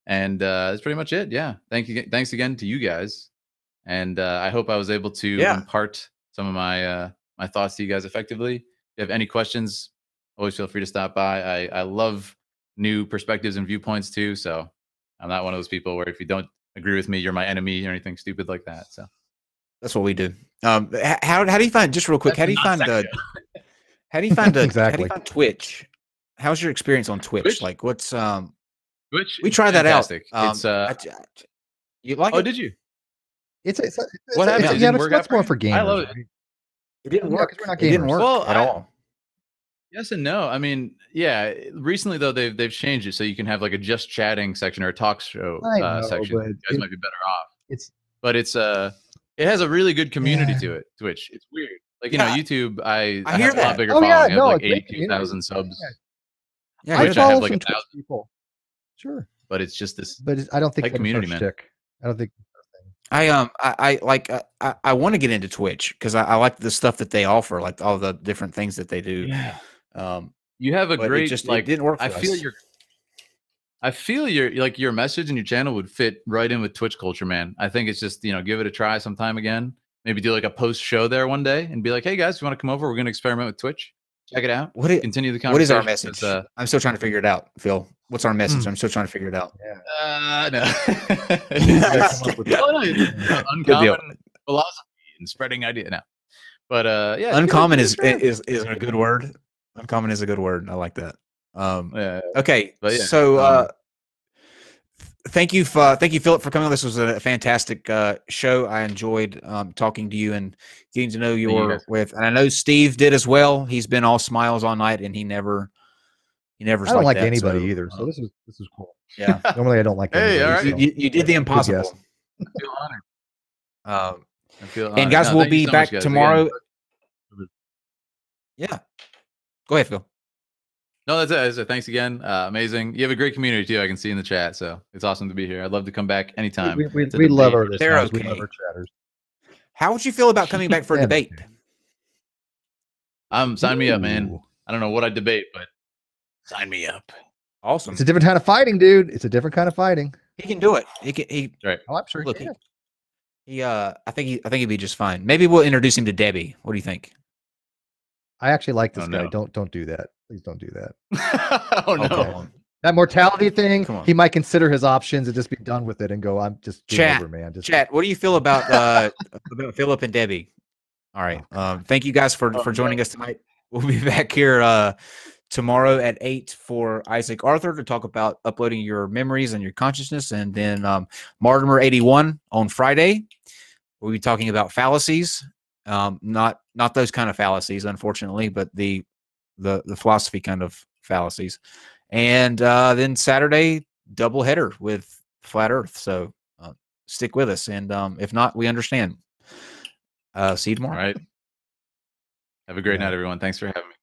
And that's pretty much it. Yeah. Thanks again to you guys. And I hope I was able to impart some of my my thoughts to you guys effectively. If you have any questions, always feel free to stop by. I love new perspectives and viewpoints too. So I'm not one of those people where if you don't agree with me, you're my enemy or anything stupid like that. So that's what we do. How do you find, just real quick, how do you find how do you find Twitch? How's your experience on Twitch? Like, what's Twitch? We tried that out. It's you like? Oh, did you? It's what happened? Yeah, it's more for gamers. I love it. Right? It didn't work. We're not gamers. It didn't work at all. Yes and no. I mean, yeah. Recently, though, they've changed it so you can have like a just chatting section or a talk show section. You guys might be better off. But it has a really good community to it. Twitch. It's weird. Like, you know, YouTube. I have a lot bigger following. I have like 82,000 subs. Yeah, I follow some Twitch people. Sure. But it's just this. But I don't think like community, man. I don't think. I want to get into Twitch because I like the stuff that they offer, like all the different things that they do. Yeah. You have a great it didn't work. I feel your message and your channel would fit right in with Twitch culture, man. I think it's just, you know, give it a try sometime again. Maybe do like a post show there one day and be like, hey guys, you want to come over? We're going to experiment with Twitch. Check it out. Continue the conversation. What is our message? I'm still trying to figure it out, Phil. What's our message? I'm still trying to figure it out. No. Uncommon philosophy and spreading idea now. But yeah, uncommon is a good word. Uncommon is a good word. I like that. Okay. But yeah, so thank you, Philip, for coming on. This was a fantastic show. I enjoyed talking to you and getting to know and I know Steve did as well. He's been all smiles all night, and he never. I don't like anybody either. So this is cool. Yeah. Normally I don't like. Hey, all right. So. You did the impossible. I feel honored. And guys, we'll be back tomorrow. Again. Yeah. Go ahead, Phil. No, that's it. Thanks again. Amazing. You have a great community too. I can see in the chat, so it's awesome to be here. I'd love to come back anytime. We love our listeners. We love our chatters. How would you feel about coming back for a debate? Sign me up, man. Ooh. I don't know what I debate, but sign me up. Awesome. It's a different kind of fighting, dude. It's a different kind of fighting. He can do it. He can. Right. Oh, I'm sure. Look, he can. I think he'd be just fine. Maybe we'll introduce him to Debbie. What do you think? I actually like this Oh, guy. no. Don't do that. Please don't do that. Oh no. Okay. That mortality thing, Come on. he might consider his options and just be done with it and go, I'm just game over, man. Just Chat, what do you feel about Philip and Debbie? All right. Thank you guys for joining us tonight. We'll be back here tomorrow at 8 for Isaac Arthur to talk about uploading your memories and your consciousness, and then Mortimer 81 on Friday. We'll be talking about fallacies, not those kind of fallacies, unfortunately, but the philosophy kind of fallacies. And then Saturday, double header with Flat Earth. So stick with us, and if not, we understand. See you tomorrow. All right. Have a great night, everyone. Thanks for having me.